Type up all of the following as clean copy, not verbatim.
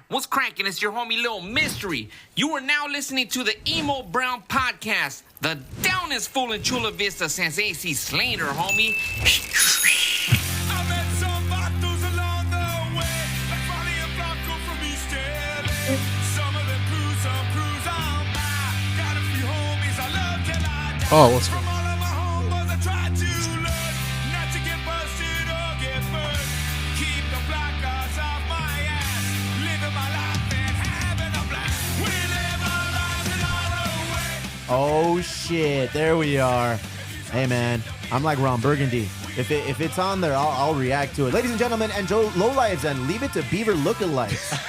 What's cracking? It's your homie Lil Mystery. You are now listening to the Emo Brown Podcast, the downest fool in Chula Vista since AC slain her, homie. I met some vatos along the way, like Folly and Blanco from East LA. Some of them cruise, some cruise on by. Got a few homies I love till I die. Oh, what's From all of my homeboys I try to learn not to get busted or get burned. Keep the black guys off my ass. Living my life and having a blast. We live our lives in our own way. Oh shit, there we are. Hey man, I'm like Ron Burgundy. If it's on there, I'll react to it. Ladies and gentlemen, and Joe Lowlives, and Leave It to Beaver lookalikes.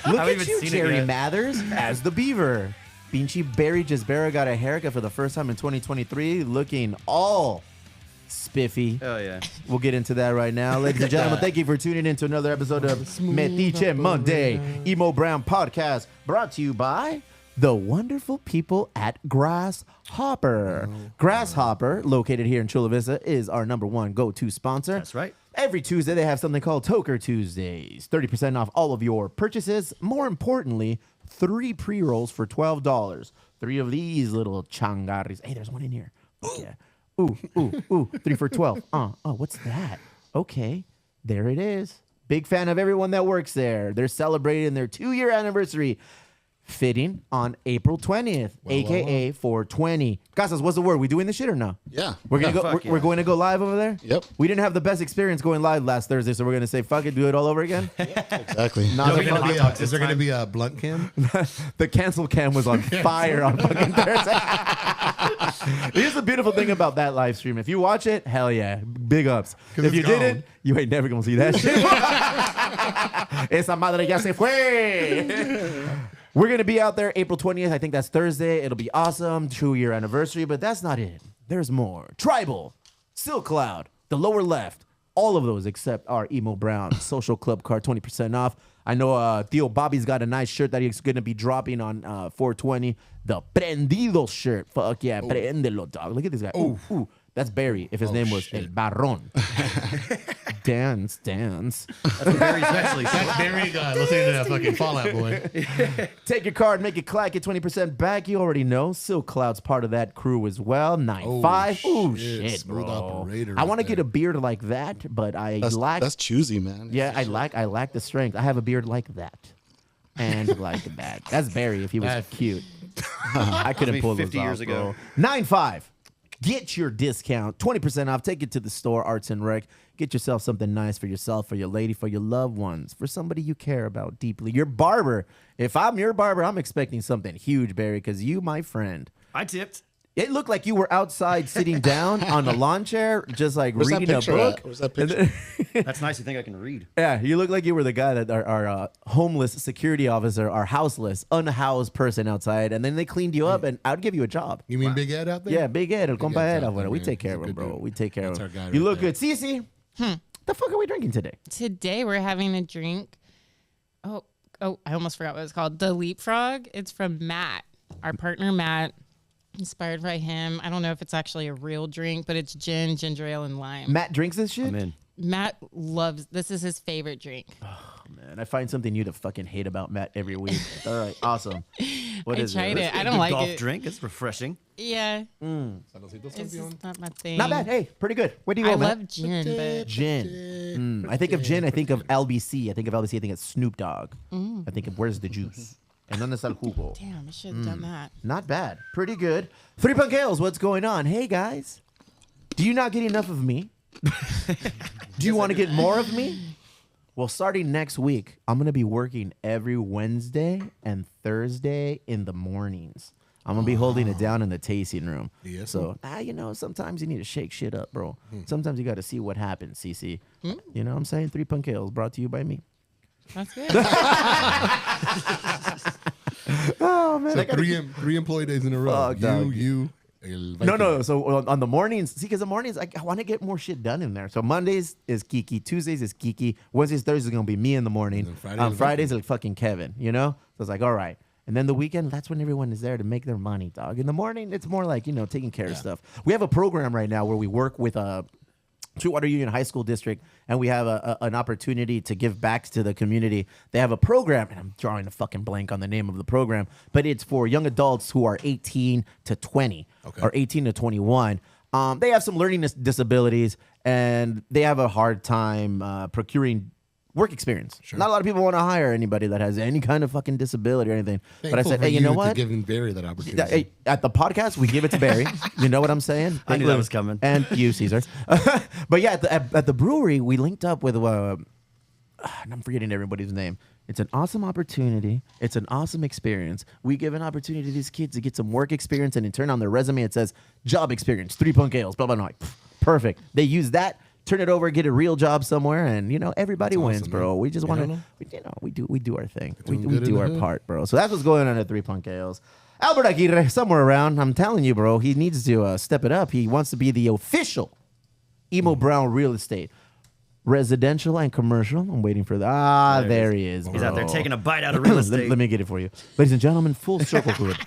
Look at you, Jerry Mathers, as the Beaver. Pinchi Barry Gisbera got a haircut for the first time in 2023, looking all spiffy. Oh, yeah. We'll get into that right now. Ladies and gentlemen, thank you for tuning in to another episode of Metiche Monday, Emo Brown Podcast, brought to you by the wonderful people at Grasshopper. Grasshopper, located here in Chula Vista, is our number one go-to sponsor. That's right. Every Tuesday, they have something called Toker Tuesdays. 30% off all of your purchases. More importantly, 3 pre-rolls for $12. 3 of these little changaris. Hey, there's one in here. Oh, yeah. Ooh. 3 for 12. What's that? Okay, there it is. Big fan of everyone that works there. They're celebrating their 2-year anniversary. Fitting on April 20th, a.k.a. 420. Casas, what's the word? We doing this shit or no? Yeah. We're going to go live over there? Yep. We didn't have the best experience going live last Thursday, so we're going to say, fuck it, do it all over again? Exactly. Is there going to be a blunt cam? The cancel cam was on fire on fucking Thursday. Here's the beautiful thing about that live stream. If you watch it, hell yeah, big ups. If you didn't, you ain't never going to see that shit. Esa madre ya se fue. We're going to be out there April 20th. I think that's Thursday. It'll be awesome. 2-year anniversary, but that's not it. There's more. Tribal, Silk Cloud, the lower left, all of those except our Emo Brown social club card, 20% off. I know Theo Bobby's got a nice shirt that he's going to be dropping on 420. The Prendido shirt. Fuck yeah. Prendelo, dog. Look at this guy. Ooh. That's Barry if his name was El Barron. Dance. That's what Barry's actually saying. That's Barry listening to that fucking Fallout Boy. Take your card, make it clack, get 20% back. You already know. Silk Cloud's part of that crew as well. 9-5. Ooh, shit, Smooth bro. operator I want to right get there. a beard like that, but That's choosy, man. Yeah, I lack the strength. I have a beard like that. And like that. That's Barry if he was cute. I couldn't pull those 50 off, years ago. bro. 9-5. Get your discount, 20% off. Take it to the store, Arts and Rec. Get yourself something nice for yourself, for your lady, for your loved ones, for somebody you care about deeply. Your barber. If I'm your barber, I'm expecting something huge, Barry, because you, my friend. I tipped. It looked like you were outside sitting down on a lawn chair, just like Where's reading that a picture book. at? Where's that picture? That's nice. You think I can read? Yeah, you look like you were the guy that our homeless security officer, our houseless, unhoused person outside, and then they cleaned you up, and I'd give you a job. You mean Big Ed out there? Yeah, Big Ed, el compa Ed's Ed, out there, we man. take care He's of a him, good bro. dude. We take care That's of our guy him. You right look there. good. CeCe, the fuck are we drinking today? Today we're having a drink. Oh, I almost forgot what it's called. The Leapfrog. It's from Matt, our partner Matt. Inspired by him. I don't know if it's actually a real drink, but it's gin, ginger ale, and lime. Matt drinks this shit? I'm in. Matt loves, this is his favorite drink. Man, I find something new to fucking hate about Matt every week. All right, awesome. What I is tried it? it. I don't like golf it. drink. It's refreshing. Yeah. Saludcito, It's campeón. just not my thing. Not bad. Hey, pretty good. Where do you go, I Matt? love gin, but Gin. I think of gin. I think of LBC. I think of it's Snoop Dogg. I think of where's the juice? And then there's el jugo. damn, I should have done that. Not bad. Pretty good. 3 Punkales, what's going on? Hey, guys. Do you not get enough of me? Do you want to get more of me? Well, starting next week, I'm going to be working every Wednesday and Thursday in the mornings. I'm going to be holding it down in the tasting room. Yes, So, sometimes you need to shake shit up, bro. Sometimes you got to see what happens, CeCe. You know what I'm saying? 3 Punkales brought to you by me. That's good. Oh, man. So three employee days in a row. Fuck, dog. You. El No. Viking. So on the mornings, see, because the mornings, I want to get more shit done in there. So Mondays is Kiki, Tuesdays is Kiki, Wednesdays, Thursdays is gonna be me in the morning. And then On Fridays, Fridays, like fucking Kevin. You know. So it's like, all right. And then the weekend, that's when everyone is there to make their money, dog. In the morning, it's more like taking care of stuff. We have a program right now where we work with Sweetwater Union High School District, and we have an opportunity to give back to the community. They have a program, and I'm drawing a fucking blank on the name of the program, but it's for young adults who are 18 to 20 or 18 to 21. They have some learning disabilities, and they have a hard time procuring work experience. Sure. Not a lot of people want to hire anybody that has any kind of fucking disability or anything. But I said, hey, you know what? Giving Barry that opportunity. Hey, at the podcast, we give it to Barry. You know what I'm saying? I knew that was coming. And you, Cesar. But yeah, at the brewery, we linked up with, and I'm forgetting everybody's name. It's an awesome opportunity. It's an awesome experience. We give an opportunity to these kids to get some work experience, and in turn on their resume, it says job experience, 3 Punk Ales, blah, blah, blah. Like, perfect. They use that. Turn it over, get a real job somewhere, and everybody wins, awesome, bro. Man. We just want to, we do our thing. We do our part, bro. So that's what's going on at 3 Punk Ales. Albert Aguirre, somewhere around. I'm telling you, bro. He needs to step it up. He wants to be the official Emo Brown real estate, residential and commercial. I'm waiting for that. There he is. Bro. He's out there taking a bite out of real estate. Let me get it for you, ladies and gentlemen. Full circle group.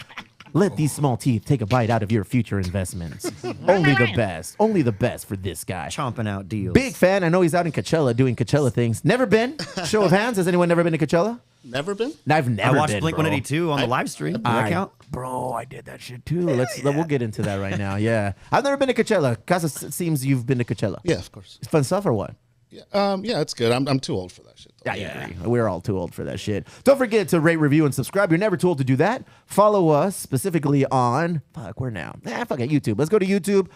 Let these small teeth take a bite out of your future investments. Only the best for this guy. Chomping out deals. Big fan. I know he's out in Coachella doing Coachella things. Never been? Show of hands. Has anyone never been to Coachella? Never been? I've never been. I watched Blink 182 on the live stream. Does that count? Bro, I did that shit too. We'll get into that right now. Yeah. I've never been to Coachella. Casa, it seems you've been to Coachella. Yeah, of course. It's fun stuff or what? Yeah, it's good. I'm too old for that shit. I agree. We're all too old for that shit. Don't forget to rate, review, and subscribe. You're never too old to do that. Follow us specifically on where now? Fuck it, YouTube. Let's go to YouTube.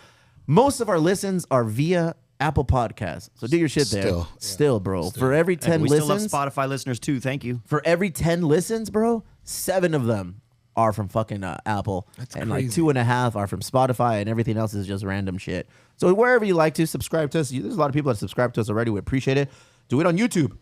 Most of our listens are via Apple Podcasts. So do your shit there. Still, bro. For every 10 we listens. We still love Spotify listeners too. Thank you. For every 10 listens, bro, 7 of them are from fucking Apple. That's and crazy. like 2.5 are from Spotify, and everything else is just random shit. So wherever you like to subscribe to us, there's a lot of people that subscribe to us already. We appreciate it. Do it on YouTube,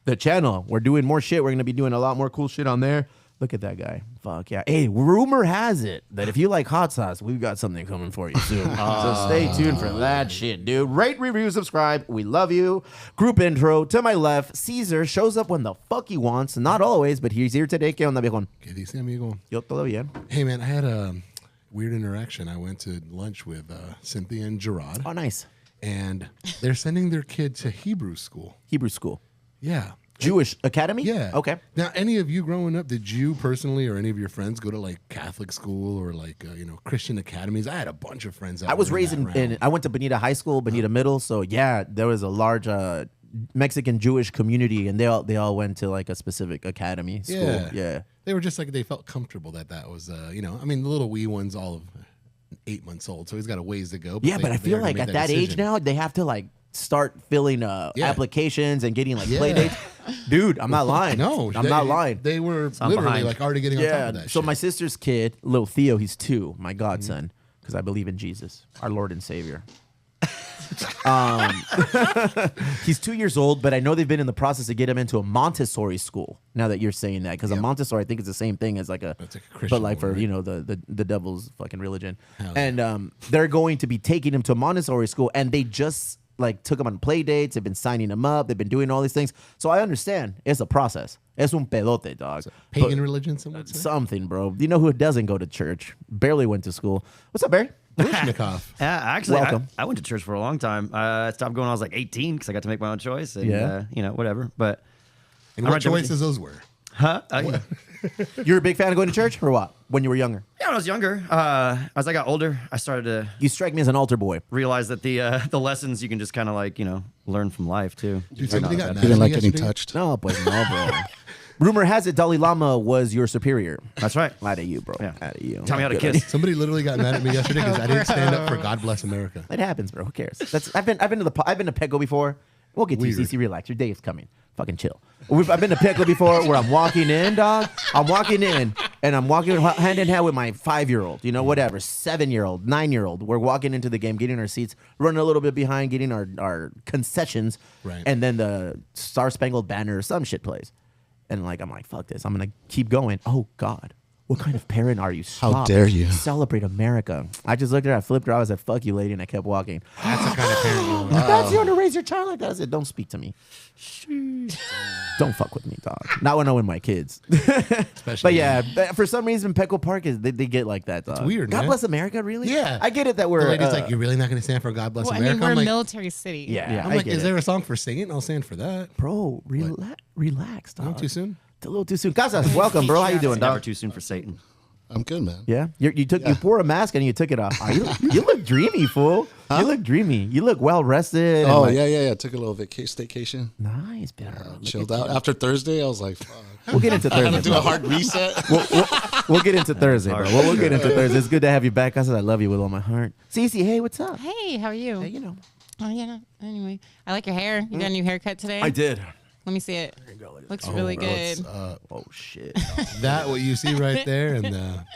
the channel. We're doing more shit. We're going to be doing a lot more cool shit on there. Look at that guy. Fuck yeah. Hey, rumor has it that if you like hot sauce, we've got something coming for you soon. So stay tuned for that shit, dude. Rate, review, subscribe. We love you. Group intro. To my left, Cesar shows up when the fuck he wants. Not always, but he's here today. ¿Qué onda, viejón? ¿Qué dice, amigo? Yo, todo bien. Hey, man, I had a weird interaction. I went to lunch with Cynthia and Gerard. Oh, nice. And they're sending their kid to Hebrew school. Hebrew school. Yeah. Jewish academy? Yeah. Okay. Now, any of you growing up, did you personally or any of your friends go to like Catholic school or like, Christian academies? I had a bunch of friends. I was raised I went to Bonita High School, Bonita Middle. So yeah, there was a large Mexican Jewish community, and they all went to like a specific academy school. Yeah. They were just like, they felt comfortable that was, the little wee one's all of 8 months old, so he's got a ways to go. But I feel like at that age now, they have to like start filling applications and getting like play dates. Dude, I'm not lying. I'm not lying. They were literally like already getting on top of that So shit. my sister's kid, little Theo, he's 2, my godson, because I believe in Jesus, our Lord and Savior. He's 2 years old, but I know they've been in the process to get him into a Montessori school. Now that you're saying that, because a Montessori, I think, is the same thing as like a Christian, but like for right? the devil's fucking religion. Hell And they're going to be taking him to a Montessori school, and they just like took him on play dates. They've been signing him up. They've been doing all these things. So I understand it's a process. Es un pedote, dog. Pagan religion, some would say? Something, bro. You know who doesn't go to church? Barely went to school. What's up, Barry? Baryshnikov. Yeah, actually, Welcome. I went to church for a long time. I stopped going when I was like 18 because I got to make my own choice. And, whatever. But And I what read everything. choices those were? Huh? You're a big fan of going to church or what? When you were younger? Yeah, when I was younger. As I got older, I started to You strike me as an altar boy. realize that the lessons you can just kind of like, learn from life too. Dude, somebody got mad You didn't at me like getting yesterday. touched. No, pues no, bro. Rumor has it Dalai Lama was your superior. That's right. Out of you, bro. Yeah. Out of you. Tell me how to Good. kiss. Somebody literally got mad at me yesterday because I didn't stand up for God Bless America. It happens, bro. Who cares? I've been to Petco before. We'll get to you, Weird. CeCe. Relax. Your day is coming. Fucking chill. I've been to Petco before where I'm walking in, dog. I'm walking in and I'm walking hand in hand with my 5-year-old, whatever, 7-year-old, 9-year-old. We're walking into the game, getting our seats, running a little bit behind, getting our concessions. Right. And then the Star Spangled Banner or some shit plays. And I'm like, fuck this. I'm going to keep going. Oh, God. What kind of parent are you? How Stop. dare you. Celebrate America. I just looked at her, I flipped her, I said, fuck you, lady, and I kept walking. That's the kind of parent you want. That's you want to raise your child like that? I said, don't speak to me. Don't fuck with me, dog. Not when I win my kids. But yeah, for some reason, Petco Park they get like that, dog. It's weird, God man. bless America, really? Yeah. I get it that The we're... lady's like, you're really not going to stand for God Bless Well, I America? mean, we're I'm a like, military city. yeah, I'm I like, get is it. there a song for singing? I'll stand for that. Bro, relax, dog. Not too soon? It's a little too soon. Casas, welcome, bro. How you doing, Never dog? too soon for Satan. I'm good, man. Yeah, you wore a mask and you took it off. Oh, you look dreamy, fool. You look dreamy. You look well rested. Oh, and yeah. Took a little staycation. nice, bro. Chilled out. After Thursday, I was like, fuck. We'll get into I'm Thursday. gonna do a bro. hard reset. We'll get into Thursday, bro. We'll get into Thursday. It's good to have you back. I said I love you with all my heart. CeCe, hey, what's up? Hey, how are you? Hey, you know. Oh, yeah. No. Anyway, I like your hair. You got a new haircut today? I did. Let me see it. Looks really good. Oh shit. That, what you see right there, and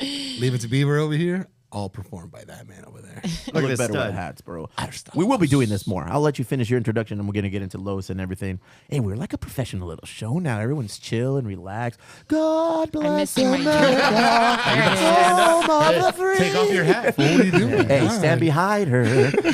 Leave It to Beaver over here, all performed by that man over there. Look this better with stud. hats, bro. We will be doing this more. I'll let you finish your introduction, and we're gonna get into Lotus and everything. Hey, we're like a professional little show now. Everyone's chill and relaxed. God bless missing my America. Home of the free. Take off your hat. Fool. What are you doing? Hey, God. stand behind her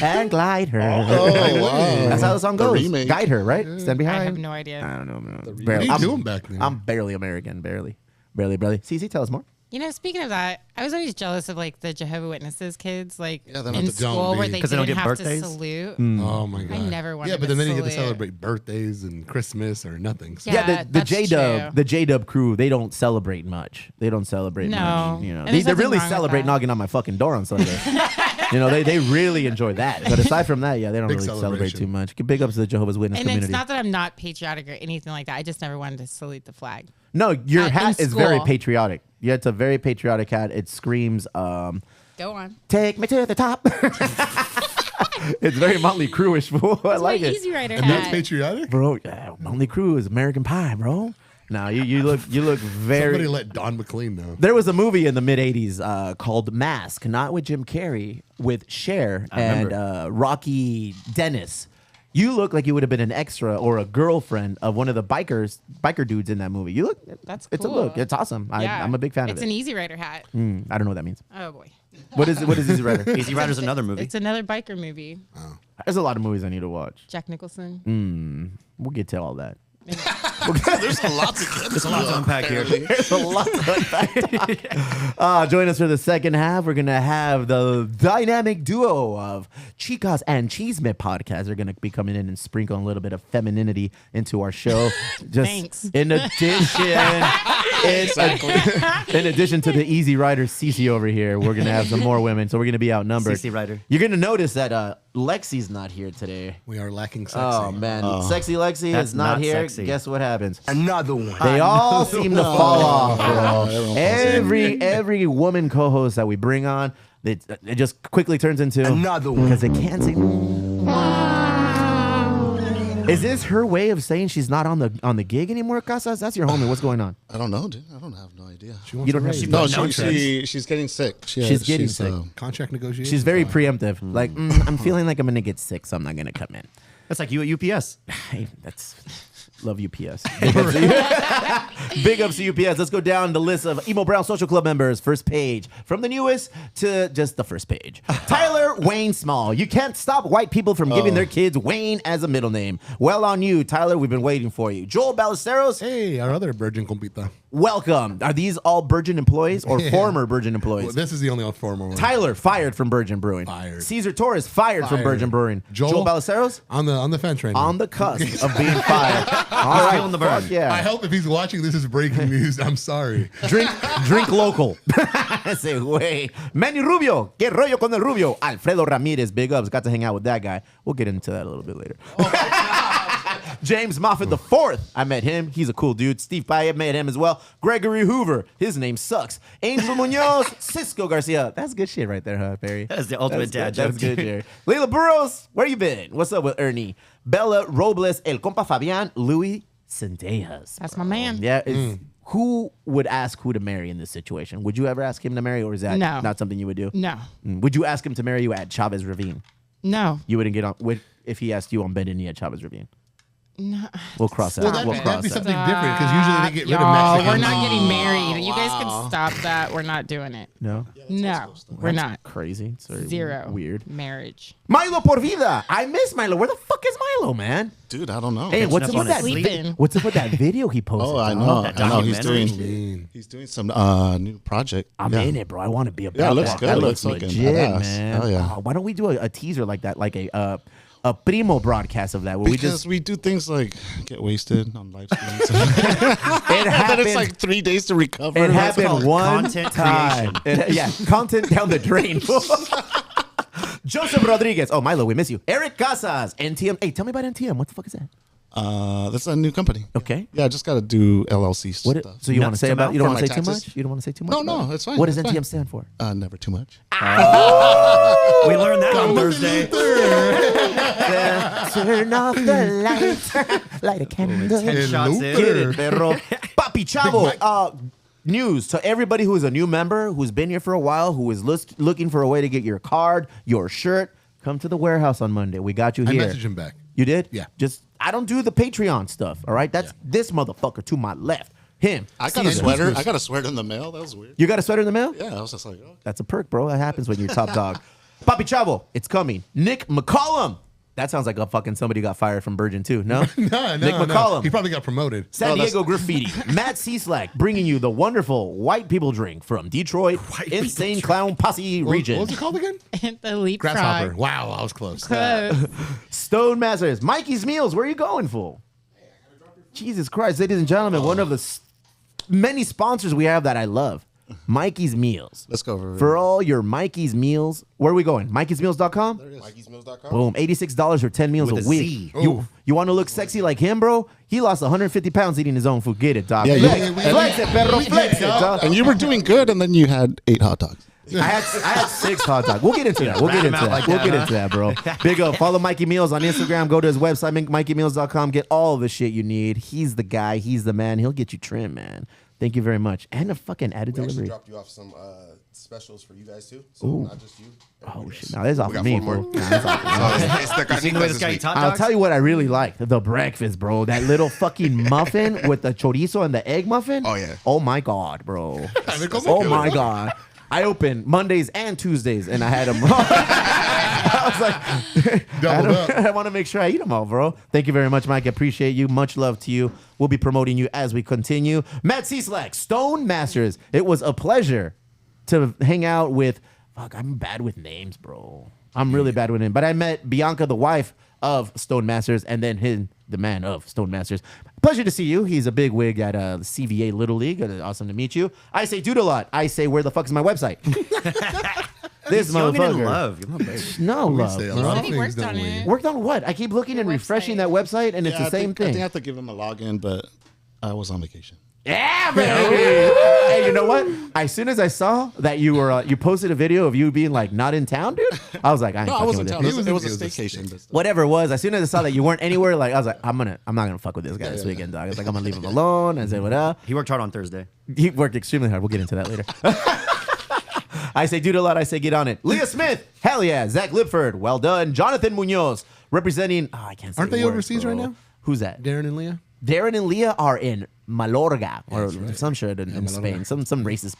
and glide her. Oh, wow. That's how the song The goes. remake. Guide her, right? Stand behind. I have no idea. I don't know, man. What are you doing back then? I'm barely American, barely. CeCe, tell us more. You know, speaking of that, I was always jealous of like the Jehovah's Witnesses kids, like Yeah, they're in not the- don't school be. where they 'Cause didn't they don't get have birthdays? to salute. Oh my god! never wanted Yeah, but to then you get to salute. celebrate birthdays and Christmas or nothing. So. Yeah. the that's J-Dub, true. the J-Dub crew, they don't celebrate much. They don't celebrate No. much. You know, And they there's nothing really wrong with celebrate that. knocking on my fucking door on Sunday. You know, they really enjoy that. But aside from that, yeah, they don't Big really celebrate celebration. too much. Big ups to the Jehovah's Witness And community. it's not that I'm not patriotic or anything like that. I just never wanted to salute the flag. No, your in hat is very school. patriotic. Yeah, it's a very patriotic hat. It screams, Go on. take me to the top. It's very Motley Crue-ish, fool. I It's like my it. Easy Rider And hat. that's patriotic. Bro, yeah, Motley Crue is American Pie, bro. No, you look very... Somebody let Don McLean know. There was a movie in the mid '80s called Mask, not with Jim Carrey, with Cher and Rocky Dennis. You look like you would have been an extra or a girlfriend of one of the biker dudes in that movie. You look. That's It's a cool. look. It's awesome. Yeah. I'm a big fan of It's it. an Easy Rider hat. I don't know what that means. Oh boy. What is Easy Rider? Easy Rider's another movie. It's another biker movie. There's a lot of movies I need to watch. Jack Nicholson. We'll get to all that. There's a lot to get. There's a lot to unpack here. There's a lot to unpack. Join us for the second half. We're going to have the dynamic duo of Chicas and Chisme Podcast. They're going to be coming in and sprinkle a little bit of femininity into our show. Just Thanks. in addition, in addition to the Easy Rider CeCe over here, we're going to have some more women. So we're going to be outnumbered. CeCe Rider. You're going to notice that Lexi's not here today. We are lacking sexy. Oh, man. Sexy Lexi That's is not not here. sexy. Guess what happens? Another one. They all seem to fall off, bro. everyone Every woman co-host that we bring on, it just quickly turns into Another one. because they can't say. Is this her way of saying she's not on the gig anymore, Casas? That's your homie. What's going on? I don't know, dude. I don't have no idea. She wants You don't to have- raise. No, No she's getting sick. She's getting sick. Contract negotiation. She's very preemptive. Like, I'm feeling like I'm gonna get sick, so I'm not gonna come in. That's like you at UPS. Hey, that's love UPS. Big ups to UPS. Let's go down the list of Emo Brown Social Club members. First page. From the newest to just the first page. Tyler Wayne Small. You can't stop white people from giving their kids Wayne as a middle name. Well on you, Tyler. We've been waiting for you. Joel Ballesteros. Hey, our other virgin compita. Welcome. Are these all Virgin employees or former Virgin employees? Well, this is the only former one. Tyler fired from Virgin Brewing. Fired. Cesar Torres fired from Fired. Virgin Brewing. Joel Ballesteros on the fence right now. on the cusp of being fired. All right, feeling the burn. fuck yeah. I hope if he's watching, this is breaking news. I'm sorry. Drink local. Ese güey. Manny Rubio. Que rollo con el Rubio. Alfredo Ramirez. Big ups. Got to hang out with that guy. We'll get into that a little bit later. James Moffat IV. I met him. He's a cool dude. Steve Payet met him as well. Gregory Hoover. His name sucks. Angel Munoz. Cisco Garcia. That's good shit right there, huh, Barry? That is the ultimate dad joke. That's good, Jerry. Leila Burrows. Where you been? What's up with Ernie? Bella Robles. El compa Fabian. Louis Zendejas. That's my man. Yeah. Who would ask who to marry in this situation? Would you ever ask him to marry, or is that No. not something you would do? No. Would you ask him to marry you at Chavez Ravine? No. You wouldn't get on if he asked you on bended knee at Chavez Ravine. No. We'll cross that. Well, Stop we'll it. cross that'd be that. something different because usually they get rid of Y'all, Mexicans. we're not getting married. You guys can stop that. We're not doing it. No, No, we're not. crazy. It's very Zero. weird. Marriage. Milo por vida. I miss Milo. Where the fuck is Milo, man? Dude, I don't know. Hey, what's up up with on that? his sleeping. What's up with that video he posted? Oh, I dog? know. that I know. He's documentary. doing some new project. I'm yeah. in it, bro. I want to be about Yeah, it looks that. good. That It looks looks looking legit, badass. man. Oh, yeah. Why don't we do a teaser like that, like a primo broadcast of that, where Because we do things like get wasted on live streams. it and then happened. it's like 3 days to recover. It That's happened called one content time. Yeah, content down the drain. Joseph Rodriguez. Oh, Milo, we miss you. Eric Casas. NTM. Hey, tell me about NTM. What the fuck is that? That's a new company. Okay. Yeah, I just got to do LLC What? stuff. So you want to Nuts say to about? mouth You don't for want to my say too taxes? much. You don't want to say too much. No, about no, it? it's fine. What does It's NTM fine. stand for? Never too much. We learned that on Thursday. Turn off the lights. Light a candle. 10 shots in. Get it, perro. Papi Chavo. News to everybody who is a new member, who's been here for a while, who is looking for a way to get your card, your shirt. Come to the warehouse on Monday. We got you I here. messaged him back. You did? Yeah. Just I don't do the Patreon stuff. All right. That's this motherfucker to my left. Him. I got a Caesar. sweater. I got a sweater in the mail. That was weird. You got a sweater in the mail? Yeah, I was just like, oh. That's a perk, bro. That happens when you're top dog. Papi Chavo, it's coming. Nick McCollum. That sounds like a fucking somebody got fired from Virgin too. No? No. Nick McCollum. He probably got promoted. San Diego Graffiti. Matt Cieslak bringing you the wonderful white people drink from Detroit, Insane Clown Posse region. What was it called again? The leapfrog. Grasshopper. Wow, I was close. Close. Stone Masters. Mikeys Meals. Where are you going, fool? Jesus Christ, ladies and gentlemen, one of the many sponsors we have that I love. Mikeys Meals. Let's go over it. For all your Mikeys Meals. Where are we going? MikeysMeals.com? MikeysMeals.com. Boom. $86 for 10 meals With a a week. Z. You want to look sexy like him, bro? He lost 150 pounds eating his own food. Get it, dog. Yeah, Flex it, perro. Flex it, dog. And you were doing good, and then you had 8 hot dogs. I had 6 hot dogs. We'll get into that. We'll get into that. We'll get into that, bro. Big up. Follow Mikey Meals on Instagram. Go to his website, MikeyMeals.com. Get all the shit you need. He's the guy. He's the man. He'll get you trim, man. Thank you very much. And a fucking added We actually delivery. dropped you off some specials for you guys too. So not just you. Oh, shit. Now, that's off We of got me, 4 bro. more. Nah, that's off of me. It's the You seen the way this carnitas guy this eats week. hot I'll dogs? tell you what I really like. The breakfast, bro. That little fucking muffin with the chorizo and the egg muffin. Oh, yeah. Oh, my God, bro. Como Oh, que- my God. I opened Mondays and Tuesdays, and I had them. I was like, Doubled up. I want to make sure I eat them all, bro. Thank you very much, Mike. I appreciate you. Much love to you. We'll be promoting you as we continue. Matt Cieslak, Stone Masters. It was a pleasure to hang out with. Fuck, I'm bad with names, bro. I'm really bad with names. But I met Bianca, the wife of Stone Masters, and then the man of Stone Masters. Pleasure to see you. He's a big wig at the CVA Little League. Awesome to meet you. I say dude a lot. I say, where the fuck is my website? This Young and in motherfucker. love. Give him a baby. No love, say a bro. lot Said of he things, worked don't on we? it. Worked on what? I keep looking and refreshing that website, and it's the same I thing. think I have to give him a login, but I was on vacation. Yeah, baby. Hey, you know what? As soon as I saw that you were, you posted a video of you being like not in town, dude. I was like, I ain't No, I fucking wasn't with telling. this. It was a It was a staycation. but still. Whatever it was, as soon as I saw that you weren't anywhere, like I was like, I'm not gonna fuck with this guy this weekend, dog. I was like, I'm gonna leave him alone. I said, what up? He worked hard on Thursday. He worked extremely hard. We'll get into that later. I say dude a lot. I say get on it. Leah Smith. Hell yeah. Zach Lipford. Well done. Jonathan Munoz representing. Oh, I can't say Aren't they words, overseas bro. right now? Who's that? Darren and Leah? Darren and Leah are in Malorga or some shit in Malorga. Spain. Some racist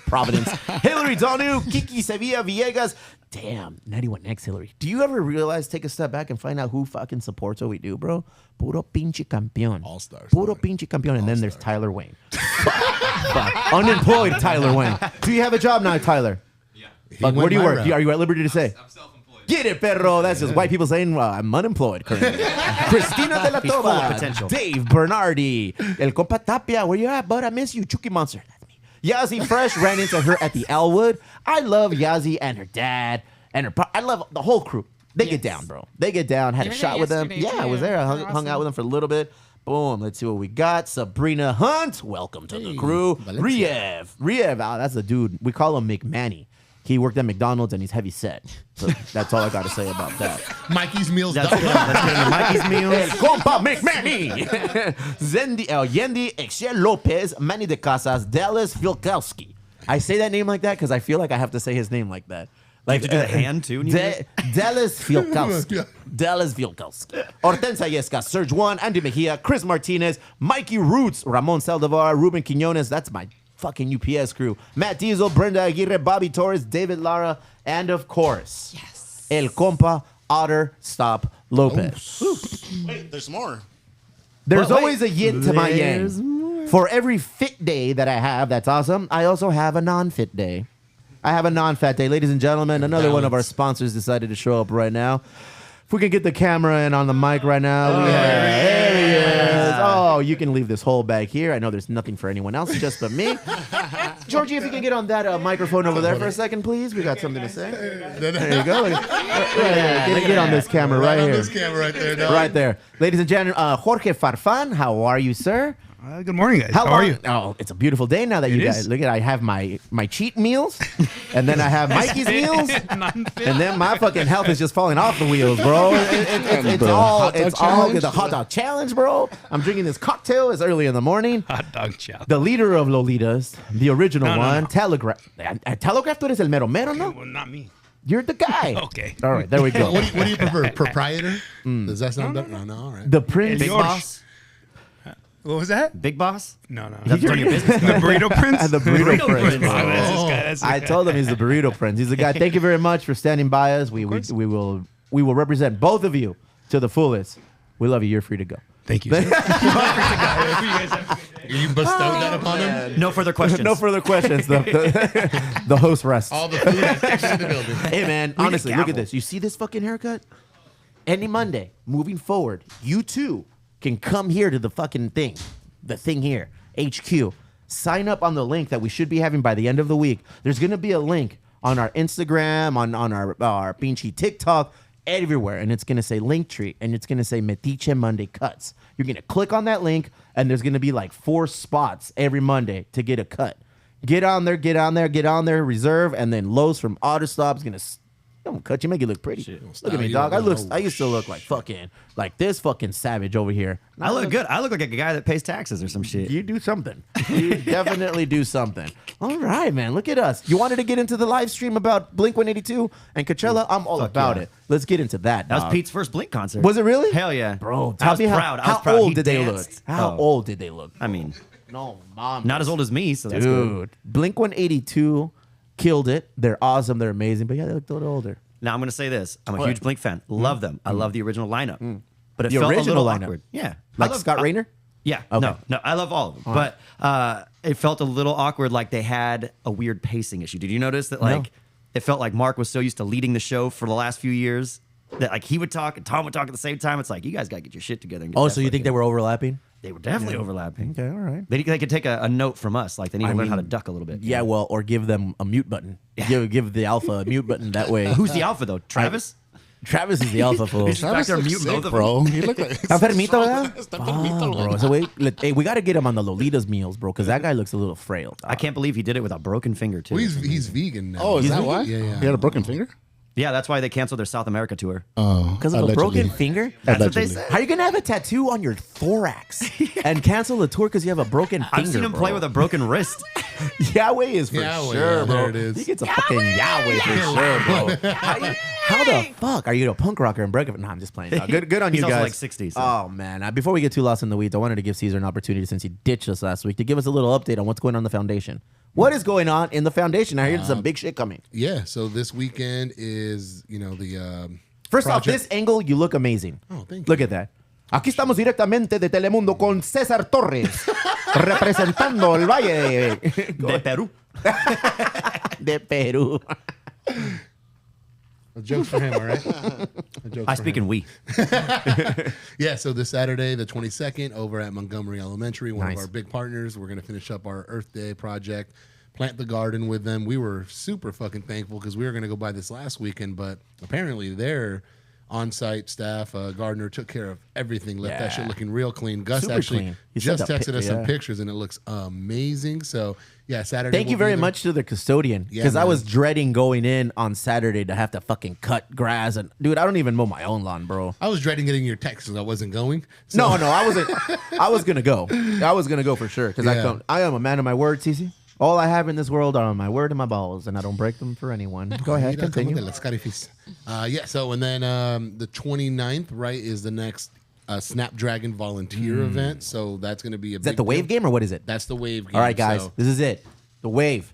Providence. Hillary Donu, Kiki Sevilla Villegas. Damn, 91X Hillary. Do you ever realize, take a step back and find out who fucking supports what we do, bro? Puro pinche campeón. All-stars, Puro bro. pinche campeón. And then there's Tyler Wayne. Fuck. Unemployed Tyler Wayne. Do you have a job now, Tyler? Yeah. Fuck, where do you went work? my route. Are you at liberty to say? I'm self-employed. Get it, perro. That's just white people saying I'm unemployed currently. Christina de la He's full of Toba. potential. Dave Bernardi. El compa Tapia. Where you at, bud? I miss you. Chucky Monster. That's me. Yazzie Fresh ran into her at the Elwood. I love Yazzie and her dad and her. I love the whole crew. They get down, bro. They get down. Had You a were shot there with them. yesterday, Yeah, I was too. there. I They're hung out awesome. with them for a little bit. Boom. Let's see what we got. Sabrina Hunt. Welcome to the crew. Valencia. Riev. Oh, that's a dude. We call him McManny. He worked at McDonald's and he's heavy set. So that's all I got to say about that. Mikey's Meals. Let's get into Mikeys Meals. El compa McManny. Yendi Exiel Lopez, Manny de Casas, Dallas Vilkowski. I say that name like that because I feel like I have to say his name like that. Like to do the hand too. Dallas Fielkowski. Dallas Fielkowski. Hortensia Yesca, Serge Juan, Andy Mejia, Chris Martinez, Mikey Roots, Ramon Saldivar, Ruben Quinones. That's my fucking UPS crew. Matt Diesel, Brenda Aguirre, Bobby Torres, David Lara, and of course, El Compa Otter Stop Lopez. Wait, there's more. There's always a yin to my yang. For every fit day that I have, that's awesome, I also have a non-fit day. I have a non-fat day. Ladies and gentlemen, another one of our sponsors decided to show up right now. If we can get the camera in on the mic right now. There he is. Oh, you can leave this whole bag here. I know there's nothing for anyone else, just but me. Georgie, if you can get on that microphone over there for a second, please. We got something to say. There you go. Get on this camera right here. On this camera right there, dog. Right there. Ladies and gentlemen, Jorge Farfan, how are you, sir? Good morning, guys. How long are you? Oh, it's a beautiful day now that you guys look at. I have my cheat meals, and then I have Mikeys Meals, and then my fucking health is just falling off the wheels, bro. It's all the hot dog challenge, bro. I'm drinking this cocktail. It's early in the morning. Hot dog challenge. The leader of Lolitas, the original one, No. Telegraph. Telegraph, tú eres el mero mero, no? Well, not me. You're the guy. Okay. All right, there we go. What do you prefer? Proprietor? Does that sound better? No, all right. The Prince. Big yours. Boss. What was that? Big Boss. No. That's on your business. The Burrito Prince? The Burrito Prince. Oh, that's this guy. That's this I guy. told him he's the Burrito Prince. He's the guy. Thank you very much for standing by us. We will represent both of you to the fullest. We love you. You're free to go. Thank you. Sir. You bestowed that upon him? No further questions. No further questions. The host rests. All the food is in the building. Hey man, honestly, look at this. You see this fucking haircut? Any Monday, moving forward, you too can come here to the fucking thing. The thing here, HQ. Sign up on the link that we should be having by the end of the week. There's going to be a link on our Instagram, on our Pinchy TikTok, everywhere. And it's going to say Linktree, and it's going to say Metiche Monday Cuts. You're going to click on that link, and there's going to be like 4 spots every Monday to get a cut. Get on there, reserve, and then Lowe's from Otterstop is going to cut you, make you look pretty. Look at me, dog. I used to look like this fucking savage over here. I look good. I look like a guy that pays taxes or some shit. You do something. You definitely do something. All right, man. Look at us. You wanted to get into the live stream about Blink-182 and Coachella? I'm all about it. Let's get into that. That was dog. Pete's first Blink concert. Was it really? Hell yeah, Bro, I was tell me proud. How He old did they look? danced. How Oh. old did they look? I mean, No, mom. not as old as me, so that's good. Dude, Blink-182 killed it. They're awesome. They're amazing. But yeah, they look a little older. Now I'm gonna say this: I'm a What? huge Blink fan. Love them. I love the original lineup, but it The felt original a little lineup? awkward. Yeah, Like I love- Scott Rayner? Yeah, Okay. no, I love all of them, but it felt a little awkward. Like they had a weird pacing issue. Did you notice that? Like it felt like Mark was so used to leading the show for the last few years that like he would talk and Tom would talk at the same time. It's like you guys gotta get your shit together. And get Oh, that so you think fucking- they were overlapping? They were definitely overlapping. Okay, all right. They could take a note from us. Like they need to learn how to mean, duck a little bit. Yeah, well, or give them a mute button. Give the alpha a mute button. That way. Who's the alpha though? Travis? Travis is the alpha fool. He's just back there looks muting sick, both of them. bro. He looked like Está enfermito, ¿verdad? Está enfermito, Bro, so we got to get him on the Lolitas meals, bro, because that guy looks a little frail. I can't believe he did it with a broken finger too. Well, he's vegan now. Oh, is that why? Yeah, yeah. He had a broken finger? Yeah, that's why they canceled their South America tour. Oh, Because of a broken finger? That's what they allegedly. said. How are you going to have a tattoo on your thorax and cancel the tour because you have a broken finger? I've seen him play with a broken wrist. Yahweh is for Yahweh, sure, yeah, bro. there it is. He gets a fucking Yahweh for sure, bro. How the fuck are you a punk rocker and break it? No, I'm just playing. No, good on He's you also guys. like 60, so. Oh man! Before we get too lost in the weeds, I wanted to give Cesar an opportunity since he ditched us last week to give us a little update on what's going on in the foundation. What is going on in the foundation? I hear there's some big shit coming. Yeah, so this weekend is, the First off, project- this angle, you look amazing. Oh, thank Look at that. Aquí estamos directamente de Telemundo con Cesar Torres, representando el Valle De Peru. de Perú. A joke's for him, all right? A joke's I for speak him. in we. Yeah, so this Saturday, the 22nd, over at Montgomery Elementary, one Nice. of our big partners, we're going to finish up our Earth Day project, plant the garden with them. We were super fucking thankful because we were going to go by this last weekend, but apparently their on-site staff, gardener, took care of everything, left that Yeah. shit looking real clean. Gus Super actually clean. He sent just a texted us pic- some yeah. pictures, and it looks amazing. So, yeah, Saturday. Thank you we'll be very there. much to the custodian Yeah, because I man. was dreading going in on Saturday to have to fucking cut grass and dude, I don't even mow my own lawn, bro. I was dreading getting your text because I wasn't going. So, No, I wasn't. I was gonna go. I was gonna go for sure because Yeah. I am a man of my word, CeCe. All I have in this world are my word and my balls, and I don't break them for anyone. Go ahead, continue. So and then the 29th, right, is the next Snapdragon volunteer event. So that's going to be a Is that the Wave game or what is it? That's the Wave game. All right, guys, So this is it. The Wave.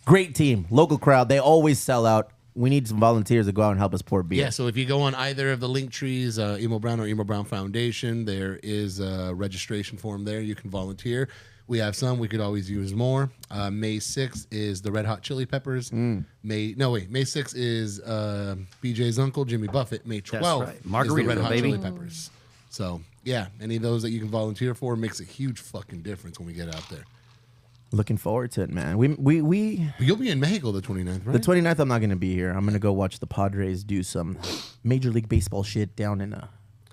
Great team, local crowd. They always sell out. We need some volunteers to go out and help us pour beer. yeah, so if you go on either of the link trees, Emo Brown or Emo Brown Foundation, there is a registration form there. You can volunteer. We have some. We could always use more. May 6th is the Red Hot Chili Peppers. May 6th is BJ's uncle, Jimmy Buffett. May 12th right. is the Margarita, Red Hot baby. Chili Peppers. So, yeah, any of those that you can volunteer for makes a huge fucking difference when we get out there. Looking forward to it, man. We But you'll be in Mexico the 29th, right? the 29th, I'm not going to be here. I'm going to go watch the Padres do some Major League Baseball shit down in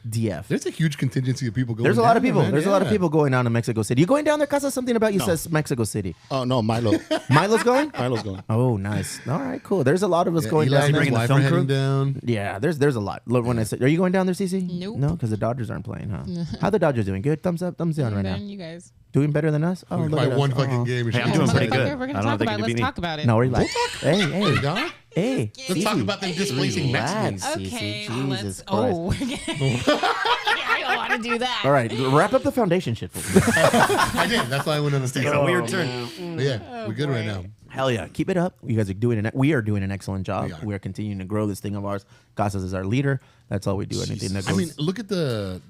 DF. There's a huge contingency of people going There's a lot of down people. there, man. There's a lot of Yeah. people going down to Mexico City. You going down there, Casa? Something about you says Mexico City. Oh no, Milo. Milo's going? Milo's going. Oh, nice. All right, cool. There's a lot of us Yeah, going Eli down and his there. bringing the wife film are heading crew? down. Yeah, there's a lot. Look, when I said, are you going down there, CeCe? Nope. No, because the Dodgers aren't playing, huh? How the Dodgers doing? Good. Thumbs up, thumbs down right Better now. than you guys. Doing better than us? Oh, We look play at us. one Oh. fucking game. Hey, I'm doing pretty good. We're I gonna don't talk think about you it. beat Let's me. talk about it. No, relax. Hey, hey, Dog? hey. Let's talk CeCe. about them displacing Mexicans. Relax, Okay, CeCe. let's. Jesus Oh, Christ. I don't want to do that. All right, wrap up the foundation shit for me. I did. That's why I went on the stage. It's a weird turn. But yeah, we're good right now. Hell yeah, keep it up. You guys are doing we are doing an excellent job. We are. We are continuing to grow this thing of ours. Casas is our leader. That's all we do. Anything that I goes. mean, look at the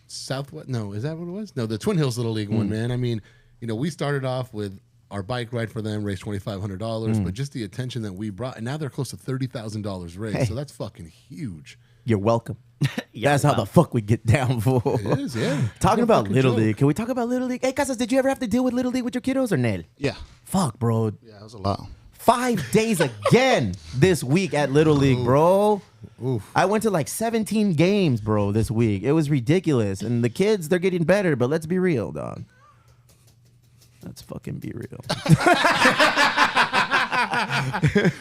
Southwest. No, is that what it was? No, the Twin Hills Little League one, man. I mean, we started off with our bike ride for them, raised $2,500, but just the attention that we brought, and now they're close to $30,000 raised. Hey. So that's fucking huge. You're welcome. That's how the fuck we get down, fool. It is, yeah. Talking No about fucking Little joke. League. Can we talk about Little League? Hey, Casas, did you ever have to deal with Little League with your kiddos or Nel? Yeah. Fuck, bro. Yeah, it was a lot. 5 days again this week at Little League, bro. Oof. I went to like 17 games, bro, this week. It was ridiculous. And the kids, they're getting better, but let's be real, dog. Let's fucking be real.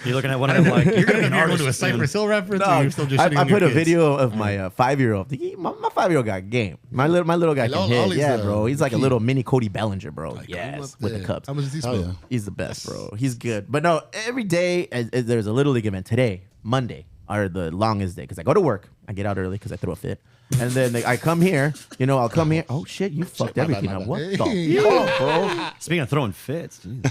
You're looking at one of them like, you're going to be an You're going artist. to a Cypress Hill reference, or No, you're still just I shitting on put your a kids? video of my 5-year-old. My 5-year-old got game. My little guy Hey, can hit. Ollie's Yeah, the bro. He's like a key. little mini Cody Bellinger, bro. Like, Yes, come up with the there. Cubs. How much does he Oh, smoke? yeah. He's the best, bro. He's good. But no, every day there's a Little League event. Today, Monday, are the longest day because I go to work. I get out early because I throw a fit. And then I come here. I'll come here. Oh, shit, you fucked my bad, everything my up. bad. What Hey. the fuck, bro? Speaking of throwing fits, geez.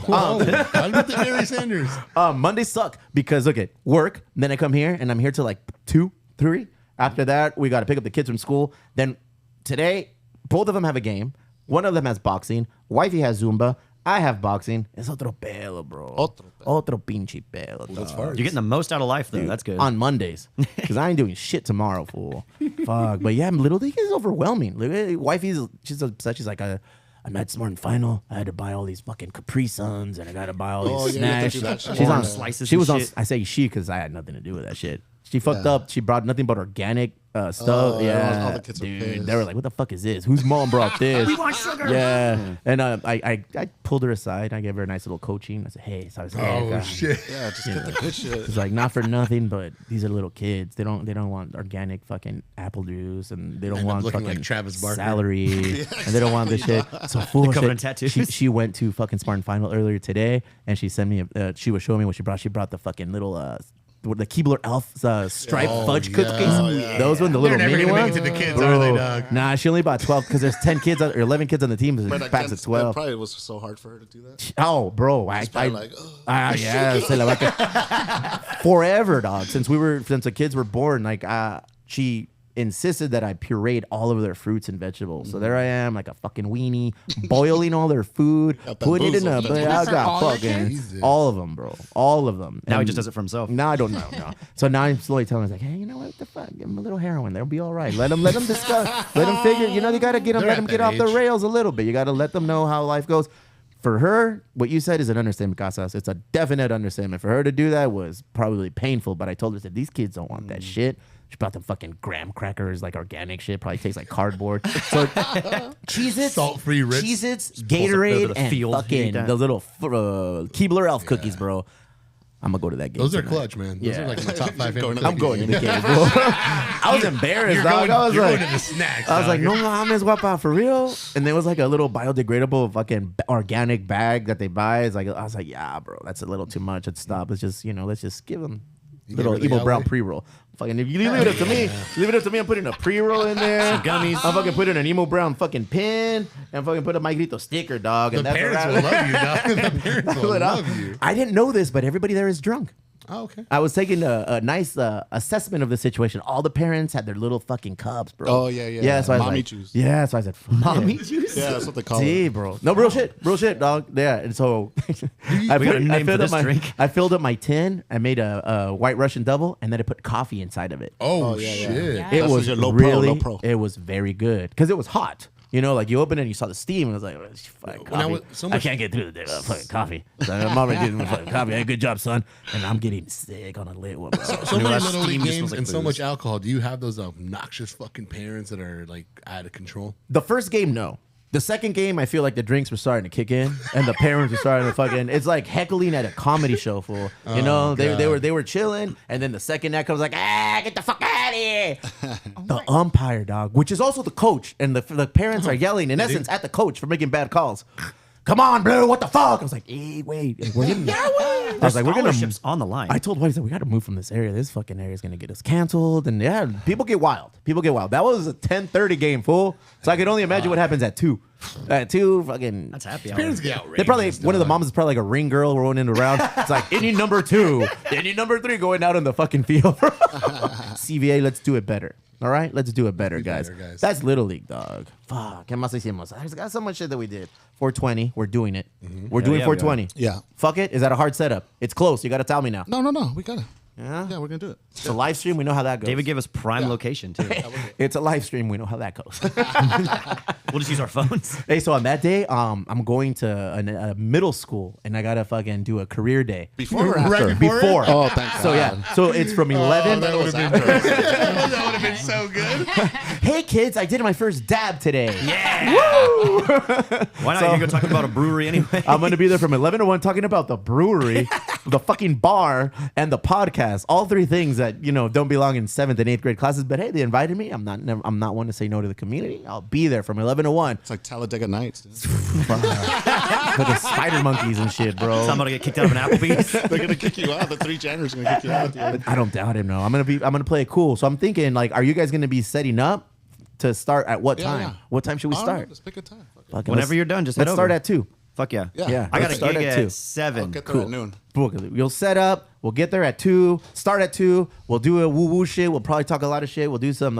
Oh, I looked at Barry Sanders. Mondays suck because look at work. Then I come here and I'm here till like 2, 3. After that, we got to pick up the kids from school. Then today, both of them have a game. One of them has boxing. Wifey has Zumba. I have boxing. Es otro pelo, bro. Otro pinche pelo. That's dog. far. You're getting the most out of life, though. That's good. On Mondays, because I ain't doing shit tomorrow, fool. Fuck. But yeah, Little League is overwhelming. Wifey's, she's upset. She's like, I'm at Smart Final. I had to buy all these fucking Capri Suns, and I got to buy all these yeah, you have to snacks. do that shit. She's on Slices She and was on. shit. I say she because I had nothing to do with that shit. She fucked up. She brought nothing but organic stuff. all the kids are dude, pissed. they were like, "What the fuck is this? Whose mom brought this?" We want sugar. Yeah, and I pulled her aside. I gave her a nice little coaching. I said, "Hey, so I was Oh, shit. Yeah, just get the good shit. It's like not for nothing, but these are little kids. They don't want organic fucking apple juice, and they don't End up want looking fucking like Travis Barker. celery, and they don't want this shit. So fool, covered in shit. tattoos. She went to fucking Spartan Final earlier today, and she sent me. She was showing me what she brought. She brought the fucking little the Keebler Elf striped fudge yeah. cookies. Oh, yeah. Those ones, the They're little never mini gonna make ones. it to the kids, are they, dog? Nah, she only bought 12 because there's 10 kids or 11 kids on the team. So But it's packs of that 12. probably was so hard for her to do that. Oh, bro, I probably like, yeah, se la va a- forever, dog. Since the kids were born, like she insisted that I pureed all of their fruits and vegetables. So there I am, like a fucking weenie, boiling all their food, Got that putting it in a. boozled. But I For got all your fucking kids? all of them, bro, all of them. Now he And just does it for himself. Now I don't know. No. So now I'm slowly telling him, like, hey, you know what the fuck? Give him a little heroin. They'll be all right. Let them discuss. Let them figure. You gotta get them. They're Let at them get that off the age. rails a little bit. You gotta let them know how life goes. For her, what you said is an understatement, Casas. It's a definite understatement. For her to do that was probably painful, but I told her that these kids don't want that shit. She brought them fucking graham crackers, like organic shit. Probably tastes like cardboard. So Cheez-Its, Salt-free Ritz. Cheez-Its, Pull the Gatorade, field and and eat fucking that. the little Keebler Elf cookies, bro. I'm gonna go to that game. Those are tonight. clutch, man. Those Yeah. are like my top 5 Going favorite to the I'm going to cookies. the game, bro. I was embarrassed, dog. I was you're like, going to the snacks. I was like, dog. no mames, guapa, for real. And there was like a little biodegradable fucking organic bag that they buy. It's like, I was like, yeah, bro, that's a little too much. Let's stop. Let's just, let's just give them You little gave her the emo brown alley? pre-roll. Fucking, if you leave it up to me, I'm putting a pre-roll in there. gummies. I'm fucking putting an emo brown fucking pin and fucking put a Mike Grito sticker, dog. The And that's parents what will love you, dog. The parents will love you. I didn't know this, but everybody there is drunk. Oh, okay. I was taking a nice assessment of the situation. All the parents had their little fucking cups, bro. Oh, yeah, yeah. Yeah, so I was Mommy like, juice. Yeah, so I said, mommy juice? Yeah, that's what they call See, it. bro. No, real shit, dog. Yeah, and so I got a name for this drink. I filled up my tin. I made a White Russian double, and then I put coffee inside of it. Oh, yeah, yeah. shit. Yeah. It That's was your low really, pro. it was very good because it was hot. Like you open it and you saw the steam. And I was like, fucking When I coffee. was- so I much- can't get through the fucking coffee. So I'm already getting the fucking coffee. Hey, good job, son. And I'm getting sick on a lit one, bro. So many that little league steam just games smells like and so booze. much alcohol. Do you have those obnoxious fucking parents that are like out of control? The first game, no. The second game, I feel like the drinks were starting to kick in, and the parents were starting to fucking. It's like heckling at a comedy show, fool. They God. were chilling, and then the second act comes like, get the fuck out of here. The umpire, dog, which is also the coach, and the parents are yelling in essence at the coach for making bad calls. Come on, Blue, what the fuck? I was like, hey, wait, we're getting. I was like, we're gonna. Scholarships on the line. I told Whitey, we got to move from this area. This fucking area is gonna get us canceled, and yeah, people get wild. That was a 10:30 game, fool. So I could only imagine what happens at 2. At 2, fucking. That's happy hour. Parents get outraged. They probably one of the moms is probably like a ring girl rolling in around. It's like inning number 2, inning number 3 going out in the fucking field. CVA, let's do it better. All right, let's do it better, guys. better, guys. That's Little League, dog. Fuck, ¿qué más hicimos? There's got so much shit that we did. 420, we're doing it. We're doing yeah, we are. 420. Yeah. Fuck it. Is that a hard setup? It's close. You got to tell me now. No, we got it. Yeah? Yeah, we're going to do it. It's a live stream. We know how that goes. David gave us prime location too. It's a live stream. We know how that goes. We'll just use our phones. Hey, so on that day, I'm going to a middle school, and I gotta fucking do a career day. Before or Right after? before it? Before. Oh, thank God. So yeah, so it's from 11. that would have been that would have been so good. Hey kids, I did my first dab today. Yeah. Why not? You're gonna talk about a brewery anyway. I'm gonna be there from 11 to 1 talking about the brewery, the fucking bar, and the podcast. All 3 things that don't belong in 7th and 8th grade classes. But hey, they invited me. I'm not one to say no to the community. I'll be there from 11 to 1. It's like Talladega Nights. Dude. Fucking spider monkeys and shit, bro. Somebody get kicked out of an Applebee's. They're going to kick you out. The 3 janitors are going to kick you out. Dude. I don't doubt him. No, I'm gonna play it cool. So I'm thinking, like, are you guys gonna be setting up to start at what Yeah, time? yeah. What time should we I don't know. start? Let's pick a time. Fuck it. Fucking Whenever let's- you're done, just let's head start over. at 2. Fuck yeah. Yeah. I got let's a start gig at at 2. 7. I'll get there at noon. We'll set up. We'll get there at 2. Start at 2. We'll do a woo woo shit. We'll probably talk a lot of shit. We'll do some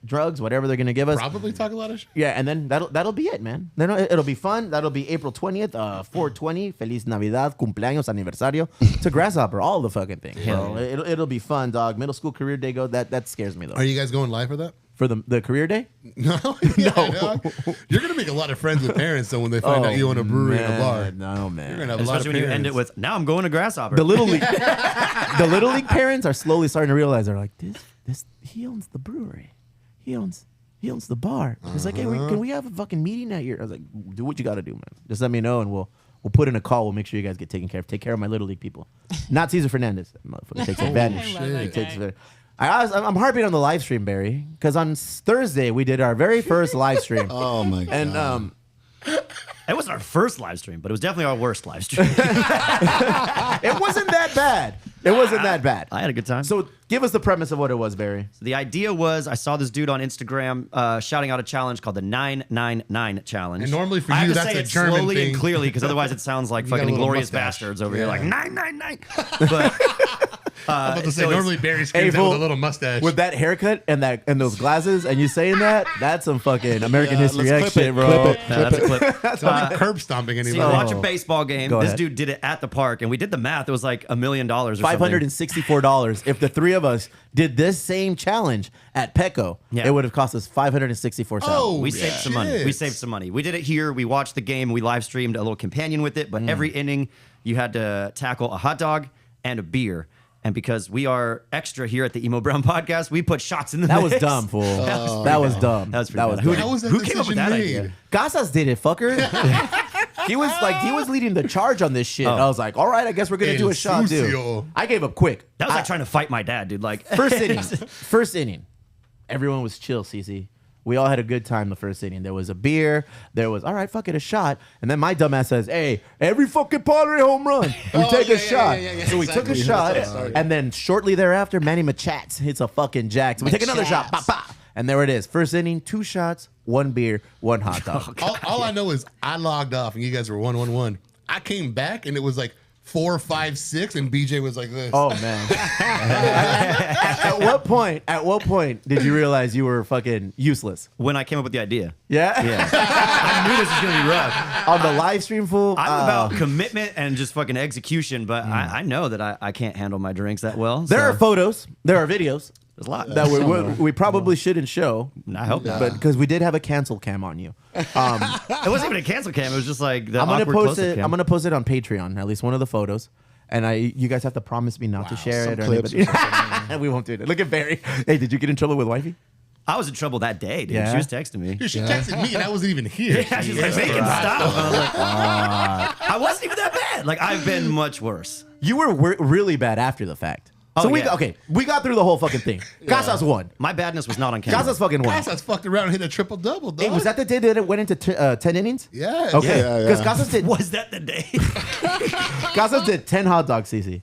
drugs, whatever they're gonna give us. Probably talk a lot of shit. Yeah, and then that'll be it, man. Then it'll be fun. That'll be April 20th, 420. Feliz Navidad, cumpleaños, aniversario to Grasshopper, all the fucking things. Bro. It'll be fun, dog. Middle school career day go. That scares me though. Are you guys going live for that? For the career day? No. Dog. You're gonna make a lot of friends with parents though when they find out you own a brewery and a bar. No, man. You're gonna have a lot of Especially when you end it parents. with, now I'm going to Grasshopper. The little league, parents are slowly starting to realize they're like, this he owns the brewery, he owns the bar. It's like, hey, can we have a fucking meeting at your? I was like, do what you got to do, man. Just let me know, and we'll put in a call. We'll make sure you guys get taken care of. Take care of my little league people, not Cesar Fernandez. That motherfucker takes advantage. I love that He takes guy. advantage. I'm harping on the live stream, Barry, because on Thursday we did our very first live stream. Oh, my God. And It wasn't our first live stream, but it was definitely our worst live stream. it wasn't that bad. It wasn't that bad. I had a good time. So give us the premise of what it was, Barry. The idea was I saw this dude on Instagram shouting out a challenge called the 999 challenge. And normally for I have you, to that's say a it German slowly thing. and clearly because otherwise it sounds like You got a fucking little Glorious mustache. Bastards over here, Yeah. like 999. But I'm about to say so it's- normally Barry screams out fool, with a little mustache. with that haircut and those glasses, and you saying that's some fucking American Yeah, History let's X clip shit, it, bro. clip it. that's a clip. It's not like curb stomping So anymore. you watch a baseball game. Go This ahead. dude did it at the park, and we did the math. It was like $1 million or something. $564. If the 3 of us did this same challenge at Petco, Yeah. it would have cost us $564. Oh, We saved some money. shit. We saved some money. We did it here. We watched the game. We live streamed a little companion with it. But every inning, you had to tackle a hot dog and a beer. And because we are extra here at the Emo Brown Podcast, we put shots in the That was mix. dumb, fool. That was dumb. That was pretty that bad. was Who dumb. How was that Who came up with decision that made? idea? Casas did it, fucker. He was leading the charge on this shit. I was like, all right, I guess we're gonna do a shot, dude. Sucio. I gave up quick. That was like trying to fight my dad, dude. Like First inning. Everyone was chill, CeCe. We all had a good time the first inning. There was a beer. There was, all right, fuck it, a shot. And then my dumbass says, hey, every fucking Padre home run, we take a shot. So we took a shot, and then shortly thereafter, Manny Machats hits a fucking jack. So we take another shot. Bah, bah. And there it is. First inning, 2 shots, 1 beer, 1 hot dog. All I know is I logged off and you guys were 1-1-1. I came back and it was like 4, 5, 6, and BJ was like this. Oh man! At what point did you realize you were fucking useless? when I came up with the idea. Yeah. I knew this was gonna be rough. On the live stream, fool. I'm about commitment and just fucking execution, but I know that I can't handle my drinks that well. There are photos. There are videos there's a lot. that we probably shouldn't show. I hope not. But because we did have a cancel cam on you. It wasn't even a cancel cam. It was just like the I'm gonna awkward post close-up it. cam. I'm gonna post it on Patreon. At least one of the photos. And you guys have to promise me not to share some it or clips anybody. or And we won't do it. Look at Barry. Hey, did you get in trouble with wifey? I was in trouble that day, dude. Yeah? She was texting me. Dude, she texted me and I wasn't even here. Yeah, she's like, make him stop. And I was like, I wasn't even that bad. Like, I've been much worse. You were really bad after the fact. Oh, So we yeah. we got through the whole fucking thing. Casas won. My badness was not on camera. Casas fucking won. Casas fucked around and hit a triple-double, dog. Hey, was that the day that it went into 10 innings? Yeah. Okay, Yeah, yeah. because Casas did Was that the day? Casas did 10 hot dogs, CeCe.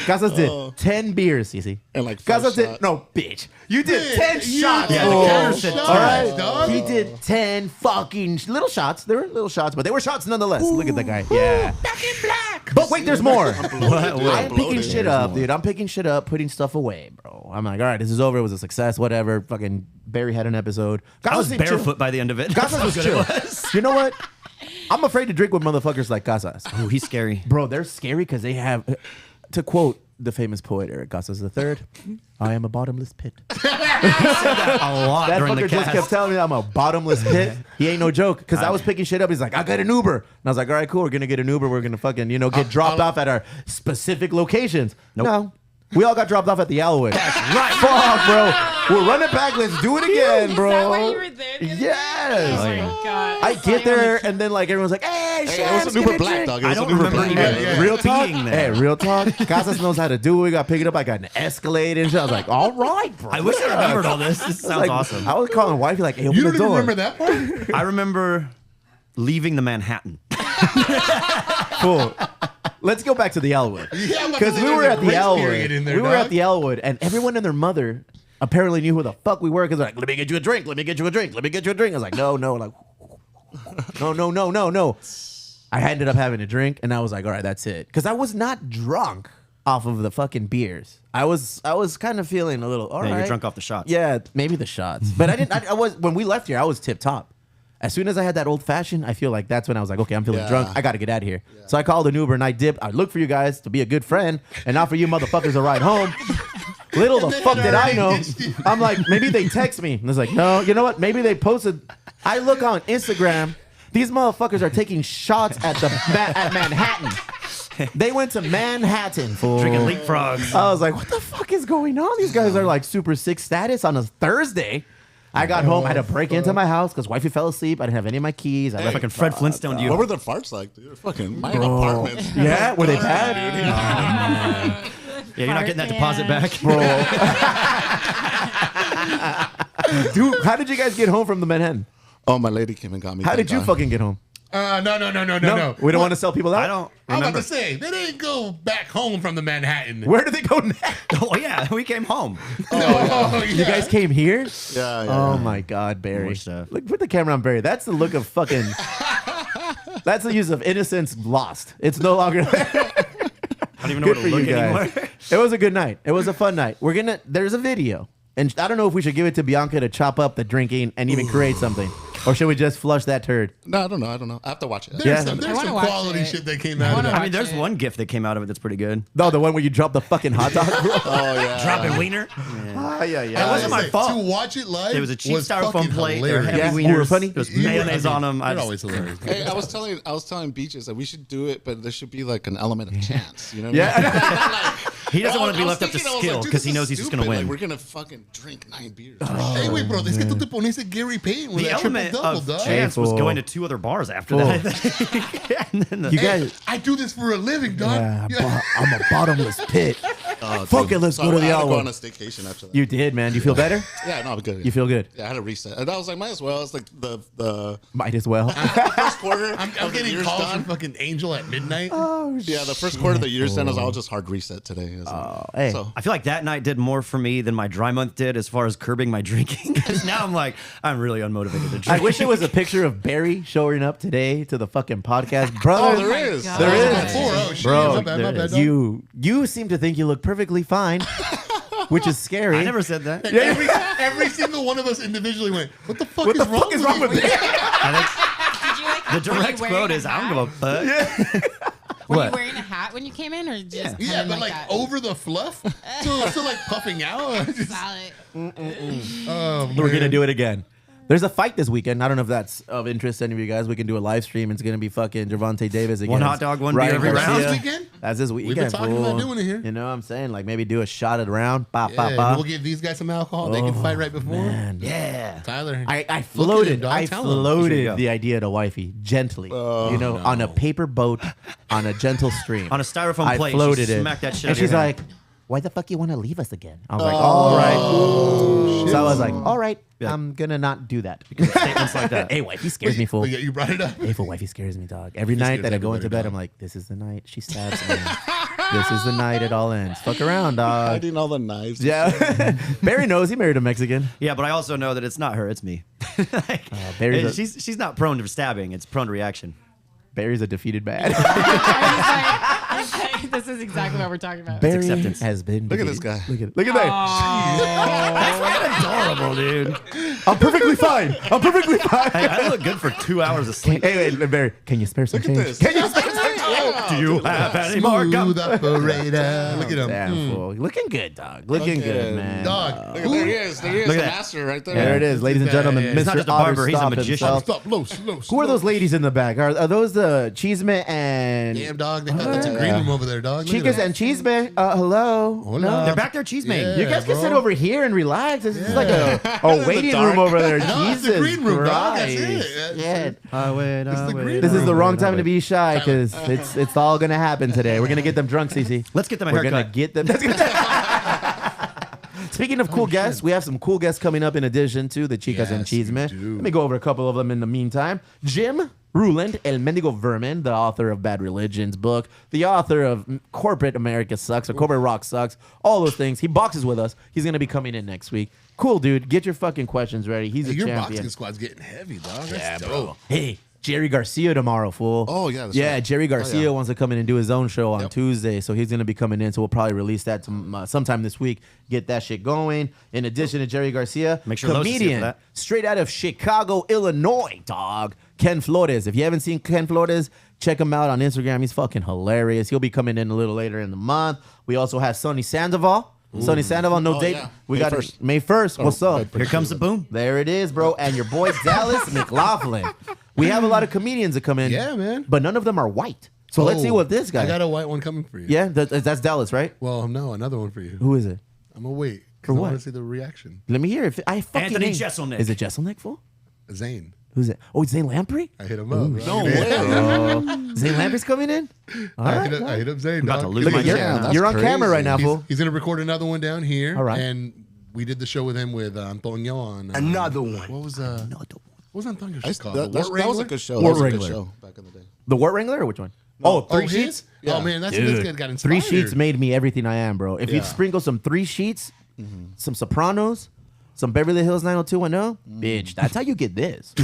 Casas did 10 beers, CeCe. And like 5 Casas did shots. no, bitch. You did Dude, 10 you- shots. Yeah, the fool. counter said All right, 10, dog. he did 10 fucking little shots. They were little shots, but they were shots nonetheless. Look at the guy. Yeah. Back in black. But wait, there's more. I'm picking bloated. shit up, dude. I'm picking shit up, putting stuff away, bro. I'm like, all right, this is over. It was a success, whatever. Fucking Barry had an episode. I was Casas seemed chill. barefoot by the end of it. Casas That's was how chill. good it was. You know what? I'm afraid to drink with motherfuckers like Casas. Oh, he's scary. Bro, they're scary because they have, to quote the famous poet Eric Casas III, I am a bottomless pit. A lot That during the fucker just cast. kept telling me I'm a bottomless pit. He ain't no joke. Because I was picking shit up. He's like, I got an Uber. And I was like, all right, cool. We're going to get an Uber. We're going to fucking, get dropped off at our specific locations. Nope. No. We all got dropped off at the Alloway. Right. Fuck, bro. We'll run it back. Let's do it again, bro. Is that why you were there? the other day? Yes. Oh my god. I get there, and then like everyone's like, "Hey, Hey, it Shamps, was give an me Uber a Black, drink." dog. It I was don't an Uber remember Black. even Real talk. being there. Hey, real talk. Casas knows how to do it. We got pick it up. I got an Escalade and shit. I was like, all right, bro. I wish I remembered all this. This sounds Like, awesome. I was calling wifey like, hey, open You the don't even door. remember that part? I remember leaving the Manhattan. Cool. Let's go back to the Elwood. Yeah, I'm Because about to we say were there's at a the grace Elwood. period in there, We were dog. at the Elwood, and everyone and their mother apparently knew who the fuck we were because they're like, let me get you a drink. Let me get you a drink. Let me get you a drink. I was like, no. Like, no. I ended up having a drink, and I was like, all right, that's it. Because I was not drunk off of the fucking beers. I was kind of feeling a little, all right. Yeah, you're drunk off the shots. Yeah, maybe the shots. But I was, when we left here, I was tip top. As soon as I had that old fashioned, I feel like that's when I was like, okay, I'm feeling Yeah. drunk. I got to get out of here. So I called an Uber and I dipped. I looked for you guys to be a good friend and not for you motherfuckers to ride home. Little the fuck did I know. I'm like, maybe they text me. And it's like, no, you know what? Maybe they posted. I look on Instagram. These motherfuckers are taking shots at at Manhattan. They went to Manhattan, fool. Drinking leapfrogs. I was like, what the fuck is going on? These guys are like super sick status on a Thursday. I got home. I had to break into my house because wifey fell asleep. I didn't have any of my keys. I left Fucking Fred Flintstone to you. What were the farts like, dude? Fucking my apartments. Yeah, were they bad? Yeah, you're not getting that deposit back. Dude, how did you guys get home from the Manhattan? Oh, my lady came and got me. How thank did you God. fucking get home? No. We don't want to sell people out? I don't I'm remember. about to say, they didn't go back home from the Manhattan. Where did they go next? Oh, yeah, we came home. You guys came here? Yeah. Oh my God, Barry. More stuff. Look, put the camera on Barry. That's the look of fucking. That's the use of innocence lost. It's no longer there. I don't even know Good where for to look you guys. anymore. It was a good night. It was a fun night. There's a video. And I don't know if we should give it to Bianca to chop up the drinking and even create something. Or should we just flush that turd? No, I don't know. I have to watch it. There's Yeah. some, I there's wanna some watch quality it. shit that came out of wanna that. I mean, there's one gift that came out of it that's pretty good. No, the one where you drop the fucking hot dog. Oh yeah. Dropping wiener. yeah. It wasn't my fault. To watch it live, It was a cheap was styrofoam fucking plate. There were hilarious. heavy Yeah, you were wieners. funny? There was You were- mayonnaise on them. You're always hilarious. Hey, I was telling Beaches that we should do it, but there should be like an element of chance. You know what I mean? Yeah. He doesn't want to be I was left up to thinking, I was skill like, dude, because this he knows is he's just going to stupid. win. Like, we're gonna fucking drink 9 beers. Hey, wait, bro, es que tú te pones a Gary Payton with The that element triple-double, of dog. chance was fool. going to 2 other bars after that. I think. And then the- You Hey, guys, I do this for a living, dog. I'm a bottomless pit. Fuck it, let's So go to I the had to go hour. on a staycation after that. You did, man. You feel better? Yeah, no, I'm good. You feel good? Yeah, I had to reset. And I was like, might as well. It's like the Might as well. first quarter I'm of the getting year's calls done. from fucking Angel at midnight. Yeah, the first quarter of the year's done. I'll just hard reset today. Hey. So, I feel like that night did more for me than my dry month did as far as curbing my drinking. Because now I'm like, I'm really unmotivated to drink. I wish it was a picture of Barry showing up today to the fucking podcast, brother. oh, there is. God. There Oh, is. before. Oh, shit. Bro, My bad, my bad, dog. you seem to think you look perfectly fine, which is scary. I never said that. Every single one of us individually went, what the fuck, What is, the fuck is wrong with me? I think Did you like the were you direct wearing quote a is, I hat? don't give a fuck. Were What? you wearing a hat when you came in, or just Yeah, coming but like that? over the fluff, so like puffing out. Just, Solid. oh, We're man. gonna do it again. There's a fight this weekend. I don't know if that's of interest to any of you guys. We can do a live stream. It's gonna be fucking Gervonta Davis again. One hot dog, one beer every Garcia. round. This weekend? That's this weekend. been talking fool. about doing it here. You know what I'm saying? Like maybe do a shot at round. Ba, Yeah, ba, and ba. we'll give these guys some alcohol. They can fight right before. Man. Yeah. Tyler, I look at him, floated. dog. I Tell him. You should floated go. the idea to wifey gently, on a paper boat, on a gentle stream, On a styrofoam I plate, she floated it, smacked that shit and out of your she's hand. like, "Why the fuck you want to leave us again?" I was like, "All right." So I was like, "All right, I'm gonna not do that." Because Statements like that. hey, wifey scares me, fool. But yeah, you brought it up. Hey, fool, wifey scares me, dog. Every night scares that I go into everybody, bed, dog. I'm like, "This is the night she stabs me. This is the night it all ends." Fuck around, dog. hiding all the knives. Yeah, Barry knows he married a Mexican. Yeah, but I also know that it's not her, it's me. Like, Barry's a- she's not prone to stabbing, it's prone to reaction. Barry's a defeated man. I was like, this is exactly what we're talking about. Barry acceptance. has been. Look at this defeated. guy. Look at that. Adorable, dude. I'm perfectly fine. I'm perfectly fine. Hey, I look good for 2 hours of sleep. Hey, wait, Barry, can you spare some Look at change? this. Can you spare some change? Do you have any more gum? Smooth operator. Look at him. Damn, fool. Looking good, dog. Looking good, Looking- man. Dog. Look, there he is. There he is. Look The at that. master right there. There it is, ladies and gentlemen. Yeah. Mr. He's not just a Otter barber, he's a Stop magician. himself. Stop, low, slow. Who are those ladies in the back? Are those the Chisme and Damn, dog. That's a green room over there, dog. Look at Chicas that. and Chisme? Hello. Hola. They're back there cheese making. Yeah. You guys can bro. sit over here and relax. This is like a waiting room over there. No, it's Jesus the green room, dog. That's Christ. it. That's Shit. Highway, the green This is room. the wrong time to be shy because it's all gonna happen today. We're gonna get them drunk, CeCe. Let's get them a We're haircut. gonna get them. Speaking of cool guests, we have some cool guests coming up in addition to the Chicas and Yes, we Chisme. do. Let me go over a couple of them in the meantime. Jim Ruland, El Mendigo Vermin, the author of Bad Religion's book, the author of Corporate America Sucks or Corporate Rock Sucks, all those things. He boxes with us. He's going to be coming in next week. Cool, dude. Get your fucking questions ready. He's a Your champion. boxing squad's getting heavy, dog. That's Yeah, dope. bro. Hey, Jerry Garcia tomorrow, fool. Oh, yeah, that's yeah. right. Jerry Garcia Oh, yeah. wants to come in and do his own show on Yep. Tuesday, so he's gonna be coming in. So we'll probably release that sometime this week. Get that shit going. In addition to Jerry Garcia, Make sure Lotus is here for comedian that. straight out of Chicago, Illinois, dog. Ken Flores. If you haven't seen Ken Flores, check him out on Instagram. He's fucking hilarious. He'll be coming in a little later in the month. We also have Sonny Sandoval. Sonny Sandoval, no Oh, date. yeah. We May got 1st. May 1st. What's up? Here comes the boom. There it is, bro. And your boy Dallas McLaughlin. We have a lot of comedians that come in. Yeah, man. But none of them are white. So let's see what this guy. I got a white one coming for you. Yeah, that's Dallas, right? Well, no, another one for you. Who is it? I'm gonna wait. 'Cause For I what? want to see the reaction. Let me hear it. I fucking Anthony name. Jeselnik. Is it Jeselnik, fool? Zane. Who's it? Oh, it's Zane Lamprey? I hit him up. bro. No way. Zane Lamprey's coming in? All I right. hit up Zane. about dog. to lose Look my at you're, Yeah, that's you're on camera right crazy. now, fool. He's gonna record another one down here. All right. And we did the show with him with Antonio on Another one. What was what was Antonio's I- shit called? that, The that, Wart that was a Wrangler? good show. Wart That was a good Wrangler. show back in the day. The Wart Wrangler or which one? Oh, Three his? Sheets? Yeah. Oh man, this Dude, kid got inspired. 3 Sheets made me everything I am, bro. If you Yeah. sprinkle some 3 Sheets, some Sopranos, some Beverly Hills 90210, bitch, that's how you get this.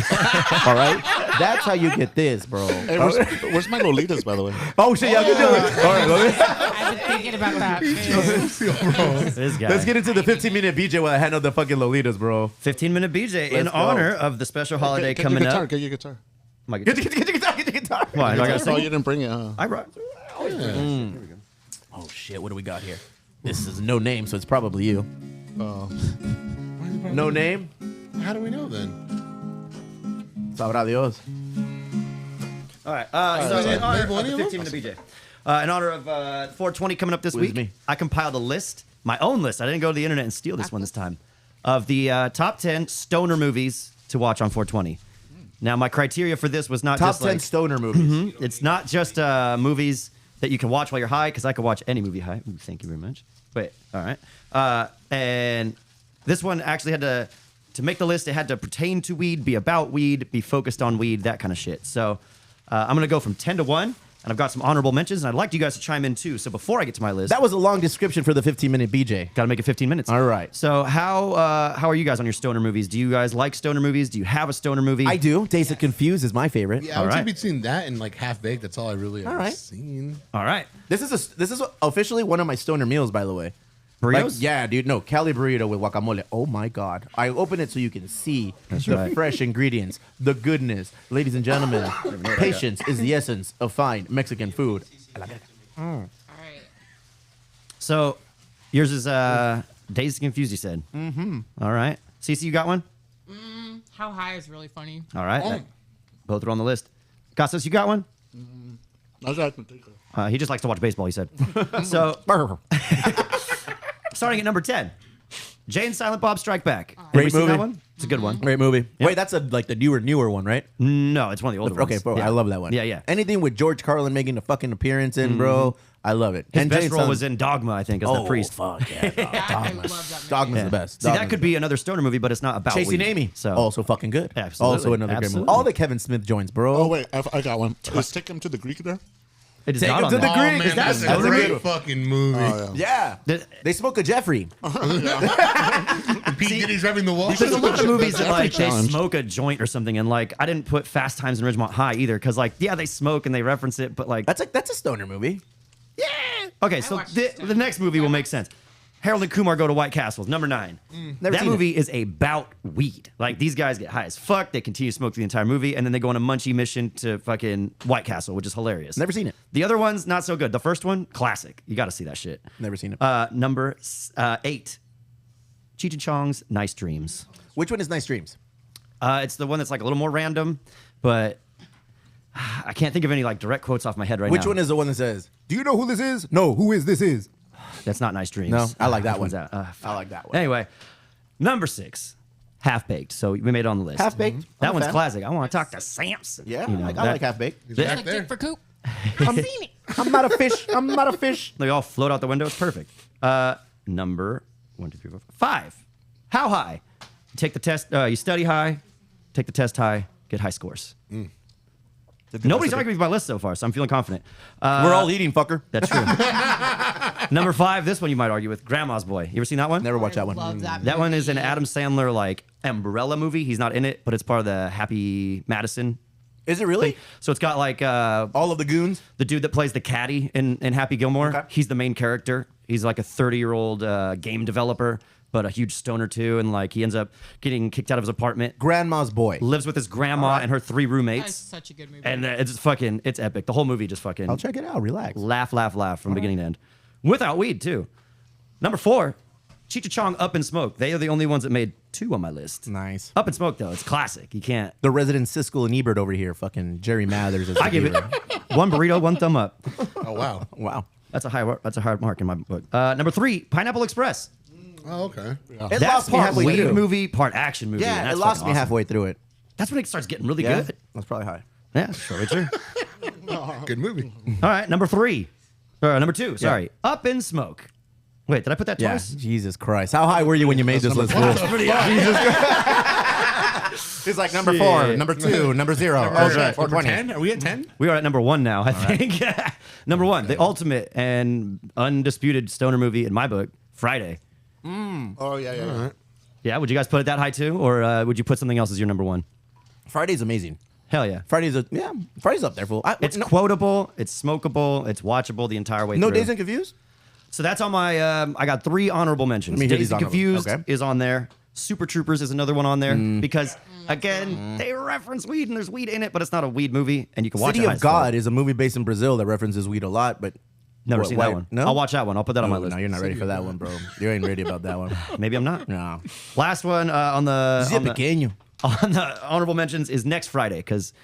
All right? That's how you get this, bro. Hey, where's my Lolitas, by the way? Oh, shit, y'all can do it. All right, I've been thinking about that. This guy. let's get into the 15-minute BJ while I handle the fucking Lolitas, bro. 15-minute BJ in Let's go. honor of the special holiday Get coming your guitar. up. Get your guitar. My Get guitar. your guitar, get your guitar. Why? Do I gotta Oh, you sing? didn't bring it, huh? I brought. Oh, shit, what do we got here? This is no name, so it's probably you. No name? How do we know then? Sabrá Dios. All right. So in honor of the Label any of 15-minute BJ. In honor of 420 coming up this Whiz week, me. I compiled a list, my own list. I didn't go to the internet and steal this one this time, of the top 10 stoner movies to watch on 420. Now, my criteria for this was not Top just 10 like, stoner movies. it's not just movies that you can watch while you're high, because I could watch any movie high. Ooh, thank you very much. Wait, all right. And this one actually had to make the list, it had to pertain to weed, be about weed, be focused on weed, that kind of shit. So I'm going to go from 10 to 1, and I've got some honorable mentions, and I'd like you guys to chime in too. So before I get to my list, That was a long description for the 15-minute BJ. got to make it 15 minutes. All right. So how are you guys on your stoner movies? Do you guys like stoner movies? Do you have a stoner movie? I do. Days of Confused is my favorite. Yeah, I would All say right. between that and like Half Baked, that's all I really ever right. seen. All right. This is officially one of my stoner meals, by the way. Burritos? Like, yeah, dude. No, Cali burrito with guacamole. Oh my god! I open it so you can see the right. fresh ingredients, the goodness. Ladies and gentlemen, patience is the essence of fine Mexican food. All right. So yours is Dazed and Confused, you said. Mm-hmm. All right. CeCe, you got one? How high is really funny. All right. Both are on the list. Casas, you got one? He just likes to watch baseball, he said. So, starting at number 10, Jay and Silent Bob Strike Back. Great Anybody seen movie. that one? It's a good one. Great movie. Yep. Wait, that's like the newer one, right? No, it's one of the older Okay, ones. bro, Yeah. I love that one. Yeah, yeah. Anything with George Carlin making a fucking appearance in, bro, I love it. His And best Jay role Silent- was in Dogma, I think, as the priest. fuck yeah, dog. I love that movie. Dogma's the best. See, Dogma's that could be another stoner movie, but it's not about Chasing weed. Amy. So, Also fucking good. Absolutely. Also another great Absolutely. movie. All the Kevin Smith joints, bro. Oh wait, I got one. Let's take him to the Greek there. it is Take not him on to there. the Oh Greek. man, Is that that's so a great good? fucking movie. Oh yeah. Yeah. They smoke a Jeffrey. Pete Diddy's rubbing the wall. There's a lot of movies that like they challenge. smoke a joint or something, and like I didn't put Fast Times in Ridgemont High either, because like yeah they smoke and they reference it, but like That's a stoner movie. okay, so watched the next movie will make sense. Harold and Kumar Go to White Castles, number 9. Never That seen movie is about weed. Like these guys get high as fuck, they continue to smoke the entire movie, and then they go on a munchie mission to fucking White Castle, which is hilarious. Never seen it. The other one's not so good. The first one, classic. You got to see that shit. Never seen it. Number 8, Cheech and Chong's Nice Dreams. Which one is Nice Dreams? It's the one that's like a little more random, but I can't think of any like direct quotes off my head right now. Which one is the one that says, "Do you know who this is?" No, who is this is? That's not Nice Dreams. No, I like that Which one. one's that? I like that one. Anyway, number 6, Half Baked. So we made it on the list. Half Baked. That I'm a one's fan. classic. I want to talk to Shamps. Yeah, You know, I that- like Half Baked. He's This- back Like there. Dick for Coop. I'm not a fish. I'm not a fish. They all float out the window. It's perfect. Number 1, 2, 3, 4, 5. How high? You take the test. You study high. Take the test high. Get high scores. Nobody's arguing with my list so far, so I'm feeling confident. We're all eating, fucker. That's true. Number 5. This one you might argue with. Grandma's Boy. You ever seen that one? Never watched that one. Love that. That one is an movie. Adam Sandler like umbrella movie. He's not in it, but it's part of the Happy Madison. Is it really? So it's got like All of the goons. the dude that plays the caddy in Happy Gilmore. Okay. He's the main character. He's like a 30-year-old game developer, but a huge stoner too. And like he ends up getting kicked out of his apartment, Grandma's boy. lives with his grandma and her 3 That's roommates. such a good movie. And it's epic. The whole movie just fucking I'll check it out. Relax. laugh from beginning to end. Without weed too. Number 4, Cheech and Chong Up in Smoke. They are the only ones that made 2 on my list. Nice. Up in Smoke though, it's classic. You can't. The resident Siskel and Ebert over here. Fucking Jerry Mathers. Is I give it 1 burrito, 1 thumb up. Oh wow. Wow. That's a hard mark in my book. Number 3, Pineapple Express. Oh okay. It That's lost me part halfway weed through. movie, part action movie. and Yeah, it that's lost fucking me awesome. halfway through it. That's when it starts getting really Yeah, good. that's probably high. Yeah, that's probably true. Good movie. All right, number 2. Sorry, Up in Smoke. Wait, did I put that Yeah. twice? Jesus Christ. How high were you when you made this list? It's like number 4, Shit. number 2, number 0. Number 420. 10? Are we at 10? We are at number 1 now, I think. Number 1, the ultimate and undisputed stoner movie in my book, Friday. Oh yeah. Yeah, would you guys put it that high too, or would you put something else as your number 1? Friday's amazing. Hell yeah. Friday's up there, fool. It's quotable, it's smokable, it's watchable the entire way No through. Days and Confused? So that's on my. I got 3 honorable mentions. Let me hear Dazed these and honorable. Confused Okay. is on there. Super Troopers is another one on there because again they reference weed and there's weed in it, but it's not a weed movie and you can watch City it. of God is a movie based in Brazil that references weed a lot, but Never What, seen why- that one. no? I'll watch that one. I'll put that on my Oh, list. no, you're not ready for that one, bro. You ain't ready about that one. Maybe I'm not. No. Last one on the Pequeño. on the honorable mentions is next Friday because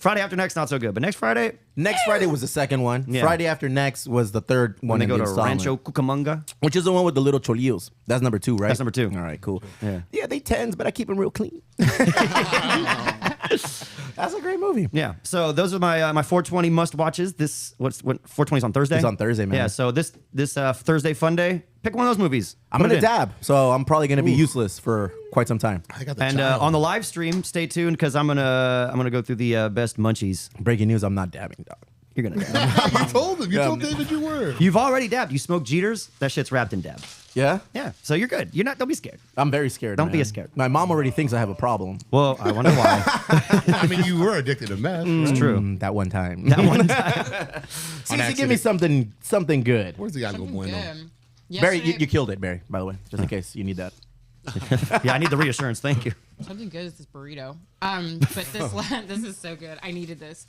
Friday after next, not so good. But next Friday, Next Friday was the second one. Yeah. Friday after next was the third one. when they in go the to installment, Rancho Cucamonga. which is the one with the little cholillos. That's number 2, right? That's number 2. All right, cool. Yeah. Yeah, they tens, but I keep them real clean. That's a great movie. Yeah. So those are my my 420 must watches. This what 420 is on Thursday. It's on Thursday, man. Yeah. So this Thursday fun day, pick one of those movies. I'm Put gonna it in. dab, so I'm probably gonna be useless for quite some time. I got the And child. on the live stream, stay tuned because I'm gonna go through the best munchies. Breaking news: I'm not dabbing, dog. You're gonna dab. You told him. You told David you were. You've already dabbed. You smoke Jeters. That shit's wrapped in dab. Yeah, Yeah. So you're good. You're not. Don't be scared. I'm very scared. Don't be man. scared. My mom already thinks I have a problem. Well, I wonder why. I mean, you were addicted to meth. It's right? true. That one time. That one time. CeCe, give me something good. Where's the Algo Bueno? Barry, you killed it, Barry. By the way, just in case you need that. Yeah, I need the reassurance. Thank you. Something good is this burrito. But this is so good. I needed this.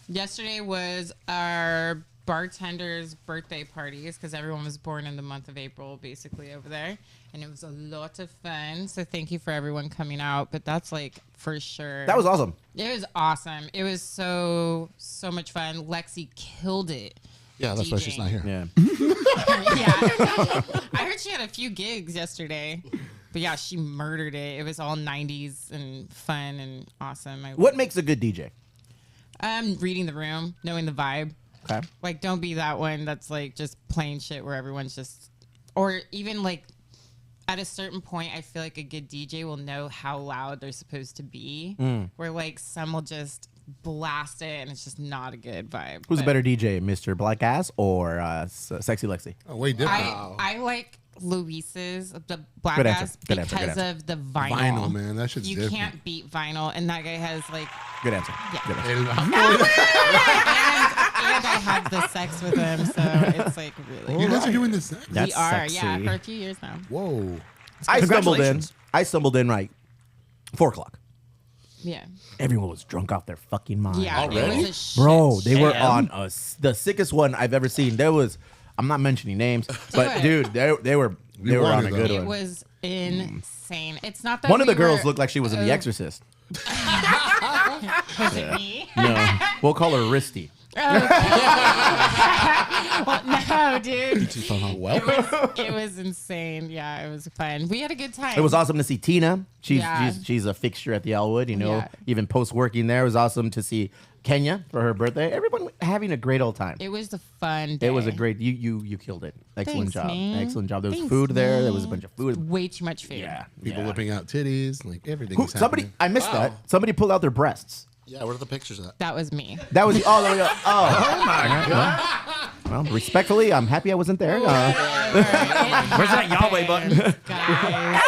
Yesterday was our bartenders' birthday parties because everyone was born in the month of April, basically over there, and it was a lot of fun. So thank you for everyone coming out. But that's like for sure. That was awesome. It was awesome. It was so much fun. Lexy killed it. Yeah, that's why she's not here. Yeah. Yeah. I heard she had a few gigs yesterday. But yeah, she murdered it. It was all 90s and fun and awesome. What makes a good DJ? Reading the room, knowing the vibe. Okay. Like, don't be that one that's like just playing shit where everyone's just, or even like at a certain point, I feel like a good DJ will know how loud they're supposed to be. Where like some will just blast it and it's just not a good vibe. Who's a But better DJ, Mr. Black Ass or Sexy Lexi? Oh, way different. I like Luis's, the Black Good answer. Ass, Good answer. because Good answer. of the vinyl. Vinyl, man. That shit's You different. can't beat vinyl, and that guy has like, Good answer. Yeah. Good answer. And and I have the sex with him, so it's like really. you guys are doing this. That's we are, sexy. yeah, for a few years now. Whoa. I Congratulations. stumbled in right 4 o'clock. Yeah, Everyone was drunk off their fucking mind. yeah, it was a shit Bro, they were show. on the sickest one I've ever seen. There was, I'm not mentioning names, but dude, they were You on wanted a good It one. was insane. It's not that One of the we girls were- looked like she was in The Exorcist. Was it me? No, we'll call her Risty. Well, no, dude. Well, It was insane. Yeah, it was fun. We had a good time. It was awesome to see Tina. Yeah. She's a fixture at the Elwood. You know, Yeah. even post working there, it was awesome to see Kenya for her birthday. Everyone having a great old time. It was a fun day. It was a great. You killed it. Excellent Thanks, job. man. Excellent job. There was Thanks, food there. There was a man. bunch of food. Way too much food. Yeah. people yeah. whipping out titties, like everything. Who, was somebody, happening. I missed that. Somebody pulled out their breasts. Yeah, where are the pictures at? That was me. That was oh, there we go. Oh my god. Well, respectfully, I'm happy I wasn't there. Where's that Yahweh button? Guys.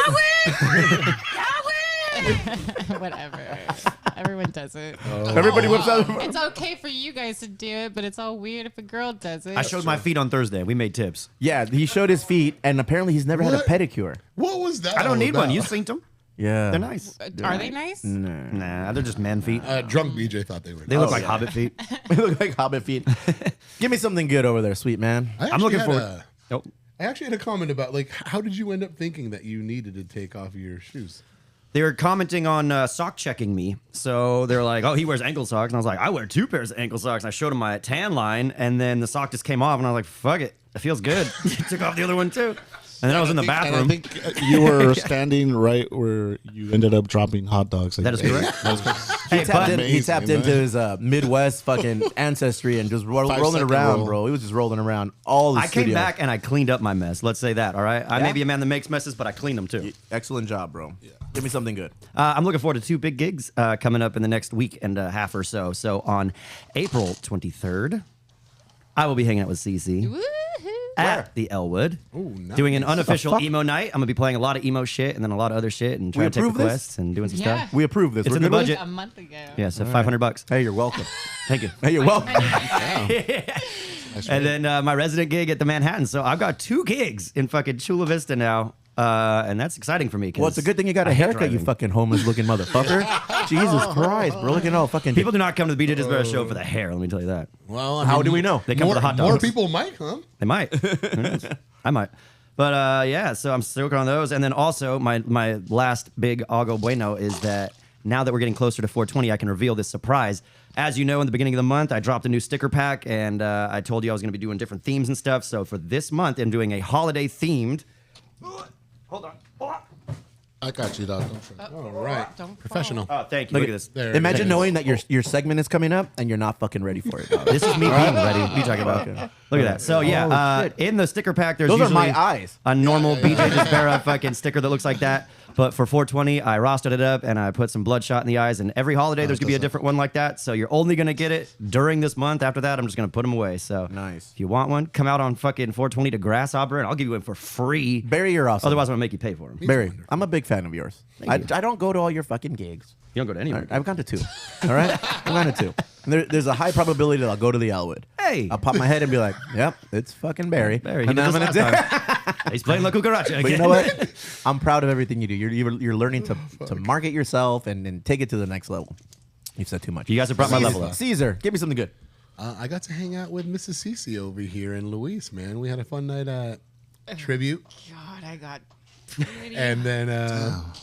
Whatever. Everyone does it. Everybody whips out. It's okay for you guys to do it, but it's all weird if a girl does it. I showed my feet on Thursday. We made tips. Yeah, he showed his feet, and apparently he's never had a What? pedicure. What was that? I don't all need one. about? You seen them? Yeah, They're nice. Are they nice? Nah, they're just man feet. Drunk BJ thought they were. They look Oh, like yeah. hobbit feet. They look like hobbit feet. Give me something good over there, sweet man. I'm looking forward. Oh, I actually had a comment about like how did you end up thinking that you needed to take off your shoes? they were commenting on sock checking me. So they're like, "Oh, he wears ankle socks," and I was like, "I wear 2 pairs of ankle socks." And I showed them my tan line, and then the sock just came off, and I was like, "Fuck it, it feels good." Took off the other one too. And then I was in the And bathroom. I think you were standing right where you ended up dropping hot dogs. That is correct. That is correct. He Hey, tapped, but- in, he tapped Amazing, into man. his Midwest fucking ancestry and just rolling 5-second around, roll. bro. He was just rolling around all the I studio. came back and I cleaned up my mess. Let's say that, all right? I Yeah. may be a man that makes messes, but I cleaned them too. Excellent job, bro. Give me something good. I'm looking forward to 2 big gigs coming up in the next week and a half or so. So on April 23rd, I will be hanging out with CeCe Woohoo. at the Elwood, nice. doing an unofficial fuck? emo night. I'm gonna be playing a lot of emo shit and then a lot of other shit and trying to take approve this? requests and doing some Yeah. stuff. We approve this. It's We're in the good with it? budget. A month ago. Yeah, so $500. Hey, you're welcome. Thank you. Hey, you're welcome. And then my resident gig at the Manhattan. So I've got 2 gigs in fucking Chula Vista now. And that's exciting for me. 'cause Well, it's a good thing you got a I hate haircut, you driving. fucking homeless looking motherfucker. Jesus Christ, bro. Looking all fucking. People do not come to the BJ Disbury show for the hair, let me tell you that. Well, I How mean, do we know? They come more, for the hot more dogs. people might, huh? They might. Who knows? I might. But yeah, so I'm still working on those. And then also my last big Algo Bueno is that now that we're getting closer to 420, I can reveal this surprise. As you know, in the beginning of the month, I dropped a new sticker pack, and I told you I was going to be doing different themes and stuff. So for this month, I'm doing a holiday themed. Hold on. I got you, dog. Don't fret. All right. Don't Professional. Oh, thank you. Look at this. There. Imagine knowing that your segment is coming up and you're not fucking ready for it. Dog. This is me being ready. What are you talking about? Look at that. So yeah, in the sticker pack, there's Those are usually my eyes. a normal BJ Desvera fucking sticker that looks like that. But for 420, I rostered it up and I put some bloodshot in the eyes. And every holiday, there's gonna be a different one like that. So you're only gonna get it during this month. After that, I'm just gonna put them away. So Nice. If you want one, come out on fucking 420 to Grasshopper, and I'll give you one for free. Barry, you're awesome. Otherwise, I'm gonna make you pay for them. Barry, I'm a big fan of yours. I don't go to all your fucking gigs. You don't go to All anywhere. right, I've gone to 2. All right? I've gone to 2. And there's a high probability that I'll go to the Elwood. Hey. I'll pop my head and be like, yep, it's fucking Barry. Barry, he And did then this I'm gonna last time. He's playing La Cucaracha again. But you know what? I'm proud of everything you do. You're learning to market yourself and take it to the next level. You've said too much. You guys have brought my level up. Cesar, give me something good. I got to hang out with Mrs. CeCe over here in Luis, man. We had a fun night at Tribute. God, I got pretty. And then,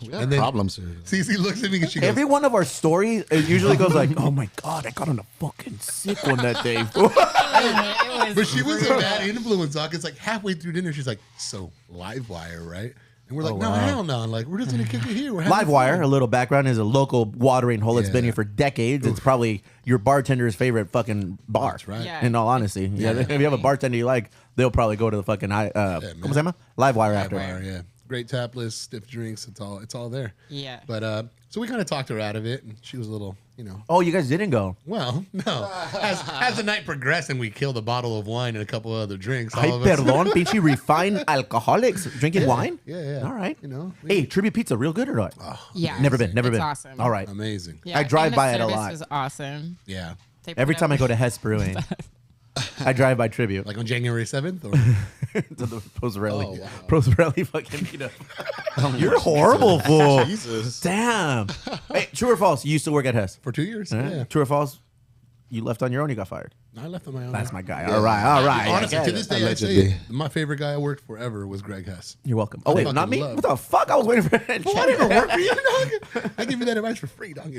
We got problems here. CeCe looks at me and she goes, Every one of our stories, it usually goes like, oh my God, I got on a fucking sick one that day. It but was she was a bad influence, Doc. It's like halfway through dinner, she's like, so Livewire, right? And we're like, no, hell no. Like, we're just going to kick it here. We're having Livewire, fun. a little background, is a local watering hole that's been Yeah. here for decades. It's probably your bartender's favorite fucking bar. That's right. Yeah. In all honesty. Yeah. If you have a bartender you like, they'll probably go to the fucking ¿cómo se llama? Livewire after. Livewire, yeah. Great tap list, stiff drinks. It's all there. Yeah. But so we kind of talked her out of it, and she was a little, Oh, you guys didn't go. well, no. As the night progressed and we killed a bottle of wine and a couple other drinks, Ay, all of us. perdón, pinche refined alcoholics drinking wine? Yeah. All right. we- Hey, Tribute Pizza, real good or not? Yeah. Never been. It's been. awesome. All right. Amazing. Yeah, I drive and the by it a service lot. was awesome. Yeah. They Every put time I up go to Hess Brewing, I drive by Tribute. Like on January 7th? Or? to the Posarelli. Oh, wow. Posarelli fucking meetup. You're horrible, fool. Jesus. Damn. Hey, true or false? You used to work at Hess. For 2 years? Huh? Yeah. True or false? You left on your own, you got fired. I left on my own. That's my guy. All right. Honestly, I to get this it. day, I'd say Allegedly. my favorite guy I worked for ever was Greg Hess. You're welcome. Oh, wait, fucking not me? love. What the fuck? I was waiting for it. Well, I didn't work for you, dog. I give you that advice for free, dog.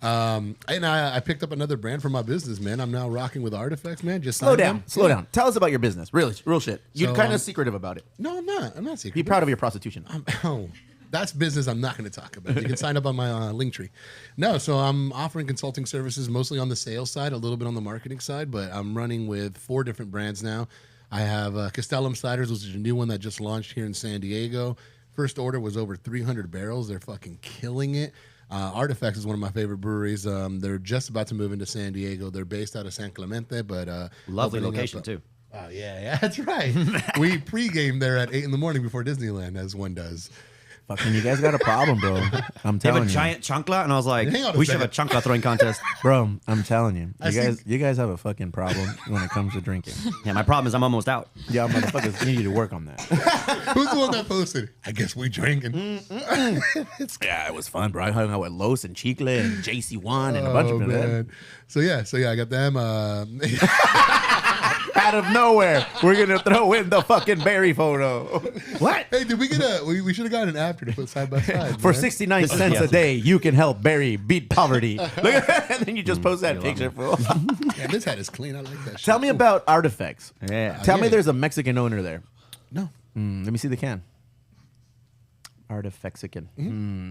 And I picked up another brand for my business, man. I'm now rocking with Artifacts, man. Just Slow signed down. them. Slow down. Tell us about your business. Really, real shit. You're So, kind of secretive about it. No, I'm not. I'm not secret. Be proud of your prostitution. Oh, that's business I'm not going to talk about. You can sign up on my link tree. No, so I'm offering consulting services mostly on the sales side, a little bit on the marketing side, but I'm running with 4 different brands now. I have Castellum Ciders, which is a new one that just launched here in San Diego. First order was over 300 barrels. They're fucking killing it. Artifacts is one of my favorite breweries. They're just about to move into San Diego. They're based out of San Clemente, but Lovely opening up location, too. Oh, yeah, that's right. We pregame there at 8 in the morning before Disneyland, as one does. Fucking, you guys got a problem, bro. I'm They have telling a you. giant chancla, and I was like, Hang on a we should have a second. chancla throwing contest. Bro, I'm telling you. I You guys have a fucking problem when it comes to drinking. Yeah, my problem is I'm almost out. Yeah, motherfuckers need you to work on that. Who's the one that posted? I guess we drinking. Yeah, it was fun, bro. I hung out with Los and Chicle and JC1 and a bunch of them. man. So yeah, I got them. Out of nowhere, we're gonna throw in the fucking Barry photo. What? Hey, did we get we should have gotten an after to put side by side. For man. 69 cents a day, you can help Barry beat poverty. Look at that. And then you just post that picture, fool. Yeah, this hat is clean. I like that shit. Tell me about Artifacts. Yeah. Tell me yeah. there's a Mexican owner there. No. Let me see the can. Artifexican.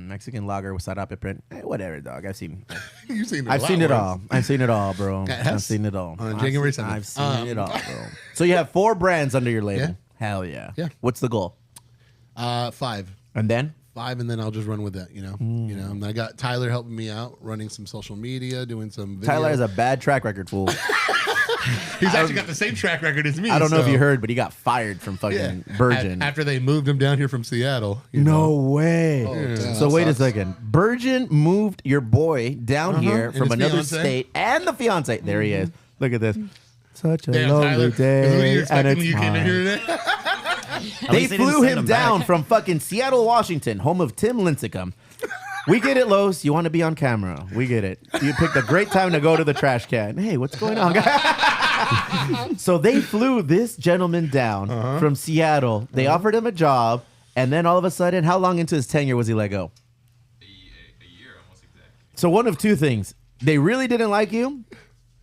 Mexican lager with sarape print. Whatever, dog. I've seen You've seen it. I've seen it all. I've seen it all, bro. At I've Hess? seen it all. On January 7th. I've seen it all, bro. So you have 4 brands under your label. Yeah. Hell yeah. Yeah. What's the goal? 5. And then? 5, and then I'll just run with that. You know. And I got Tyler helping me out, running some social media, doing some. Video. Tyler has a bad track record, fool. He's actually got the same track record as me. I don't know if so- you heard, but he got fired from fucking Virgin. After they moved him down here from Seattle. you No know. way. damn, So that wait a sucks. second. Virgin moved your boy down here And from his another fiance. state and the fiance. There he is. Look at this. Such a Damn, lovely Tyler. day. Who you And expecting it's when you came in mine. here today? At They least didn't flew send him him down back. from fucking Seattle, Washington, home of Tim Lincecum. We get it, Los. You want to be on camera. We get it. You picked a great time to go to the trash can. Hey, what's going on? So they flew this gentleman down from Seattle. They offered him a job. And then all of a sudden, how long into his tenure was he let go? A year. So one of two things: they really didn't like you,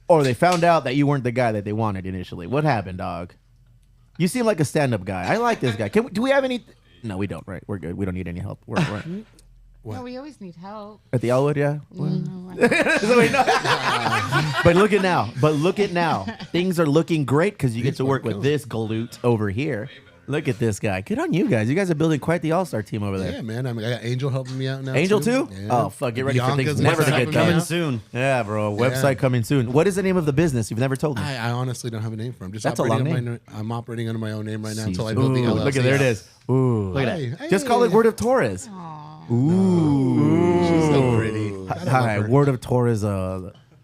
or they found out that you weren't the guy that they wanted initially. What happened, dog? You seem like a stand-up guy. I like this guy. Do we have any? No, we don't. Right? We're good. We don't need any help. We're No, we always need help. at the Elwood, yeah. No, So we know. But look at now. Things are looking great because you get to work with this galoot over here. Look at this guy. Good on you guys. You guys are building quite the all-star team over there. Yeah, man. I got Angel helping me out now. Angel too? Yeah. Oh, fuck. Get ready for Bianca's things never to helping get me out. Coming done. soon. Yeah, bro. Website coming soon. What is the name of the business? You've never told me. I honestly don't have a name for him. Just That's a operating long under name. I'm operating under my own name right now until I Ooh, build the LLC. look at there it is. Ooh. Look at that. Hey, Just call it Word of Torres. Ooh. She's so pretty. Hi, Word of Torres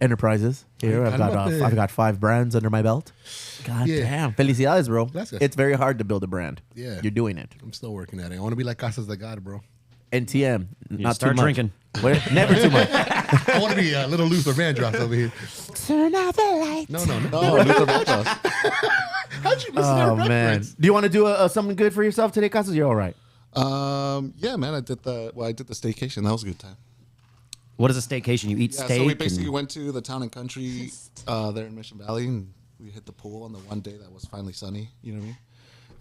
Enterprises. Here, I'm about to- I've got 5 brands under my belt. God Yeah. damn. Felicidades, bro. Gracias. It's very hard to build a brand. Yeah. You're doing it. I'm still working at it. I want to be like Casas Da God, bro. NTM. Not start too much. drinking. Never too much. I want to be little Luther Vandross over here. Turn out the light. No. Luther Vandross. How'd you miss that Oh, man. reference? Do you want to do something good for yourself today, Casas? You're all right. Yeah, man. I did the staycation. That was a good time. What is a staycation? You eat Yeah, steak. so we basically and- went to the town and country there in Mission Valley, and we hit the pool on the one day that was finally sunny. You know what I mean?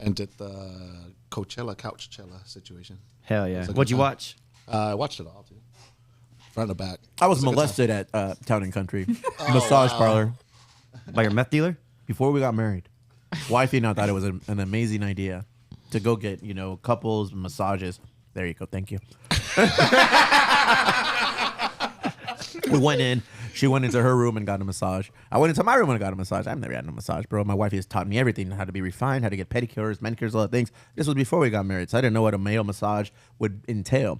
And did the Couchella situation. Hell yeah. It's a good What'd you time. watch? I watched it all too, front to back. I was It a good molested at Town and Country massage parlor By your meth dealer? before we got married. Wifey and I thought it was an amazing idea to go get, couples massages. There you go. Thank you. We went in. She went into her room and got a massage. I went into my room and got a massage. I've never had a massage, bro. My wife has taught me everything: how to be refined, how to get pedicures, manicures, all that things. This was before we got married, so I didn't know what a male massage would entail.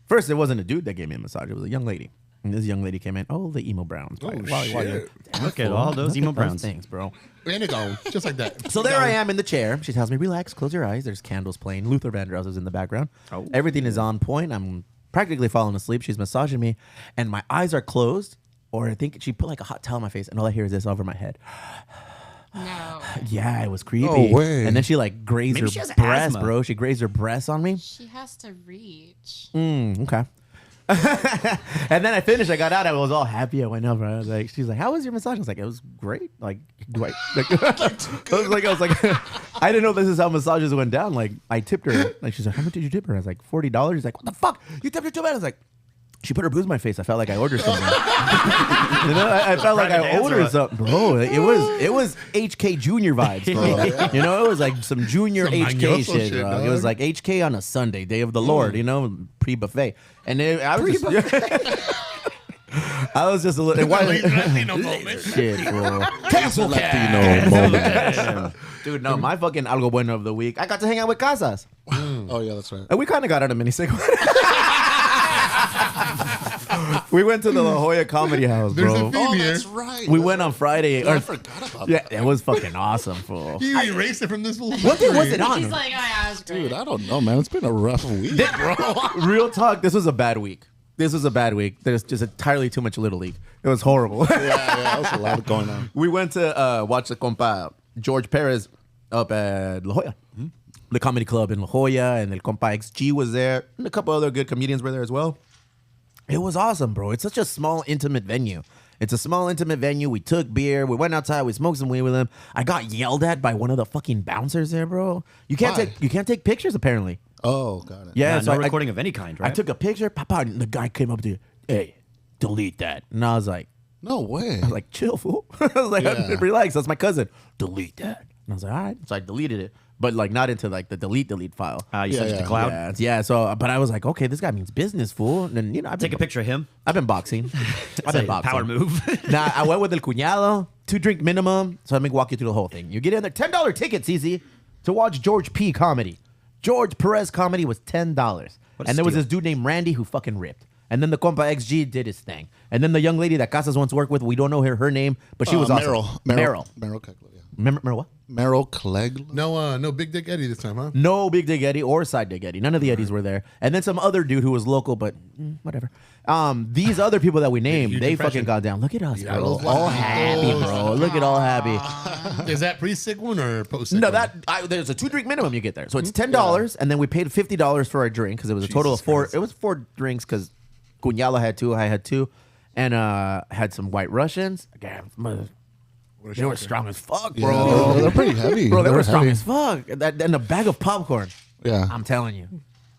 First, it wasn't a dude that gave me a massage; it was a young lady. And this young lady came in. Oh, the emo browns. Shit. Look at all those emo browns. things, bro. And it gone. Just like that. So there I am in the chair. She tells me, relax, close your eyes. There's candles playing. Luther Vandross is in the background. Oh. Everything is on point. I'm practically falling asleep. She's massaging me, and my eyes are closed. Or I think she put like a hot towel on my face, and all I hear is this over my head. No. Yeah, it was creepy. No way. And then she like grazed Maybe she her has breast, asthma. bro. She grazed her breast on me. She has to reach. Okay. And then I finished. I got out. I was all happy. I went over. I was like, she's like, "How was your massage?" I was like, "It was great." Like, I was like, I didn't know this is how massages went down. Like, I tipped her. Like, she's like, "How much did you tip her?" I was like, $40. She's like, "What the fuck? You tipped her too bad?" I was like, she put her booze in my face. I felt like I ordered something. I felt like I ordered something, bro. It was HK Junior vibes, bro. It was like some junior Some HK mañoso shit, shit, bro. dog. It was like HK on a Sunday, day of the Lord, pre-buffet. And I was just, I was just a little. Shit, bro. Cancel Latino moment. Dude, no, my fucking algo bueno of the week. I got to hang out with Casas. Oh yeah, that's right. And we kind of got out of minicycle. We went to the La Jolla Comedy House, There's bro. a theme Oh, here. that's right. We went on Friday. I forgot about Yeah, that. it was fucking awesome, fool. You erased it from this fool. What day was it on? He's like, oh yeah, it was great. Dude, I don't know, man. It's been a rough week, bro. Real talk, this was a bad week. There's just entirely too much Little League. It was horrible. yeah, that's a lot going on. We went to watch the compa George Perez up at La Jolla. The comedy club in La Jolla, and the compa XG was there, and a couple other good comedians were there as well. It was awesome, bro. It's such a small, intimate venue. It's a small, intimate venue. We took beer. We went outside. We smoked some weed with them. I got yelled at by one of the fucking bouncers there, bro. You can't Why? take pictures apparently. Oh, got it. Yeah, so no I recording of any kind, right? I took a picture, papa, and the guy came up to you, hey, delete that. And I was like, No way. chill, fool. I was like, Yeah. relax. That's my cousin. Delete that. And I was like, all right. So I deleted it, but like not into like the delete file. You sent it to yeah. cloud. Yeah. So, but I was like, okay, this guy means business, fool. And then, I've Take a picture of him. I've been boxing. I've That's been a boxing. power move. Nah, I went with El Cuñado, 2-drink minimum. So let me walk you through the whole thing. You get in there, $10 ticket, CeCe, to watch George P. comedy. George Perez comedy was $10. What a And there was steal. this dude named Randy who fucking ripped. And then the compa XG did his thing. And then the young lady that Casas once worked with, we don't know her name, but she was awesome. Meryl Kegler, yeah. Meryl what? Meryl Klegler. No Big Dick Eddie this time, huh? No Big Dick Eddie or Side Dick Eddie. None of the Eddies were there. And then some other dude who was local, but whatever. These other people that we named, Huge they impression. fucking got down. Look at us, Yeah, bro. those All ones. happy, bro. Look at all happy. Is that pre-sick one or post-sick No, one? there's a 2-drink minimum you get there. So it's $10, and then we paid $50 for our drink because it was a total of Jesus four. Christ. It was 4 drinks because Cuñado had 2. I had 2. And had some White Russians. Damn, they were strong as fuck, Yeah, bro. they're pretty heavy. Bro, they were strong heavy. as fuck. And a bag of popcorn. Yeah. I'm telling you.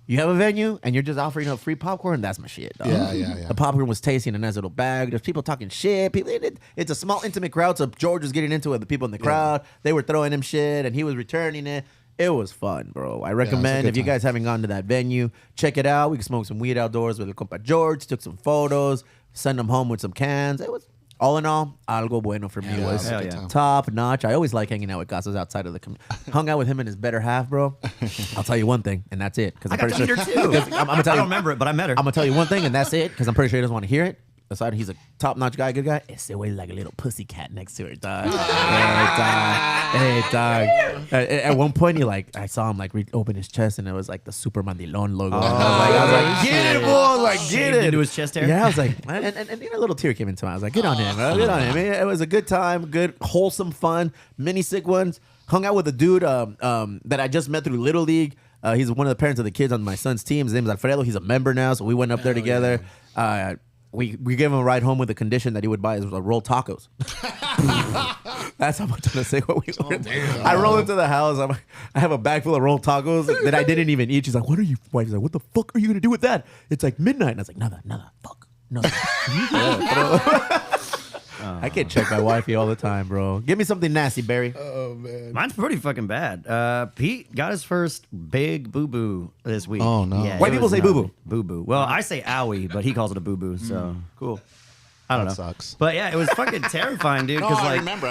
You have a venue and you're just offering up free popcorn, that's my shit, dog. Yeah. The popcorn was tasty in a nice little bag. There's people talking shit. It's a small, intimate crowd, so George was getting into it. The people in the crowd, they were throwing him shit, and he was returning it. It was fun, bro. I recommend good if you time. guys haven't gone to that venue, check it out. We can smoke some weed outdoors with the compa George, took some photos, send them home with some cans. It was, all in all, algo bueno for me. It was it was a good time. top notch. I always like hanging out with Casas outside of the hung out with him and his better half, bro. I'll tell you one thing, and that's it. Because I got to meet her too. I'm gonna tell I you, don't remember it, but I met her. I'm gonna tell you one thing, and that's it. Because I'm pretty sure he doesn't want to hear it. Aside, he's a top-notch guy, good guy. Ese way like a little pussy cat next to her, dog. Hey, dog. At one point, I saw him open his chest, and it was like the Super Mandilon logo. I was like, get it, boy! Like, get it. Into his chest hair. Yeah, I was like, and a little tear came into my eye. I was like, good on him, bro. Good on him. It was a good time, good, wholesome fun. Many sick ones. Hung out with a dude that I just met through Little League. He's one of the parents of the kids on my son's team. His name is Alfredo. He's a member now, so we went up there together. We gave him a ride home with the condition that he would buy us rolled tacos. That's how much I'm gonna say what we ordered. I roll into the house. I have a bag full of rolled tacos that I didn't even eat. She's like, "What are you?" He's like, "What the fuck are you gonna do with that?" It's like midnight, and I was like, "Nada, fuck, no." I can't check my wifey all the time, bro. Give me something nasty, Barry. Oh man. Mine's pretty fucking bad. Pete got his first big boo-boo this week. Oh, no. White it people was say boo-boo. Boo-boo. Well, I say owie, but he calls it a boo-boo, so cool. I don't know. That sucks. But yeah, it was fucking terrifying, dude. No, Because I like remember.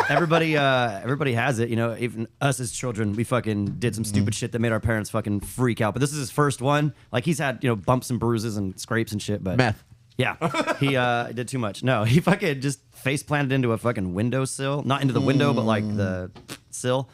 everybody has it. You know, even us as children, we fucking did some stupid shit that made our parents fucking freak out. But this is his first one. Like he's had bumps and bruises and scrapes and shit. But Meth. Yeah, he did too much. No, he fucking just face planted into a fucking windowsill. Not into the window, but like the sill.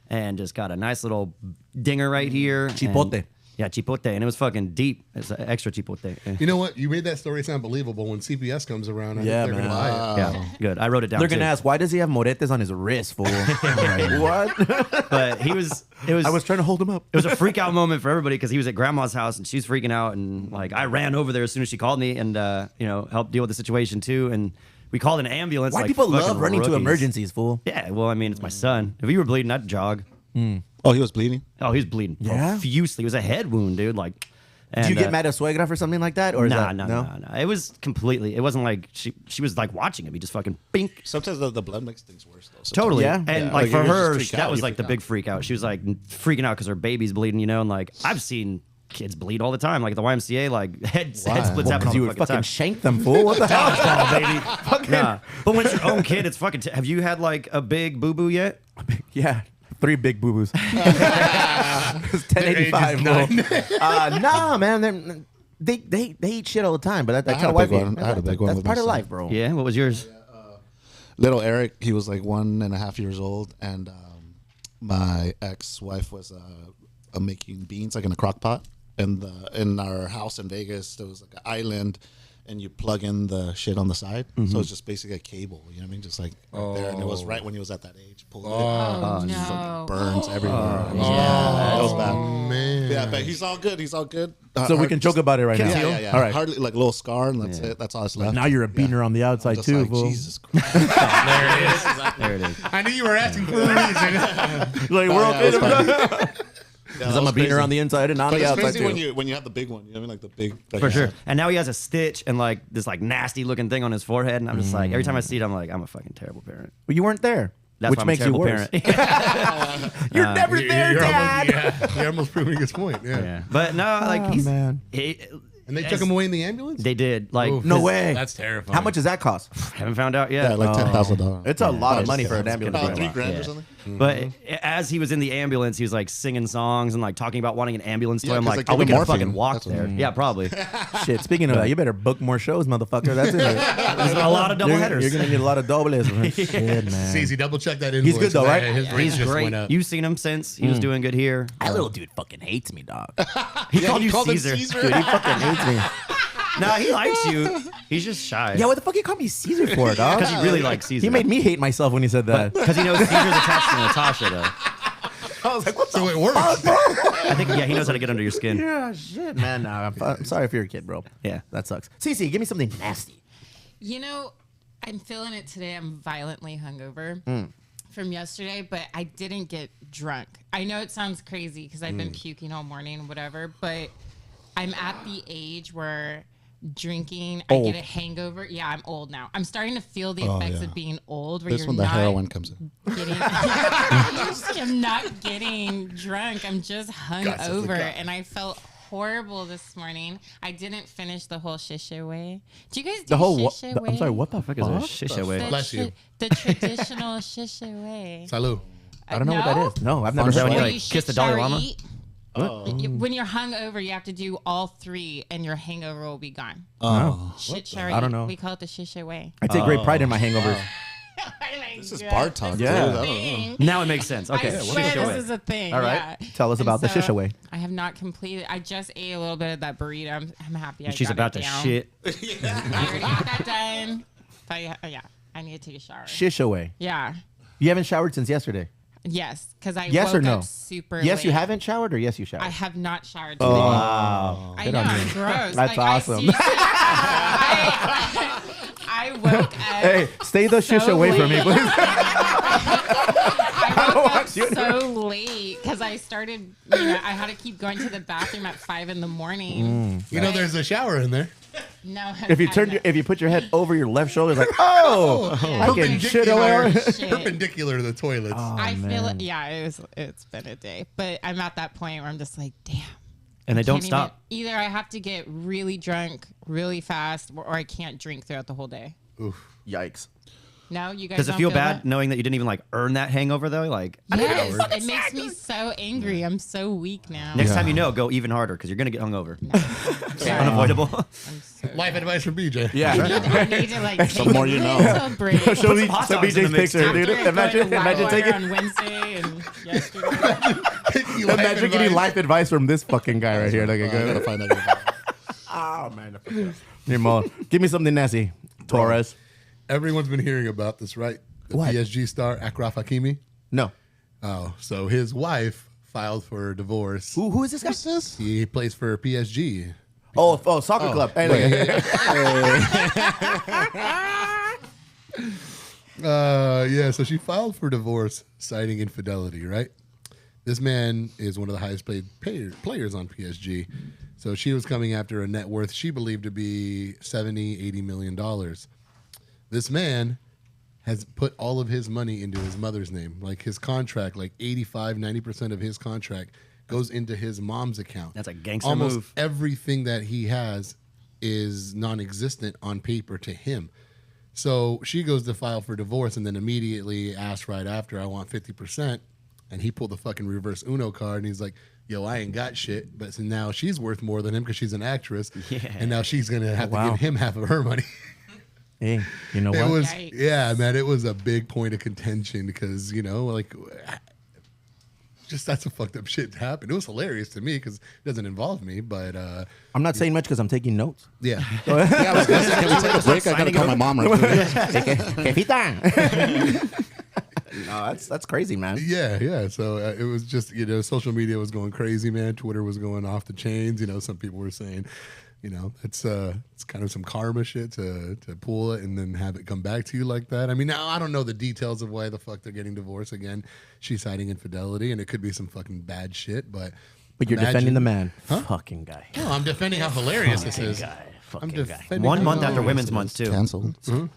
And just got a nice little dinger right here. Chipote. And, yeah, chipote. And it was fucking deep. It's an extra chipote. You know what? You made that story sound believable. When CPS comes around, I Yeah, think they're man. gonna buy it. Yeah, good. I wrote it down. They're too. gonna ask, why does he have moretes on his wrist, fool? Like, what? But it was. I was trying to hold him up. It was a freak out moment for everybody because he was at grandma's house and she's freaking out, and like I ran over there as soon as she called me and helped deal with the situation too. And we called an ambulance. Why like people fucking love running to rookies. emergencies, fool? Yeah, well, I mean, it's my son. If he were bleeding, I'd jog. Oh, he was bleeding? Oh, he was bleeding Yeah? profusely. It was a head wound, dude. Like, Do you get mad at Suegra for something like that? Or is that, No. It was completely. It wasn't like she was like watching him. He just fucking bink. Sometimes the blood makes things worse, though. Sometimes. Totally. Yeah? And Yeah. like Like, for you just her, freak that out, was you like the freak big out. freak out. She was like freaking out because her baby's bleeding, and like I've seen kids bleed all the time, like at the YMCA, like head splits happen all Because you the would fucking fucking time. shank them, fool. What the hell? baby. Nah. But when it's your own kid, it's fucking. Have you had like a big boo boo yet? Yeah. 3 big boo-boos. It's 1085, bro. Nah, man. They eat shit all the time, but I had tell a wife, big one. I had a big one that's with part my of son. life, bro. Yeah. What was yours? Little Eric, he was like 1.5 years old, and my ex-wife was making beans like in a crock pot. And in our house in Vegas, there was like an island, and you plug in the shit on the side. So it's just basically a cable, you know what I mean? Just like right there. And it was right when he was at that age. Pulled it. Oh, Just no. like burns everywhere. It was bad. It was bad. Man. Yeah, but he's all good. He's all good. So we can joke about it right now. Yeah. All right. Hardly like a little scar, and that's it. That's all that's left. Now you're a beaner on the outside, Just too, like, fool. Jesus Christ. There it is. I knew you were asking for a reason. Like, we're okay. Yeah, Because that I'm a was beaner crazy. on the inside and on But the it's outside, crazy too. when you have the big one. You know what I mean? Like the big. Like For you sure. said. And now he has a stitch and like this like nasty looking thing on his forehead, and I'm just like every time I see it, I'm like I'm a fucking terrible parent. Well, you weren't there, That's which why I'm makes a you terrible worse. parent. You're never there, Dad. You're almost proving his point. Yeah. Yeah. But no, like Oh, he's man. And they took him away in the ambulance? They did. Like Oof. No his- way. That's terrifying. How much does that cost? Haven't found out yet. Yeah, like $10,000. It's a lot of money for an Yeah. ambulance. About driver. $3,000 Yeah. or something. But as he was in the ambulance, he was like singing songs and like talking about wanting an ambulance toy. Yeah, I'm 'cause like, they oh, we give him can fucking morphine. walk That's what- there. Yeah, probably. Shit. Speaking of that, you better book more shows, motherfucker. That's it. There's a lot of double You're headers. gonna need a lot of doubles. Shit, man. CeCe, double check that invoice. He's good though, right? His rate He's just great. went up. You've seen him since. He was doing good here. That little dude fucking hates me, dog. He called you called him Caesar. Caesar? Dude, he fucking hates me. No, he likes you. He's just shy. Yeah, what the fuck you call me Caesar for, dog? Because he really likes Caesar. He made me hate myself when he said that. Because he knows Caesar's attached to Natasha, though. I was like, what the So it works. I think he knows how to get under your skin. Yeah, shit, man. Nah, I'm sorry if you're a kid, bro. Yeah. That sucks. CeCe, give me something nasty. You know, I'm feeling it today. I'm violently hungover from yesterday, but I didn't get drunk. I know it sounds crazy because I've been puking all morning and whatever, but I'm at the age where drinking, I get a hangover. Yeah, I'm old now. I'm starting to feel the effects of being old. Where This you're when the not heroin comes in. I'm not getting drunk. I'm just hungover, guy. and I felt horrible this morning. I didn't finish the whole shisha way. Do you guys do The whole shisha way? I'm sorry, what the fuck is Oh, that? shisha way. Bless you. The traditional shisha way. Salud. I don't know what that is. No, I've never Is that heard when of you it. like kiss the Dalai Lama? When you're hungover, you have to do all three, and your hangover will be gone. Shit, Shari. I don't know. We call it the shisha way. I take great pride in my hangovers. This is bar talk. Yeah. Dude. I don't know. Now it makes sense. Okay. I swear Shisha way. this is a thing. All right. Yeah. Tell us And about the so shisha way. I have not completed. I just ate a little bit of that burrito. I'm happy. She's got about it to down. shit. I already got that done. But yeah, I need to take a shower. Shisha way. Yeah. You haven't showered since yesterday. Yes, because I Yes woke or no? up super Yes, you late. haven't showered, or yes, you showered. I have not showered today. Wow. I Good know, on you. I'm gross. That's awesome. I woke up. Hey, stay the shisha so away from me, late. please. I woke up you. so late because I started. I had to keep going to the bathroom at 5 a.m. You know, there's a shower in there. No, If you if you put your head over your left shoulder, it's like, oh, I can shit away. Perpendicular to the toilets. I feel it. Yeah, it's been a day, but I'm at that point where I'm just like, damn. And they don't Can't stop. Either I have to get really drunk really fast, or I can't drink throughout the whole day. Yikes. No, you guys. Does it don't feel bad that? knowing that you didn't even like earn that hangover though? Like Yes, it makes me so angry. I'm so weak now. next time you know, go even harder because you're gonna get hungover. It's unavoidable. I'm so Life advice from BJ. Yeah. I need to like take more you know. a break. Show me hot some dogs in BJ's the mix, picture, too. dude. Imagine taking. on Wednesday and yesterday. Imagine getting life advice from this fucking guy right here. Like, I gotta find that. oh man, your mom. Give me something nasty, Torres. Everyone's been hearing about this, right? The What? PSG star Akraf Hakimi. No. Oh, so his wife filed for divorce. Who is this guy? He plays for PSG. Oh, soccer club. Hey, Yeah, so she filed for divorce citing infidelity, right? This man is one of the highest paid players on PSG. So she was coming after a net worth she believed to be $70-80 million. This man has put all of his money into his mother's name. Like his contract, like 85-90% of his contract goes into his mom's account. That's a gangster Almost move. everything that he has is non-existent on paper to him. So she goes to file for divorce and then immediately asks right after, I want 50%. And he pulled the fucking reverse Uno card and he's like, yo, I ain't got shit. But so now she's worth more than him because she's an actress. Yeah. And now she's going to have Wow. to give him half of her money. hey, you know It what? was, Yikes. yeah, man, it was a big point of contention because, you know, like, just that's some fucked up shit happened. It was hilarious to me because it doesn't involve me, but I'm not saying much because I'm taking notes. yeah. Yeah, I was gonna say, can we take a break? I gotta call my mom right quick. No, that's crazy, man. Yeah. So it was just, you know, social media was going crazy, man. Twitter was going off the chains. You know, some people were saying, you know, it's kind of some karma shit to pull it and then have it come back to you like that. I mean, now I don't know the details of why the fuck they're getting divorced again. She's citing infidelity, and it could be some fucking bad shit. But But you're imagine- defending the man. Huh? Fucking guy. No, I'm defending how hilarious this is. Fucking I'm guy. defending 1 how month after hilarious Women's it Month too. Canceled.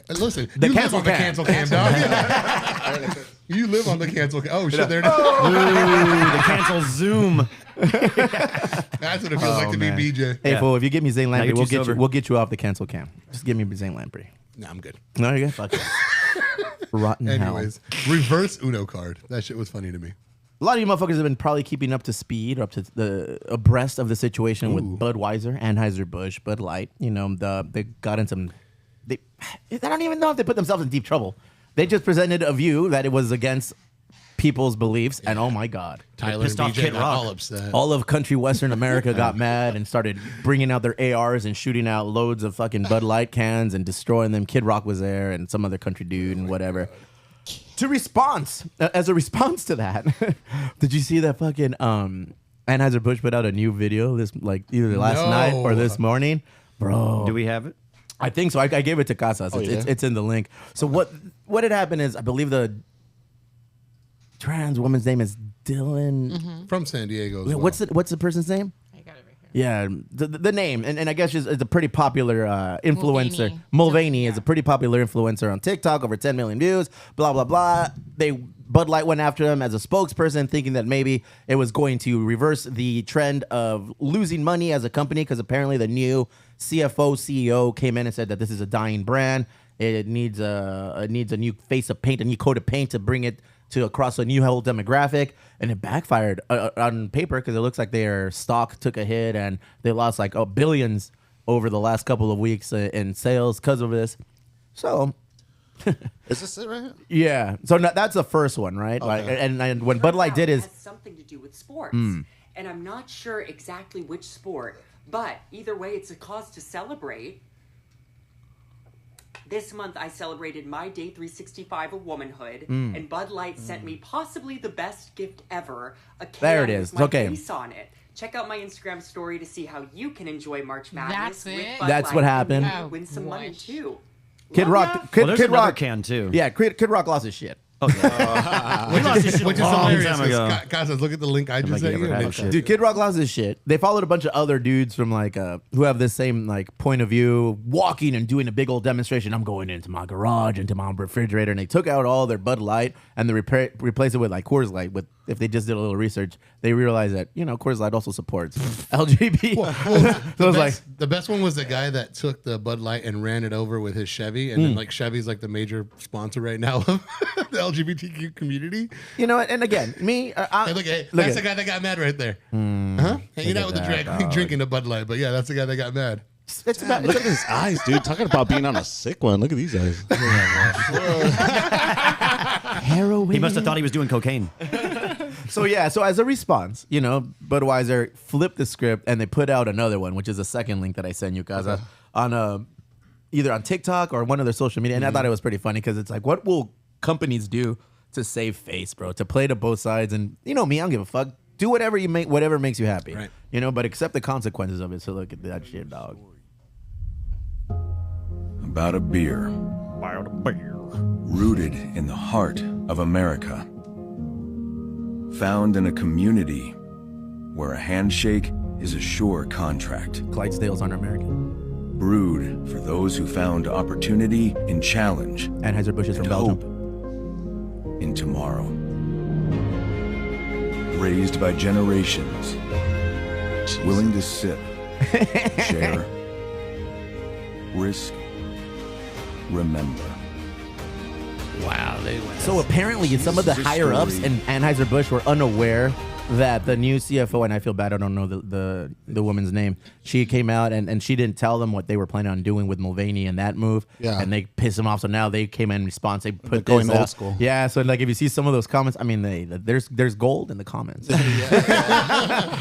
Listen, The you live cancel on the cam. cancel cam, dog. You live on the cancel cam. Oh, shit, there it is. Ooh, the cancel Zoom. That's what it feels like to man. be BJ. Hey, Yeah. fool, if you get me Zane Now Lamprey, you're we'll too get you. sober. We'll get you off the cancel cam. Just give me Zane Lamprey. No, I'm good. No, you're good. Fuck it. Rotten hell. Anyways, reverse Uno card. That shit was funny to me. A lot of you motherfuckers have been probably keeping up to speed, or up to the abreast of the situation with Budweiser, Anheuser-Busch, Bud Light. You know, they got in some. I don't even know if they put themselves in deep trouble. They just presented a view that it was against people's beliefs, and oh my god, Tyler pissed and off BJ Kid got Rock. all upset. all of country Western America got mad and started bringing out their ARs and shooting out loads of fucking Bud Light cans and destroying them. Kid Rock was there, and some other country dude and whatever. To response, as a response to that, did you see that fucking Anheuser-Busch put out a new video this like either last night or this morning? Bro. Do we have it? I think so. I gave it to Casas. It's in the link. So what had happened is I believe the trans woman's name is Dylan. From San Diego. As What's the person's name? I got it right here. Yeah, the name, and I guess she's a pretty popular influencer. Mulvaney is a pretty popular influencer on TikTok, over 10 million views, blah, blah, blah. Bud Light went after him as a spokesperson, thinking that maybe it was going to reverse the trend of losing money as a company, because apparently the new CFO, CEO came in and said that this is a dying brand. It needs a new face of paint, a new coat of paint to bring it to across a new whole demographic, and it backfired on paper because it looks like their stock took a hit and they lost like billions over the last couple of weeks in sales because of this. So, Is this it right here? yeah. So that's the first one, right? Okay. Like, and when Bud Light did It his, has something to do with sports, and I'm not sure exactly which sport, but either way, it's a cause to celebrate. This month, I celebrated my day 365 of womanhood, and Bud Light sent me possibly the best gift ever, a can There it is. with my Okay. face on it. Check out my Instagram story to see how you can enjoy March Madness That's with it? Bud That's Light what and happened. maybe win some money Gosh. too. Kid Love Rock, ya. Kid, Well, there's Kid another Rock can too. Yeah, Kid Rock lost his shit. We lost this shit Which a is long hilarious. time ago. Guys, look at the link I just like sent you you. ever had shit. Dude, Kid Rock lost his shit. They followed a bunch of other dudes from like who have this same like point of view, walking and doing a big old demonstration. I'm going into my garage, into my refrigerator, and they took out all their Bud Light and they replaced it with like Coors Light. With if they just did a little research, they realized that Coors Light also supports LGBT. So it was like The best one was the guy that took the Bud Light and ran it over with his Chevy, and then like Chevy's like the major sponsor right now of the LGBTQ community. And again, me, Hey, look, that's the guy that got mad right there. Hanging out with the drag queen, drinking a Bud Light, but yeah, that's the guy that got mad. it's about Look at his eyes, dude. Talking about being on a sick one. Look at these eyes. heroin. He must have thought he was doing cocaine. So as a response, Budweiser flipped the script and they put out another one, which is the second link that I sent you guys on either on TikTok or one of their social media. And I thought it was pretty funny because it's like, what will companies do to save face, bro? To play to both sides, and me, I don't give a fuck. Do whatever whatever makes you happy, Right. But accept the consequences of it. So look at that shit, dog. About a beer. Rooted in the heart of America. Found in a community where a handshake is a sure contract. Clydesdales aren't American. Brewed for those who found opportunity in challenge. Anheuser-Busch is from and Belgium. hope in tomorrow. Raised by generations. Willing to sip, share, risk, remember. Wow, they went. So apparently, some of the This is a higher ups story. in Anheuser-Busch were unaware that the new CFO, and I feel bad, I don't know the woman's name. She came out and she didn't tell them what they were planning on doing with Mulvaney and that move. Yeah. And they pissed him off. So now they came in response. They put They're going this old out. school. Yeah. So like if you see some of those comments, I mean, there's gold in the comments.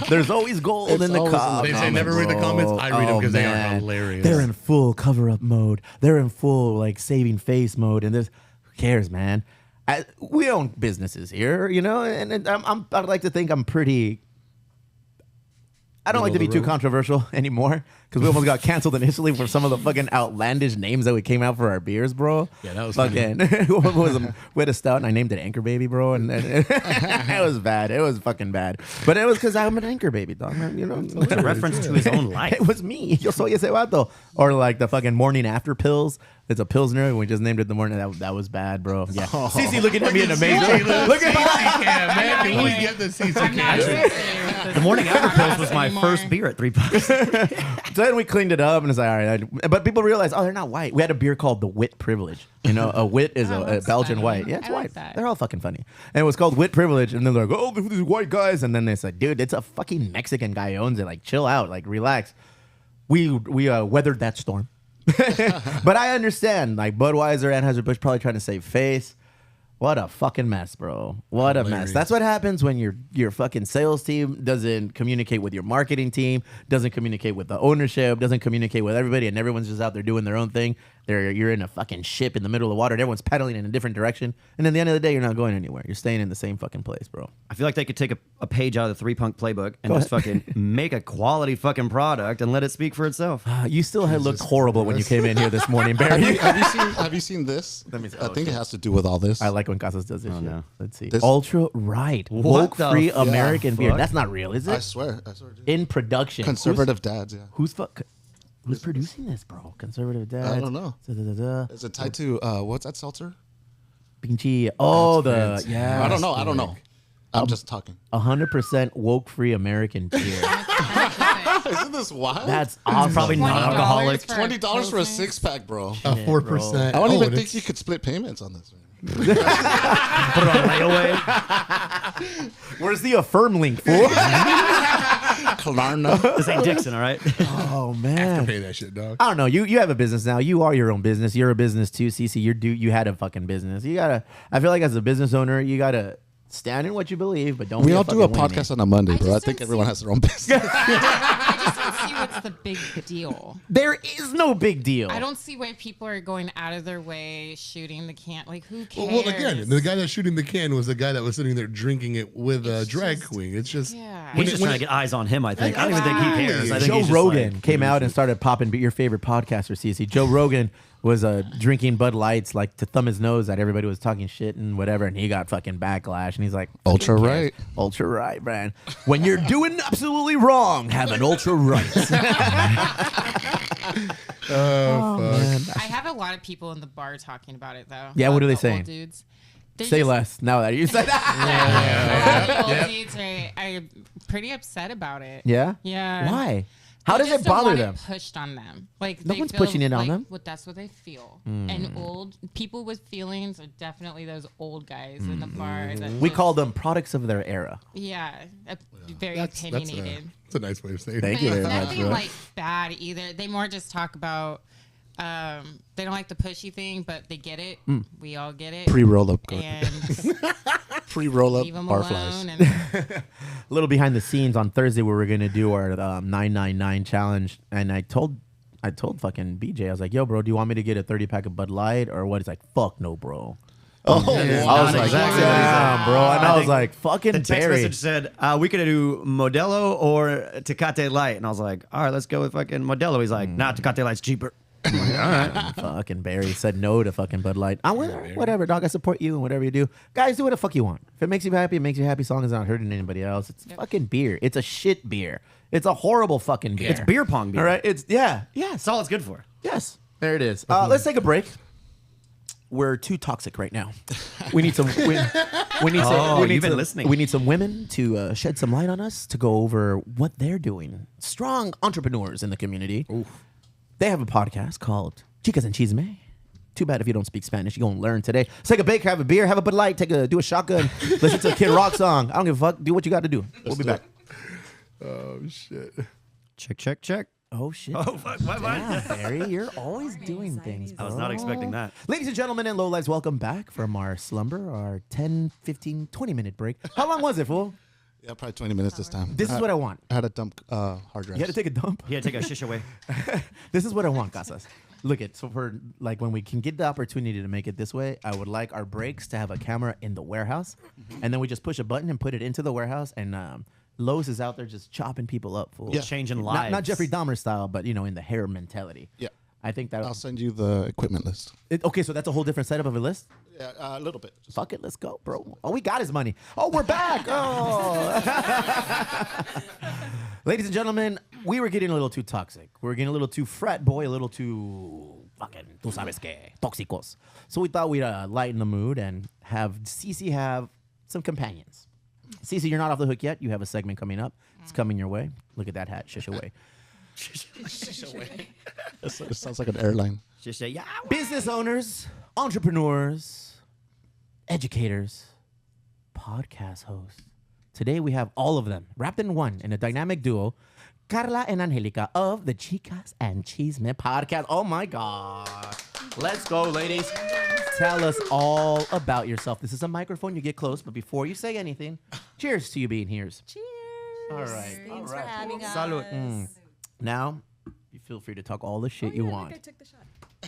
There's always gold It's in the always in the comments. They say never read the comments. I read them because they are man. hilarious. They're in full cover-up mode. They're in full like saving face mode. And who cares, man? We own businesses here, and I'd like to think I'm pretty. I don't like to be too controversial anymore because we almost got canceled initially for some of the fucking outlandish names that we came out for our beers, bro. Yeah, that was fucking. What was it? We had a stout and I named it Anchor Baby, bro, and it was bad. It was fucking bad, but it was because I'm an Anchor Baby, dog, man. It's a reference to his own life. It was me. Yo soy ese vato. Or like the fucking morning after pills. It's a Pilsner, and we just named it the morning. That was bad, bro. Yeah. CeCe looking at me in amazing. Look at CeCe cam, man. Can we get the CeCe I'm not cam? sure. The morning after pills was my first beer at $3. So then we cleaned it up, and it's like, all right. But people realized, they're not white. We had a beer called the Wit Privilege. A wit is a that's Belgian funny. white. Yeah, it's I like white. that. They're all fucking funny. And it was called Wit Privilege, and then they're like, oh, these white guys. And then they said, dude, it's a fucking Mexican guy who owns it. Like, chill out. Like, relax. We weathered that storm. But I understand, like Budweiser, Anheuser-Busch probably trying to save face. What a fucking mess, bro. What a mess. That's what happens when your fucking sales team doesn't communicate with your marketing team, doesn't communicate with the ownership, doesn't communicate with everybody, and everyone's just out there doing their own thing. You're in a fucking ship in the middle of the water. And everyone's pedaling in a different direction. And at the end of the day, you're not going anywhere. You're staying in the same fucking place, bro. I feel like they could take a page out of the 3-Punk playbook and just fucking make a quality fucking product and let it speak for itself. You still had looked horrible when you came in here this morning, Barry. Have you seen this? Let me see. I think it has to do with all this. I like when Casas does this shit. no. Let's see. This- Ultra right. What the Woke-free fuck? American beer. That's not real, is it? I swear. Dude. In production. Conservative dads, yeah. Who's producing this, bro? Conservative dads. I don't know. Da-da-da-da. Is it tied to what's that seltzer? Pinchy. Oh, That's yeah. I don't know. I'm just talking. 100% woke-free American beer. Isn't this wild? That's awesome. Probably non-alcoholic. $20 for a 6-pack, bro. 4%. I don't even and think it's- you could split payments on this. Put it on layaway. Where's the Affirm link, fool? Klarna. This ain't Dixon, all right? Oh, man. Pay that shit, dog. I don't know. You have a business now. You are your own business. You're a business too, CeCe. You had a fucking business. I feel like as a business owner, you gotta stand in what you believe, but don't. We be all do a fucking podcast on a Monday, bro. I just think don't everyone see- has their own business. I just don't see what's the big deal. There is no big deal. I don't see why people are going out of their way shooting the can. Like, who cares? Well, again, the guy that's shooting the can was the guy that was sitting there drinking it with a drag queen. It's just Yeah. He's just trying to get eyes on him, I think. I don't even think he cares. I think Joe he's just Rogan like, came out and started popping your favorite podcaster, CeCe. Joe Rogan was drinking Bud Lights like to thumb his nose at everybody was talking shit and whatever, and he got fucking backlash. And he's like, Ultra "Who right. cares? Ultra right, man. When you're doing absolutely wrong, have an ultra right." man. I have a lot of people in the bar talking about it, though. Yeah, what are they The saying? old dudes. They're Say just- less now that you said that. The old dudes are pretty upset about it. Yeah? Yeah. Why? How They does just it don't bother want them? Pushed on them. Like No they one's feel pushing it on like them. What that's what they feel. And old people with feelings are definitely those old guys in the bar. That We just- call them products of their era. Yeah, very That's opinionated. a nice way of saying Thank But you it's very much, nothing bro. like bad either. They more just talk about. They don't like the pushy thing, but they get it. We all get it. Pre-roll up. And Pre-roll up leave them barflies. alone. And A little behind the scenes on Thursday, we were gonna do our 999 challenge, and I told fucking BJ, I was like, "Yo, bro, do you want me to get a 30-pack of Bud Light or what?" He's like, "Fuck no, bro." Oh, I was Not like, exactly "Damn, bro," and I was think like, "Fucking The text Barry." message said, we could do Modelo or Tecate Light. And I was like, all right, let's go with fucking Modelo. He's like, nah, Tecate Light's cheaper. I'm like, all right. Fucking Barry said no to fucking Bud Light. Whatever, dog. I support you and whatever you do. Guys, do what the fuck you want. If it makes you happy, it makes you happy. As long as it's not hurting anybody else. It's fucking beer. It's a shit beer. It's a horrible fucking beer. It's beer pong beer. All right. It's yes. That's all it's good for. Yes. There it is. Let's take a break. We're too toxic right now. We need some. We need some. We need you've been some, listening. We need some women to shed some light on us, to go over what they're doing. Strong entrepreneurs in the community. They have a podcast called Chicas and Chisme. Too bad if you don't speak Spanish. You're going to learn today. Let's take a break, have a beer, have a Bud Light, do a shotgun, listen to a Kid Rock song. I don't give a fuck. Do what you got to do. We'll be back. Oh shit. Check. Oh, shit. Oh, fuck. What? Yeah, Barry, you're always doing things. I was not expecting that. Ladies and gentlemen and lowlights, welcome back from our slumber, our 10, 15, 20-minute break. How long was it, fool? Yeah, probably 20 minutes this time. This is what I want. I had to dump hard drives. You had to take a dump? He had to take a shish away. This is what I want, Casas. Look it. So for like when we can get the opportunity to make it this way, I would like our breaks to have a camera in the warehouse, and then we just push a button and put it into the warehouse, and Lowe's is out there just chopping people up, fool. Yeah. Changing lives. Not Jeffrey Dahmer style, but in the hair mentality. Yeah. I think that. I'll send you the equipment list. Okay, so that's a whole different setup of a list. Yeah, a little bit. Just Fuck it, let's go, bro. Oh, we got his money. Oh, we're back. Oh. Ladies and gentlemen, we were getting a little too toxic. We were getting a little too frat boy, a little too fucking, tú sabes qué, tóxicos. So we thought we'd lighten the mood and have CeCe have some companions. CeCe, you're not off the hook yet. You have a segment coming up. It's coming your way. Look at that hat. Shish away. it sounds like an airline. Shish yeah. Business owners, entrepreneurs, educators, podcast hosts. Today we have all of them wrapped in one in a dynamic duo, Carla and Angelica of the Chicas and Chisme Podcast. Oh my God. Let's go, ladies. Tell us all about yourself. This is a microphone. You get close, but before you say anything, cheers to you being here. Cheers. All right. Thanks for having us. Salud. Now, you feel free to talk all the shit you want. I took the shot.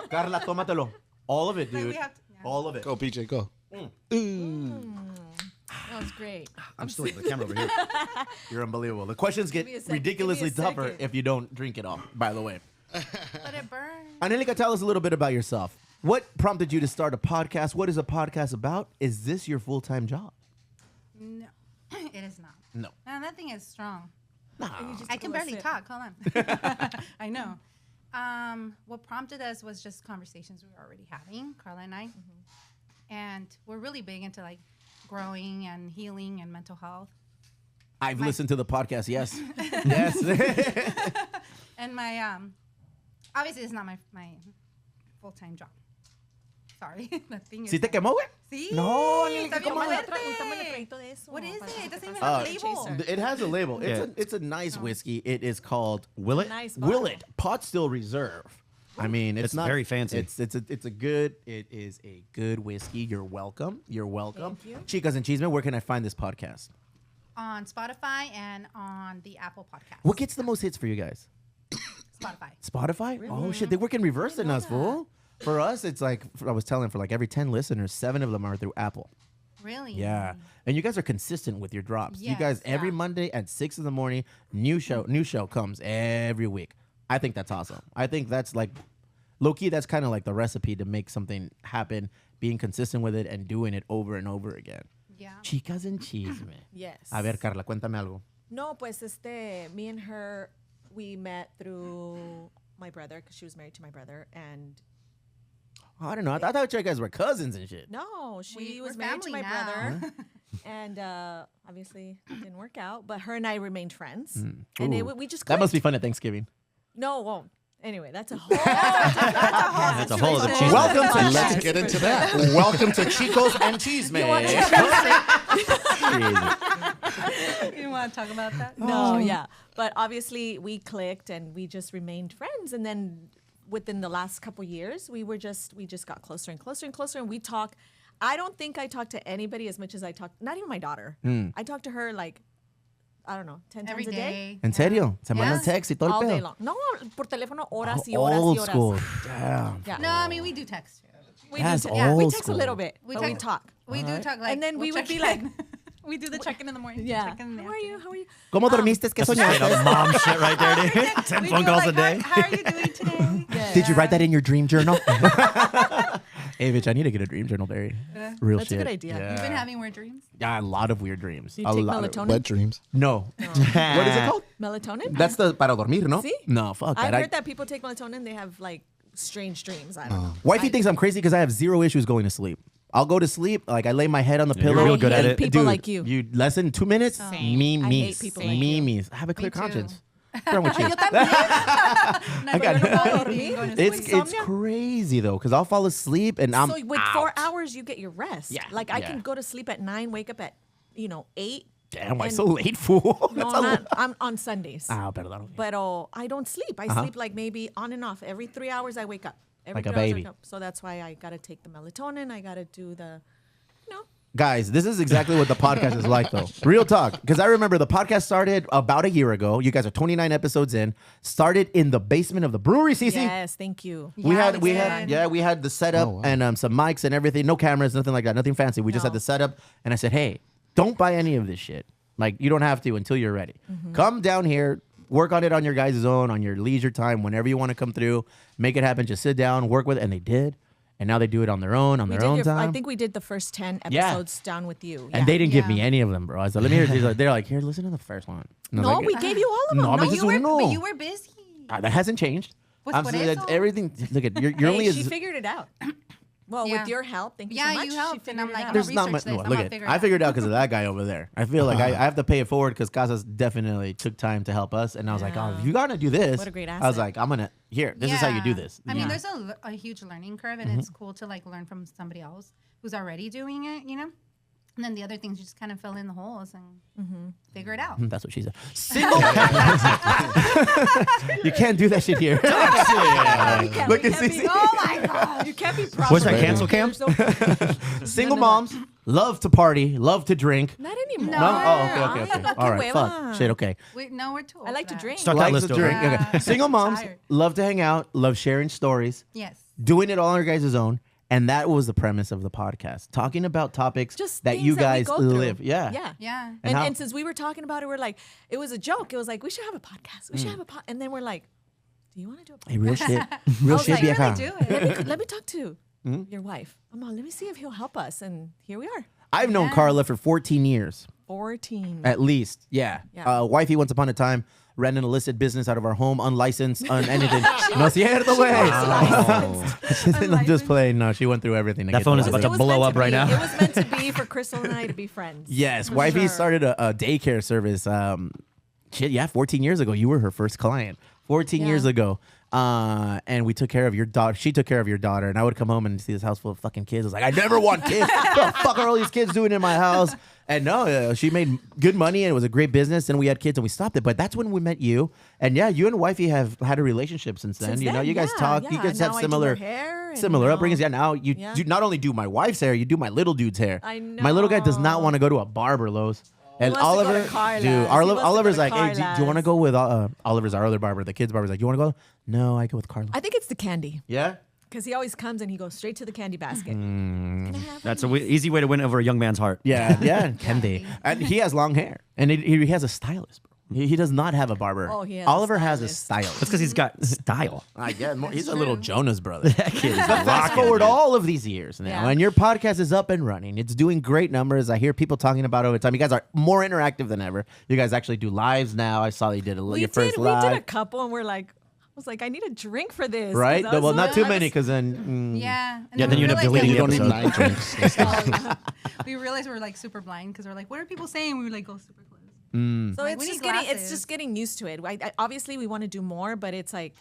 Carla, tómatelo. All of it, Like, dude. we have to- yeah. All of it. Go, PJ, go. That was great. I'm still waiting for the camera over here. You're unbelievable. The questions get me a sec. ridiculously Give me a tougher second. if you don't drink it all, by the way. But it burns. Angelica, tell us a little bit about yourself. What prompted you to start a podcast? What is a podcast about? Is this your full-time job? No, it is not. No. Man, that thing is strong. Nah. I can barely talk. Hold on. I know. What prompted us was just conversations we were already having, Carla and I. And we're really big into like growing and healing and mental health. I've listened to the podcast, yes. Yes. And my obviously it's not my full-time job. Sorry. The thing is ¿Sí te quemó, güey? Sí. No, Está bien Tómale fuerte. traguito de eso. What is it? It doesn't even Uh, have a label. It has a label. Yeah. It's a nice whiskey. It is called Will it? Nice Will bottle. It Pot Still Reserve. I mean, it's It's not very fancy. It is a good whiskey. You're welcome. You're welcome. Thank you. Chicas and Chisme, where can I find this podcast? On Spotify and on the Apple Podcast. What gets the most hits for you guys? Spotify. Spotify? Oh shit, they work in reverse than us, fool. For us, it's like I was telling, for like every 10 listeners, 7 of them are through Apple. Really? Yeah, and you guys are consistent with your drops. You Yes, guys every yeah. Monday at 6 in the morning, new show comes every week. I think that's awesome. I think that's like low key. That's kind of like the recipe to make something happen, being consistent with it and doing it over and over again. Yeah. Chicas and Chisme. Yes. A ver, Carla, cuéntame algo. No, pues me and her, we met through my brother because she was married to my brother, and Oh, I don't know. I thought you guys were cousins and shit. no, she We're was married to family my now. brother, and obviously it didn't work out. But her and I remained friends, and Ooh. we just That must be clicked. fun at Thanksgiving. No, well, anyway, that's a whole. That's a whole other cheese. Welcome to Let's get into that. Welcome to Chicos and Chisme. You didn't want to talk about that? No, yeah. But obviously we clicked and we just remained friends. And then within the last couple years, we just got closer and closer and closer. And we talk. I don't think I talk to anybody as much as I talk, not even my daughter. I talk to her like, I don't know, 10 Every times a day. day. ¿En serio? Se mandan Yeah. text y todo el All day pedo. long. No, por teléfono horas y horas Old y horas. school. Damn. Yeah. No, I mean, we do text. We That's do we old text school. a little bit, We but we text- talk. We do talk like. And then we we'll would be check like, in. We do the check-in in the morning. yeah, Check-in in the how are you? afternoon. How are you? ¿Cómo dormiste? ¿Qué Straight soñaste? up mom shit right there, dude. 10 We phone do calls like, a day. How are you doing today? Did you write that in your dream journal? Hey, bitch, I need to get a dream journal, Barry. Real That's a shit. good idea. Yeah. You've been having weird dreams? Yeah, a lot of weird dreams. Do you a take lot melatonin? Wet dreams. No. What is it called? Melatonin? That's the para dormir, no? See? No, fuck I've that. heard that people take melatonin, they have like strange dreams. I don't know. Wifey thinks I'm crazy because I have zero issues going to sleep. I'll go to sleep, like I lay my head on the pillow. you're real good I at hate it. people Dude, like you. You less than 2 minutes? Same. Me, I me. hate people like me, you. me. I have a clear too. conscience. What's wrong with you? I got It's crazy though, because I'll fall asleep and I'm So with out. 4 hours, you get your rest. Yeah, Like I yeah. can go to sleep at 9, wake up at 8. Damn, why and- so late, fool? No, That's I'm on Sundays. perdón. But I don't sleep. I sleep like maybe on and off. Every 3 hours, I wake up. Every Like a 3 hours I baby. wake up. So that's why I gotta take the melatonin. I gotta do the, Guys, this is exactly what the podcast is like, though. Real talk. Because I remember the podcast started about a year ago. You guys are 29 episodes in. Started in the basement of the brewery, CeCe. Yes, thank you. We Yeah, had we we had the setup Oh, wow. and some mics and everything. No cameras, nothing like that. Nothing fancy. We just had No. the setup. And I said, hey, don't buy any of this shit. Like, you don't have to until you're ready. Come down here, work on it on your guys' own, on your leisure time, whenever you want to come through. Make it happen. Just sit down, work with it. And they did. And now they do it on their own, on We their did own your, time. I think we did the first 10 Yeah. episodes down with you. And they didn't give Yeah. me any of them, bro. I said, let me hear these. They're like, here, listen to the first one. And I was No, like, we gave you all of them. No, No, I'm But just you were busy. that hasn't changed. Pues I'm por saying that eso. everything. Look at you're Hey, only she as figured it out. Well, Yeah. with your help, thank you Yeah, so much. you She helped, and figured I'm it like, out. there's I'll not research much. this. No, I'm look gonna at figure it I out. figured it out because of that guy over there. I feel like I have to pay it forward because Casas definitely took time to help us, and I was like, oh, if you gotta do this, What a great I was asset. like, I'm gonna here. This is how you do this. I mean, there's a huge learning curve, and it's cool to like learn from somebody else who's already doing it, you know. And then the other things you just kind of fill in the holes and figure it out. That's what she said. Single. You can't do that shit here. Look at CeCe. Oh my God. You can't be proper. What's that, cancel cam? Single moms, love to party, love to drink. Not anymore. No? Oh, okay. No, All right, que fuck. hueva. Shit, okay. We're too old I like for to that. drink. Start that Likes list to over. drink. Okay. Single moms, Tired. love to hang out, love sharing stories, Yes. doing it all on your guys' own. And that was the premise of the podcast. Talking about topics Just that things you that we guys go through. live. Yeah. Yeah. Yeah. And how- And since we were talking about it, we're like, it was a joke. It was like, we should have a podcast. We should have a podcast. And then we're like, do you want to do a podcast? Hey, real shit. I Real was shit, like, vieja. Really do it. Let me talk to your wife. I'm like, let me see if he'll help us. And here we are. I've known Carla for 14 years. 14. At least. Yeah. Yeah. Wifey, once upon a time, ran an illicit business out of our home, unlicensed, anything. No cierto, way. I'm just playing. No, she went through everything. To That get phone the is about license. to blow up right now. It was meant to be for Crystal and I to be friends. Yes, For wifey sure. started a daycare service. 14 years ago. You were her first client. 14 years ago. And we took care of your daughter. She took care of your daughter. And I would come home and see this house full of fucking kids. I was like, I never want kids. What the fuck are all these kids doing in my house? And no, she made good money and it was a great business. And we had kids and we stopped it. But that's when we met you. And yeah, you and wifey have had a relationship since then. Since you know, then, you guys yeah, talk. You yeah. guys have Now I do similar her hair and similar now- upbringings. Yeah, now you Yeah. do not only do my wife's hair, you do my little dude's hair. I My little guy does not know. want to go to a barber, Lowe's. And wants to go to Oliver, Carla's. dude, He wants to go Oliver's to like, hey, do you want to Carla's. go with Oliver's our other barber, the kids' barber's like, you want to go? No, I go with Carla. I think it's the candy. Yeah? Because he always comes and he goes straight to the candy basket. That's an easy way to win over a young man's heart. Yeah, Candy. And he has long hair. And he has a stylist, bro. He does not have a barber. Oh, he has a Oliver has a stylist. stylist. That's because he's got style. I guess he's a little Jonas brother. That kid is But fast rocking, forward dude. all of these years now, Yeah. and your podcast is up and running. It's doing great numbers. I hear people talking about it all the time. You guys are more interactive than ever. You guys actually do lives now. I saw you did your first We live. did a couple and we're like, I was like, I need a drink for this. 'cause Right? I was Well, not too like- many, because then Yeah. And Yeah, then we you end up realized deleting You the don't need episode. 9 drinks. we realized we were like super blind because we're like, what are people saying? We would like go super close. So Like, it's we just need getting glasses. used to it. Obviously, we want to do more, but it's like,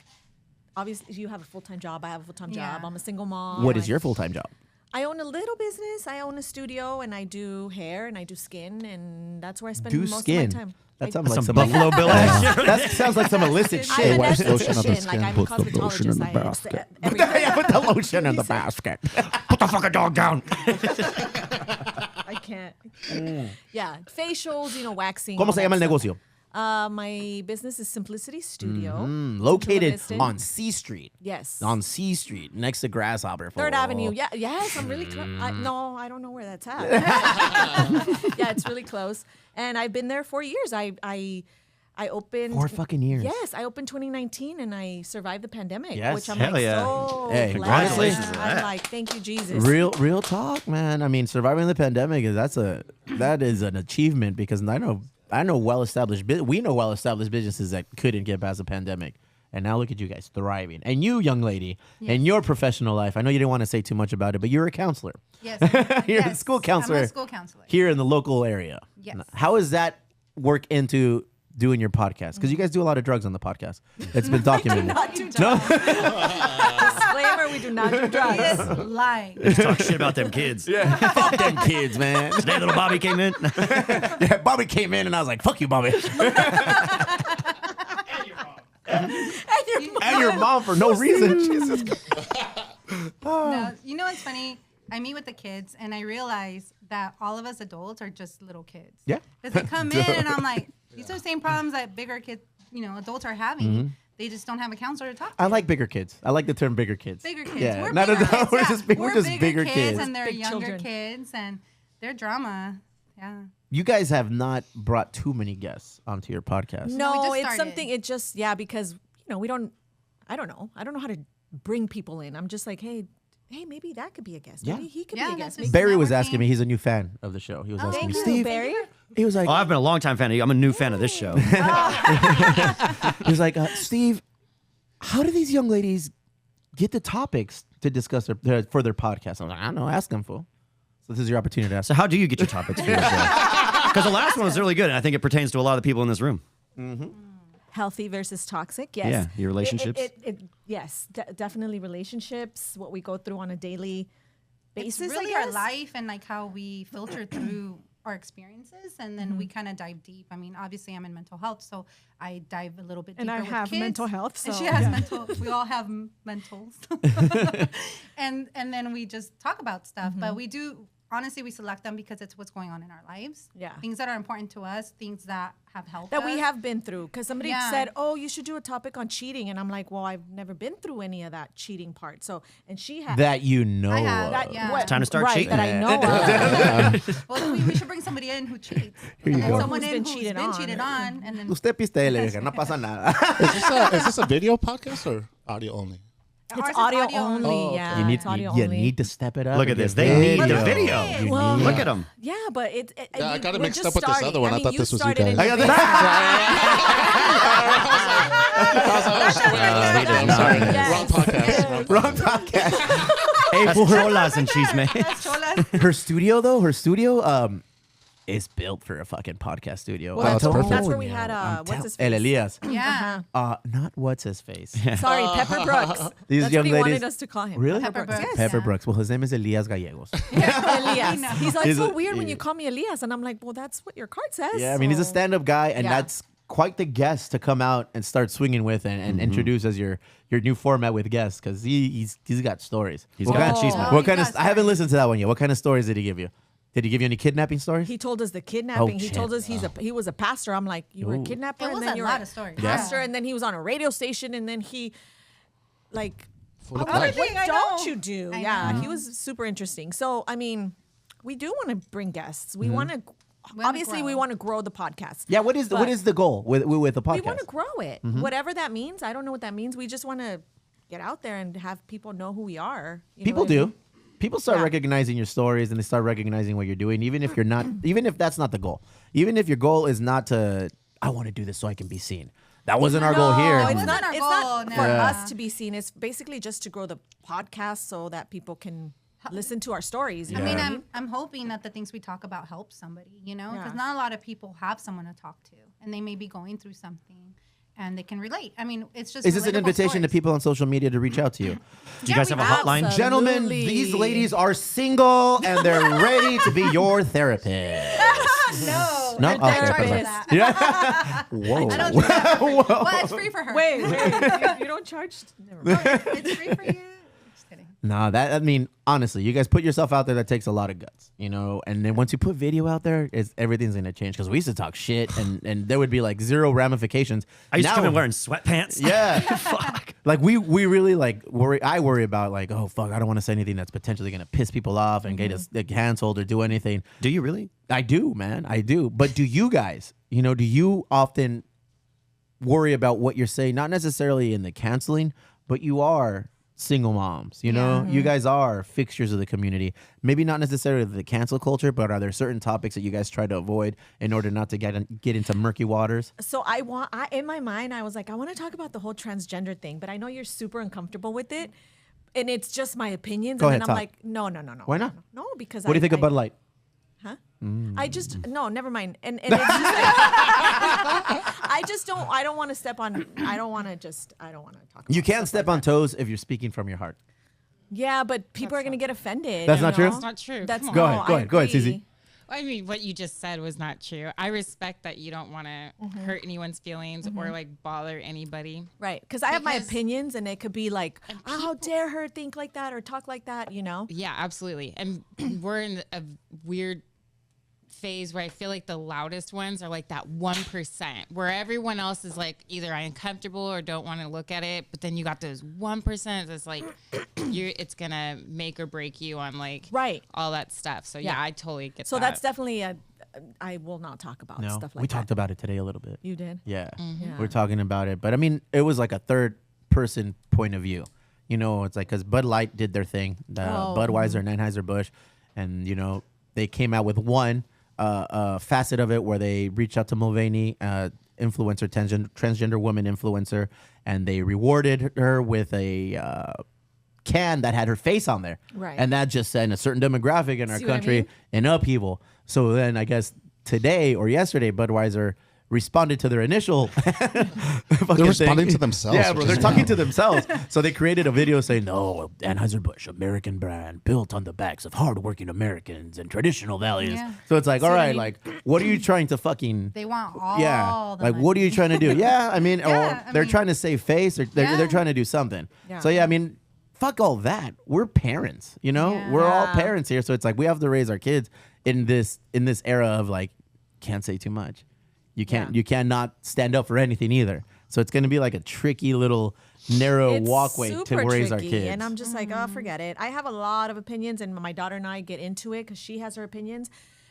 obviously, you have a full-time job. I have a full-time job. Yeah. I'm a single mom. what is like- your full-time job? I own a little business. I own a studio, and I do hair, and I do skin, and that's where I spend Do most skin. of my time. That I- sounds like Some some Buffalo Bill ass shit. That sounds like some illicit I'm shit. an Wash lotion on the esthetician. Like skin, I'm a put the lotion in cosmetologist. the I basket. everything. Put the lotion in the basket. Put the fucking dog down. I can't. Yeah, facials, waxing. ¿Cómo all se that llama el stuff. negocio? My business is Simplicity Studio. Located Listed. on C Street. Yes. On C Street, next to Grasshopper. Third fool. Avenue. Yeah, yes, I'm really close. No, I don't know where that's at. Yeah, it's really close. And I've been there 4 years. I opened 4 fucking years. Yes, I opened 2019 and I survived the pandemic, Yes. which I'm Hell like yeah. so Hey, glad. congratulations for I'm that. like, thank you, Jesus. Real talk, man. I mean, surviving the pandemic that is an achievement, because I know well-established we know well-established businesses that couldn't get past the pandemic. And now look at you guys thriving. And you, young lady, in your professional life, I know you didn't want to say too much about it, but you're a counselor. Yes. You're a yes, school counselor. I'm a school counselor. Here in the local area. Yes. How does that work into doing your podcast? Because you guys do a lot of drugs on the podcast. It's been documented. No? Disclaimer, we do not do He drugs. is lying. Just talk shit about them kids. Fuck them kids, man. Today little Bobby came in. Yeah, Bobby came in and I was like, fuck you, Bobby. And your mom for no reason. Jesus. No, you know what's funny? I meet with the kids and I realize that all of us adults are just little kids. Yeah. Because they come in and I'm like, these are the same problems that bigger kids, adults are having. They just don't have a counselor to talk to. I like bigger kids. I like the term bigger kids. Bigger kids. Yeah, We're not bigger adult- kids. we're Yeah. just we're just bigger kids. And they're Big younger children. kids and their drama. Yeah. You guys have not brought too many guests onto your podcast. No, we No, just it's started. something. It just because we don't. I don't know. I don't know how to bring people in. I'm just like, hey, maybe that could be a guest. Yeah. Maybe he could Yeah, be a that's guest. just- Barry was networking. asking me. He's a new fan of the show. He was asking Thank me, you, Steve. Barry. He was like, Oh, I've been a long time fan of you. I'm a new fan of this show. he was like, Steve, how do these young ladies get the topics to discuss for their podcast? I'm like, I don't know. Ask them, fool. So this is your opportunity to ask. So how do you get your topics for your show? Because the last one was really good, and I think it pertains to a lot of the people in this room. Healthy versus toxic. Yes. Yeah, your relationships. Yes, definitely relationships. What we go through on a daily basis. It's really I our guess. life and like how we filter through our experiences and then we kind of dive deep. I mean, obviously I'm in mental health, so I dive a little bit deeper And I with have kids. mental health, And so, she has yeah. mental. We all have mentals. and then we just talk about stuff. But we do honestly, we select them because it's what's going on in our lives. Yeah. Things that are important to us, things that have helped That us. we have been through. Because somebody Yeah. said, oh, you should do a topic on cheating. And I'm like, well, I've never been through any of that cheating part. So, and she had. That you know. I have of. that, yeah. What- Time to start right, cheating. that I know of. Well, we should bring somebody in who cheats. Here you And then go. someone Who's in been who's cheated been on. cheated on. And then Usted piste, le dije, no pasa nada. Is this a video podcast or audio only? ours It's is audio only. Oh, okay. Yeah, You need, it's audio you only. need to step it up. Look at and this. get They need the video. video. You Well, need- Look at them. Yeah, but Yeah, I got it we're mixed just up with this starting. other one. I mean, thought this was you started in guys. your I got business. I'm sorry. Yes. Wrong podcast. Wrong podcast. Hey, That's for her, Cholas and Chisme. That's Cholas. her studio is built for a fucking podcast studio. Well, Oh, that's perfect. That's where we had I'm what's his El face? Elias. Yeah. Not what's his face. Sorry, Pepper Brooks. These That's young what he ladies- wanted us to call him. Really? Pepper Brooks. Yes. Pepper Yeah. Brooks. Well, his name is Elias Gallegos. Elias. He's like, He's so a- weird when you call me Elias. And I'm like, well, that's what your card says. Yeah, I mean, he's a so- stand-up guy, and Yeah. that's quite the guest to come out and start swinging with and introduce as your new format with guests because he's got stories. He's What got kind- cheese, man. What He's kind of? got I haven't stories. listened to that one yet. What kind of stories did he give you? Did he give you any kidnapping stories? He told us the kidnapping. He shit. told us he was a pastor. I'm like, you were a Ooh. kidnapper, It and was then a you lot were of stories. a pastor, Yeah. and then he was on a radio station, and then he, like, Full of I was like, life. Everything I what don't know. you do? I Yeah, know. he was super interesting. So, I mean, we do want to bring guests. We want to. wanna Obviously, we grow. want to grow the podcast. Yeah. What is the goal with the podcast? We want to grow it. Whatever that means. I don't know what that means. We just want to get out there and have people know who we are. You know People what I do. mean? People start Yeah. recognizing your stories and they start recognizing what you're doing, even if you're not, even if that's not the goal. Even if your goal is not to, I want to do this so I can be seen. That wasn't our goal here. No, it's wasn't not. our It's not goal, for no. us to be seen. It's basically just to grow the podcast so that people can listen to our stories. You I know mean, what I I'm hoping that the things we talk about help somebody, you know, because Yeah. not a lot of people have someone to talk to, and they may be going through something, and they can relate. I mean, it's just Is this an relatable invitation to stories. people on social media to reach out to you? Do you guys have a hotline? Absolutely. Gentlemen, these ladies are single and they're ready to be your therapist. No, No? I'm not Okay, charging perfect. that. Yeah. Whoa. I don't do that for free. Well, it's free for her. Wait, you don't charge? Never mind. It's free for you. Just kidding. Nah, I mean, honestly, you guys put yourself out there. That takes a lot of guts, you know. And then once you put video out there, everything's gonna change. Because we used to talk shit, and there would be like zero ramifications. I used to come Now- in wearing sweatpants. Yeah, fuck. Like we really like worry. I worry about like, oh fuck, I don't want to say anything that's potentially gonna piss people off and get us canceled or do anything. Do you really? I do, man. I do. But do you guys? You know, do you often worry about what you're saying? Not necessarily in the canceling, but you are single moms. You know, you guys are fixtures of the community. Maybe not necessarily the cancel culture, but are there certain topics that you guys try to avoid in order not to get into murky waters? So in my mind, I was like, I want to talk about the whole transgender thing, but I know you're super uncomfortable with it, and it's just my opinions. Go and ahead, then talk. I'm like, no. Why not? No, because What do you think of Bud Light? Huh? I just no, never mind. And it's just like, I don't want to step on. I don't want to talk. You about can't stuff step like on that. toes if you're speaking from your heart. Yeah, but people are gonna get offended. That's you not true? know? That's not true. That's Come on. Go no, ahead, go I ahead, go ahead, agree. CeCe. I mean, what you just said was not true. I respect that you don't want to hurt anyone's feelings or like bother anybody. Right, because I have my Because- opinions, and it could be like, oh, how dare her think like that or talk like that, you know? Yeah, absolutely. And we're in a weird phase where I feel like the loudest ones are like that 1%, where everyone else is like either uncomfortable or don't want to look at it. But then you got those 1% that's like, it's going to make or break you on like Right. all that stuff. So yeah, Yeah. I totally get So that. that's definitely I will not talk about No, stuff like we that. talked about it today a little bit. You did? Yeah, Yeah. we're talking about it, but I mean, it was like a third person point of view. You know, it's like because Bud Light did their thing, Budweiser, Anheuser-Busch, and you know they came out with one facet of it where they reached out to Mulvaney, influencer, transgender woman influencer, and they rewarded her with a can that had her face on there, Right. and that just sent a certain demographic in our See what I country mean? in upheaval. So then I guess today or yesterday, Budweiser responded to their initial They're responding to themselves. Yeah, bro, which they're is talking wild. to themselves. So they created a video saying, no, Anheuser-Busch, American brand, built on the backs of hardworking Americans and traditional values. Yeah. So it's like, See all what I right, mean? like, what are you trying to fucking... They want all Yeah, the like money. what are you trying to do? Yeah, I mean, Yeah, or I they're mean- trying to save face, or they're Yeah. trying to do something. Yeah. So yeah, I mean, fuck all that. We're parents, you know? Yeah. We're all parents here. So it's like we have to raise our kids in this era of like, can't say too much. You cannot stand up for anything either. So it's going to be like a tricky little narrow It's walkway to super raise our tricky, kids. And I'm just like, oh, forget it. I have a lot of opinions, and my daughter and I get into it because she has her opinions,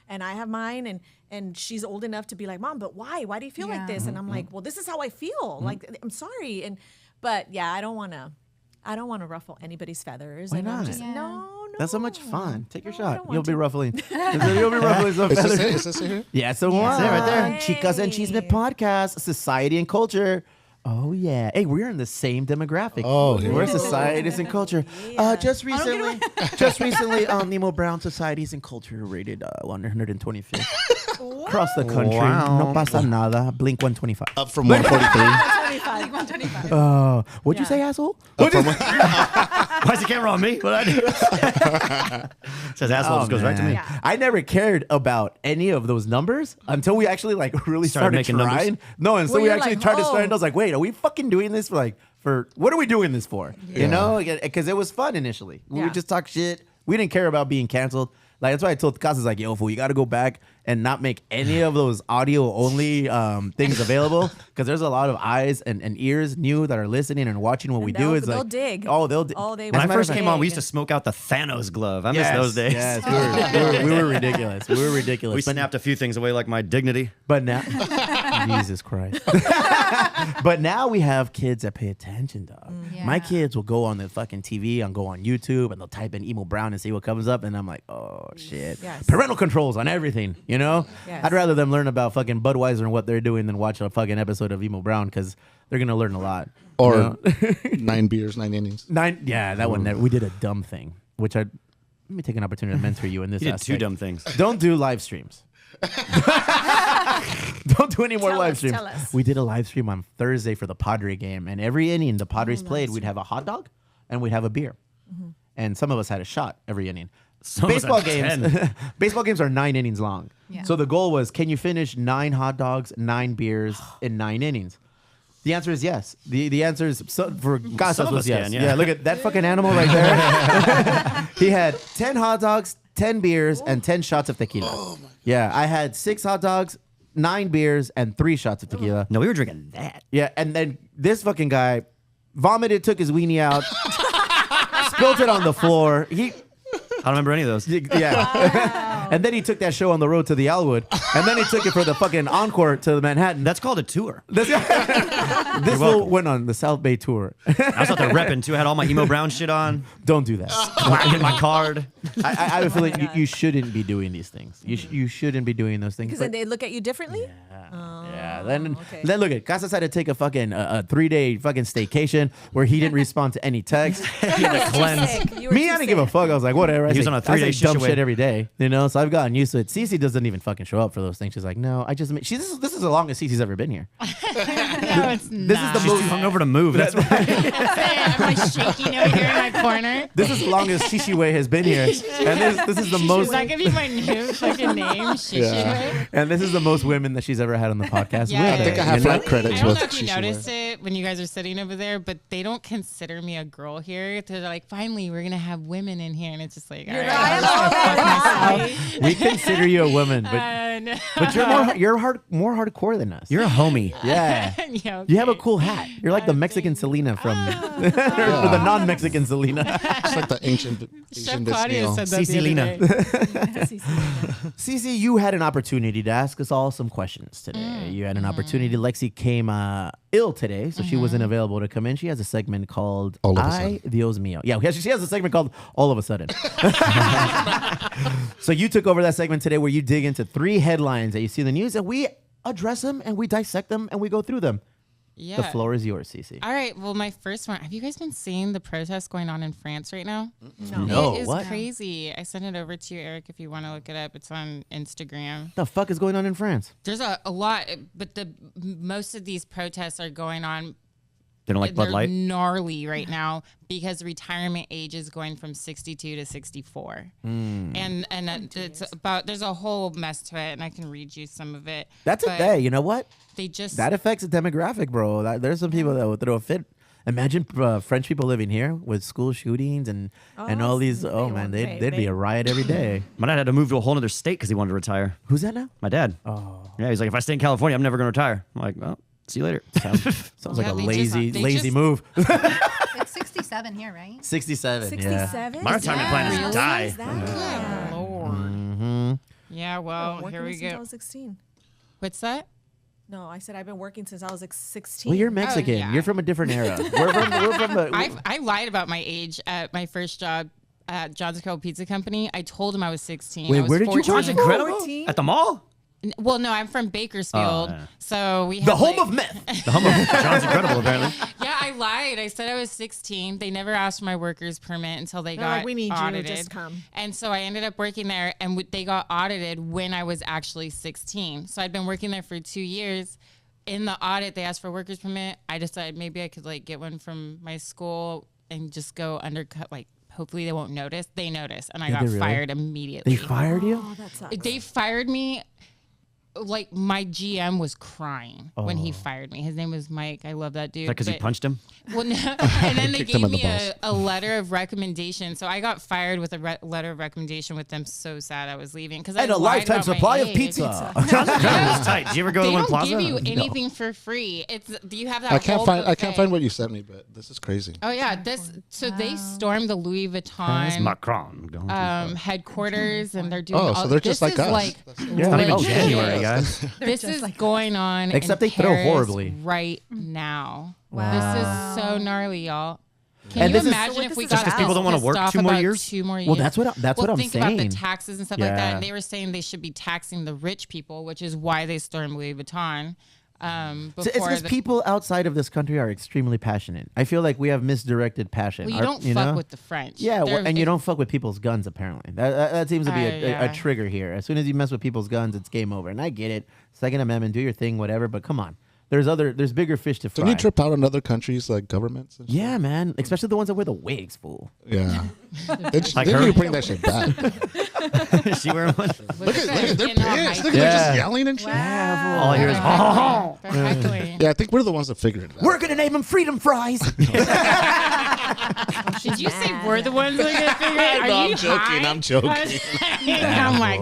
and I have mine, and she's old enough to be like, Mom, but why? Why do you feel like this? And I'm like, well, this is how I feel. Like, I'm sorry. But yeah, I don't want to ruffle anybody's feathers. Why and I'm not? just no. That's so much fun. Take your shot. don't You'll want be to. ruffling. You'll be ruffling some Is feathers. this it here? Yeah, it's the one. Yeah. Right there. Chicas and Chisme Podcast, Society and Culture. Oh, yeah. Hey, we're in the same demographic. Oh, here we're we go. Societies and Culture. Just recently, Nemo Brown Societies and Culture rated 125th. Across the country. Wow. No pasa nada. Blink 125. Up from 143. 125. What'd you say, asshole? Why is the camera on me? What I do? Says asshole, just goes right to me. Yeah. I never cared about any of those numbers until we actually like really Started started making trying. numbers? No, and so Well, we you're actually like, tried to oh. start. And I was like, wait, are we fucking doing this for what are we doing this for? You know, because it was fun initially. We Yeah. would just talk shit. We didn't care about being canceled. Like that's why I told Casas like, yo, fool, you got to go back and not make any of those audio only things available because there's a lot of eyes and ears new that are listening and watching what we do. It's they'll like, dig. oh, they'll dig. Oh, they When I will first dig. came on, we used to smoke out the Thanos glove. I miss those days. Yes, we were ridiculous. We were ridiculous. We But- snapped a few things away, like my dignity. But now, Jesus Christ. But now we have kids that pay attention, dog. My kids will go on the fucking TV and go on YouTube and they'll type in Emo Brown and see what comes up. And I'm like, oh, shit. Yes. Parental controls on everything, you know? Yes. I'd rather them learn about fucking Budweiser and what they're doing than watch a fucking episode of Emo Brown because they're going to learn a lot. Or you know? 9 beers, 9 innings. That one. We did a dumb thing, which let me take an opportunity to mentor you in this You did aspect. two dumb things. Don't do live streams. Don't do any more Tell live us, streams. tell us. We did a live stream on Thursday for the Padre game, and every inning the Padres played, we'd have a hot dog and we'd have a beer, and some of us had a shot every inning. Some of us Baseball had games, 10. baseball games are 9 innings long. Yeah. So the goal was, can you finish 9 hot dogs, 9 beers in 9 innings? The answer is yes. The answer is for Casas Some of was us yes. can, yeah. Look at that fucking animal right there. He had 10 hot dogs, 10 beers, and 10 shots of tequila. Oh yeah, I had 6 hot dogs, 9 beers, and 3 shots of tequila. No, we were drinking that. Yeah, and then this fucking guy vomited, took his weenie out, spilled it on the floor. I don't remember any of those. Yeah. And then he took that show on the road to the Alwood, and then he took it for the fucking encore to the Manhattan. That's called a tour. This fool went on the South Bay tour. I was out there repping too. I had all my Emo Brown shit on. Don't do that. Get my card. I have a feeling you shouldn't be doing these things. You shouldn't be doing those things. Because then they look at you differently. Yeah. Then okay. then look at Casas had to take a fucking a 3-day fucking staycation where he didn't respond to any texts. He had to cleanse. Me, I didn't give a fuck. I was like, whatever. He was on a 3-day dumb shift away. shit every day, you know. So I've gotten used to it. CeCe doesn't even fucking show up for those things. She's like, no, I just this is the longest CeCe's ever been here. No, it's This not. is the most She's too hungover to move. That's why. I'm like shaking over here in my corner. This is the longest Shishiway has been here, and this is the most. Is that gonna be my new fucking name? Shishiway? And this is the most women that she's ever had on the podcast. Yeah. I think I have flight credits I don't with know if you Shishiway. noticed it when you guys are sitting over there, but they don't consider me a girl here. They're like, finally, we're gonna have women in here, and it's just like, all right, I'm just gonna fuck myself. We consider you a woman, No. but you're more hardcore than us. You're a homie. Yeah. Yeah, You have a okay. cool hat. You're like the Mexican Selena from, or the non-Mexican Selena. It's like the ancient Chef Asian Claudia Disney. said that CeCe the other Lena. day. CeCe, you had an opportunity to ask us all some questions today. You had an opportunity. Lexy came ill today, so she wasn't available to come in. She has a segment called All of a Ay sudden. Dios Mío. Yeah, she has a segment called All of a Sudden. So you took over that segment today where you dig into 3 headlines that you see in the news, and we address them, and we dissect them, and we go through them. Yeah. The floor is yours, CeCe. All right. Well, my first one. Have you guys been seeing the protests going on in France right now? No, It is what? crazy. I sent it over to you, Eric, if you want to look it up. It's on Instagram. The fuck is going on in France? There's a lot, but most of these protests are going on. They don't like Bud They're Light. gnarly right now because retirement age is going from 62 to 64. And it's about, there's a whole mess to it, and I can read you some of it. That's But a day. You know what? They just That affects the demographic, bro. There's some people that would throw a fit Imagine French people living here with school shootings and all these. Oh man, they'd be a riot every day. My dad had to move to a whole other state because he wanted to retire. Who's that now? My dad. Oh, yeah. He's like, if I stay in California, I'm never going to retire. I'm like, well, see you later. Sounds like a lazy move. It's 67 here, right? 67. 67? My retirement plan is to die. Good Lord. Mm-hmm. Yeah, well, I've been here we working since I go. was 16. What's that? No, I said I've been working since I was like 16. Well, you're Mexican. yeah. You're from a different era. We're from I lied about my age at my first job at John's Grill Pizza Company. I told him I was 16. Wait, I was where did you 14. John's Incredible? At the mall? Well, no, I'm from Bakersfield. Oh, yeah. So we the have, home like- of meth. The home of John's Incredible, apparently. Yeah, I lied. I said I was 16. They never asked for my worker's permit until they They're got like, we need audited. you, just come. And so I ended up working there, and they got audited when I was actually 16. So I'd been working there for 2 years. In the audit, they asked for a worker's permit. I decided maybe I could like get one from my school and just go undercut. Like, hopefully they won't notice. They noticed, and I got fired immediately. They fired you? Oh, that sucks. They fired me. Like, my GM was crying when he fired me. His name was Mike. I love that dude. Because you punched him? Well, no. And then they Kicked him gave in the me a letter of recommendation. So I got fired with a letter of recommendation with them. So sad I was leaving. Because I And a lied lifetime about my supply of age. pizza. John's Incredible is tight. Did you ever go They to one don't plaza? give you anything for free. Do you have that? I can't whole find buffet? what you sent me, but this is crazy. Oh yeah, they stormed the Louis That's Vuitton Macron. Going too far. headquarters, and they're doing. Oh, so they're just this like is us. It's not even legit. January, guys. This is going on. Except in they throw Paris horribly. right now. Wow. This is so gnarly, y'all. Can And you this is- imagine So if this we is got just 'cause people don't wanna pissed work off 2 more about years? 2 more years. Well, that's what I'm think about the saying. taxes and stuff like that. Yeah. And they were saying they should be taxing the rich people, which is why they stormed Louis Vuitton. So it's Before because people outside of this country are extremely passionate. I feel like we have misdirected passion. Well, you don't fuck with the French. Yeah, They're- and you don't fuck with people's guns, apparently. That seems to be yeah. a trigger here. As soon as you mess with people's guns, it's game over. And I get it. Second Amendment, do your thing, whatever. But come on. There's bigger fish to fry. Don't you trip out on other countries like governments? And Yeah, man. Especially the ones that wear the wigs, fool. Yeah. Like They her? need to bring that shit back. Is she wearing one? Look at they're in our pissed. high Look at they're just Yeah. yelling and shit. All I hear is, They're oh. heckling. Yeah, I think we're the ones that figured it out. We're going to name them Freedom Fries. Did you say we're the ones that get figured? Are No, you I'm joking. high? I'm joking. Oh my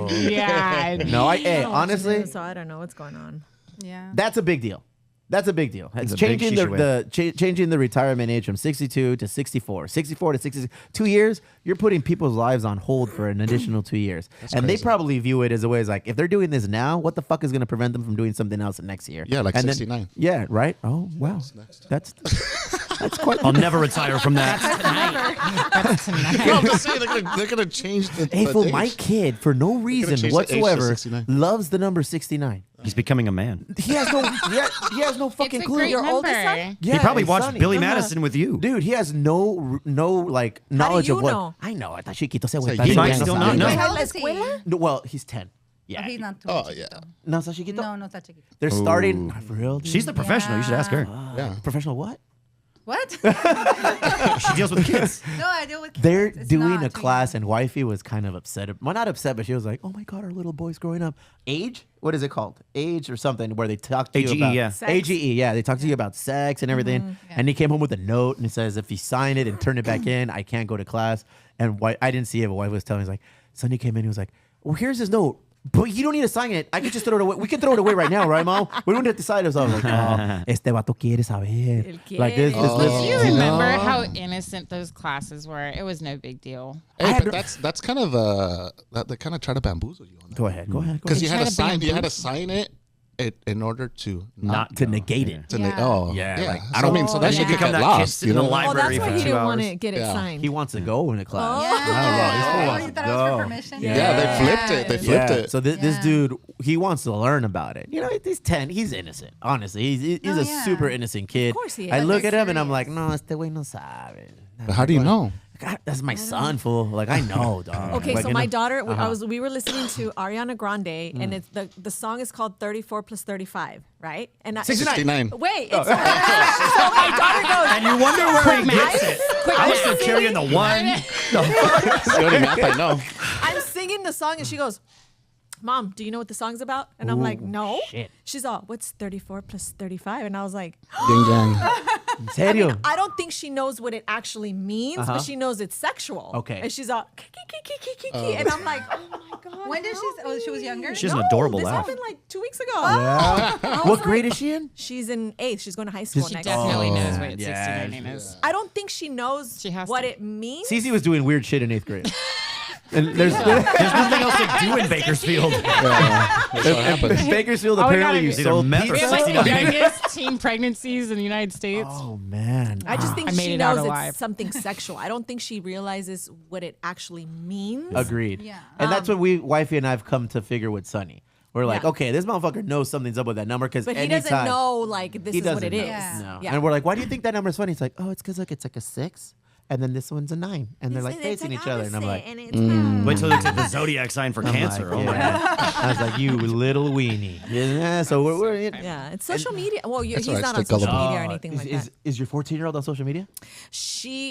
god. No, honestly, So I don't know what's going on. Yeah. that's a big deal. That's a big deal. It's a big changing changing the retirement age from 62 to 64. 64 to 66. 2 years, you're putting people's lives on hold for an additional 2 years. And they crazy. probably view it as a way as like, if they're doing this now, what the fuck is going to prevent them from doing something else next year? Yeah, like And then- 69. yeah, right? Oh, wow. That's quite... I'll never retire from that. No, I'm just saying they're gonna change the. Hey, the fool, age. my kid, for no reason change the age to whatsoever, 69. loves the number 69. He's becoming a man. He has no fucking It's a clue. great Your number. oldest son? Yeah, he probably his watched son, Billy yeah. Madison with you. Dude, he has no like knowledge you of what. know? I know. I thought Chiquito se He He might still not know. How old is he? No, well, he's 10. Yeah. He's not too Oh much. yeah. No, está chiquito? No, no está chiquito. They're starting. For real? She's the professional. You should ask her. Yeah. Professional what? What? She deals with kids. No, I deal with kids. They're It's doing not a too class, young. and wifey was kind of upset. Well, not upset, but she was like, "Oh my god, our little boy's growing up." Age? What is it called? Age or something? Where they talk to you AGE, about yeah. Sex. AGE, yeah. They talk to you about sex and everything. Yeah. And he came home with a note and he says, "If you sign it and turn it back in, I can't go to class." And I didn't see it, but wife was telling me, he's like, Sonny came in, he was like, "Well, here's his note. But you don't need to sign it. I could just throw it away. We can throw it away right now, right, Mom? We don't have to decide ourselves." Like, "Oh, este vato quiere saber." Like this. Do you Oh. remember how innocent those classes were? It was no big deal. Hey, but that's kind of that they kind of try to bamboozle you on that. Go ahead. Because you They had try to to sign. You had to bamboozle. sign it in order to Not to negate it. To Yeah. oh Yeah, yeah. like, I don't mean so that You should become get that kid lost. sitting You in the know? Oh, library that's why for he 2 didn't hours. want to get it Yeah. signed. He wants to go in the class. Yeah. Oh, Oh, you he's thought full it of was for go. permission? Yeah, they flipped it. They flipped Yeah. it. So this Yeah. dude, he wants to learn about it. You know, he's 10. He's innocent. Honestly, he's Oh, a yeah. super innocent kid. Of course he is. I But look they're at him and I'm like, serious. no, este güey no sabe. But how do you know? God, that's my son, fool. Like I know, dog. Okay, Like, so you my know? daughter, we were listening to Ariana Grande, and it's the song is called 34 plus 35, right? And 69. Wait, it's, so my daughter goes, And you wonder where he gets it. Quick I was math. still carrying the one. It's the only math I know. I'm singing the song, and she goes, Mom, do you know what the song's about? And I'm like, no. Shit. She's all, what's 34 plus 35? And I was like, Ding dang. In serio? I don't think she knows what it actually means, but she knows it's sexual. Okay. And she's all, and I'm like, oh my God. When did she was younger? She has an adorable This laugh. happened like 2 weeks ago. Yeah. What grade is she in? She's in 8th. She's going to high school She next definitely year. knows what yeah, 69 is. I don't think she knows She has what to. it means. CeCe was doing weird shit in 8th grade. And there's Nothing else to do in Bakersfield. in Bakersfield, apparently you It's either sold meth or We have pizza. like the 69. youngest teen pregnancies in the United States. Oh man. I just think I made she it out knows alive. it's something sexual. I don't think she realizes what it actually means. Agreed. Yeah. And that's what wifey and I've come to figure with Sonny. We're like, Yeah. okay, this motherfucker knows something's up with that number because But he anytime doesn't know, like, this he is what doesn't it know. is. Yeah. No. Yeah. And we're like, why do you think that number's funny? It's like, oh, it's because look, it's like a 6, and then this one's a 9, and they're like facing each other, and I'm like, Wait till they take the zodiac sign for cancer. like, Oh my yeah. God. I was like, you little weenie. Yeah. So we're Yeah, it's social media. Well, he's why I not on stay social gullible. media or anything like that. Is your 14-year-old on social media?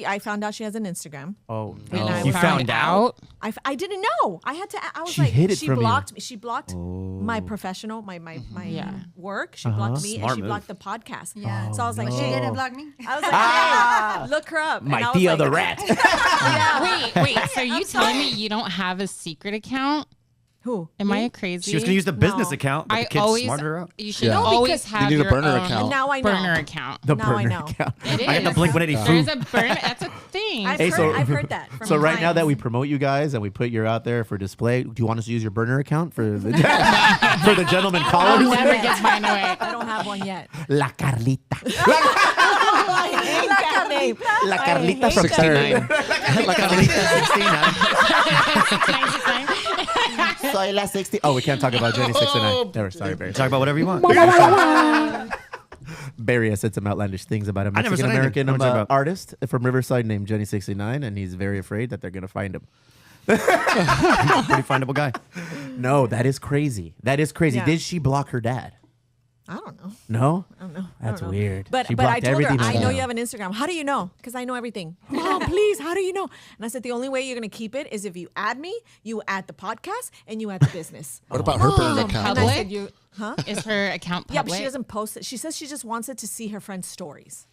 I found out she has an Instagram. Oh, And I You found out? I didn't know. I had to. I was She like, hid it she from you. blocked me. She blocked my professional, my Yeah. work. She blocked me, Smart and she move. blocked the podcast. Yeah. So I was like, She shit. didn't block me. I was like, hey, look her up. my and I was Tia like, the rat. Wait. So you telling me you don't have a secret account? Who? Am I crazy? She was going to use the business No. account, but the I kids always. smarted her out. You should Yeah. No, always because- have You need a your burner own account. Now I know. burner account. The Now I burner know. account. It is. I got the Blink-182. There's a burner. That's a thing. I've, Hey, heard, I've heard that. From So right now that clients. we promote you guys and we put you out there for display, do you want us to use your burner account for the for the gentleman I'll callers? never get mine away. I don't have one yet. La Carlita. I hate that name. La I Carlita hate from that 69. Like a 69. Soy la 60. Oh, we can't talk about Jenny 69. Never. Sorry, Barry. Talk about whatever you want. Barry has said some outlandish things about a I never said Mexican American anything. What are we talking about? artist from Riverside named Jenny 69, and he's very afraid that they're gonna find him. Pretty findable guy. No, that is crazy. That is crazy. Yeah. Did she block her dad? I don't know. No. I don't know. That's I don't know. weird. But She I blocked told her, everything I on know that. you have an Instagram. How do you know? Because I know everything. Mom, please, how do you know? And I said, the only way you're going to keep it is if you add me, you add the podcast, and you add the business. What about her burner it account? And I public? said, you, huh? Is her account public? Yeah, but she doesn't post it. She says she just wants it to see her friends' stories.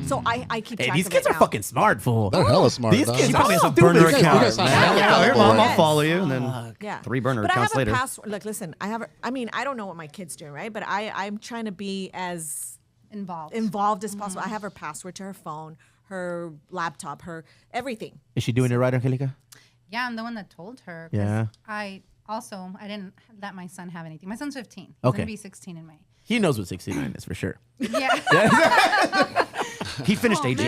So I keep Hey, track these of kids it are now. fucking smart, fool. They're hella smart. These dog. kids She probably has a stupid. burner You guys- account. you guys not Man, smart. here, Mom, I'll Yes. follow you. And then Yeah. 3 burner But accounts I have later. a password. Like, listen, I mean, I don't know what my kid's doing, right? But I'm trying to be as Involved. as possible. I have her password to her phone, her laptop, her everything. Is she doing it right, Angelica? Yeah, I'm the one that told her. 'cause Yeah. I didn't let my son have anything. My son's 15. He's Okay. gonna be 16 in May. He knows what 69 is for sure. Yeah. He finished AGE.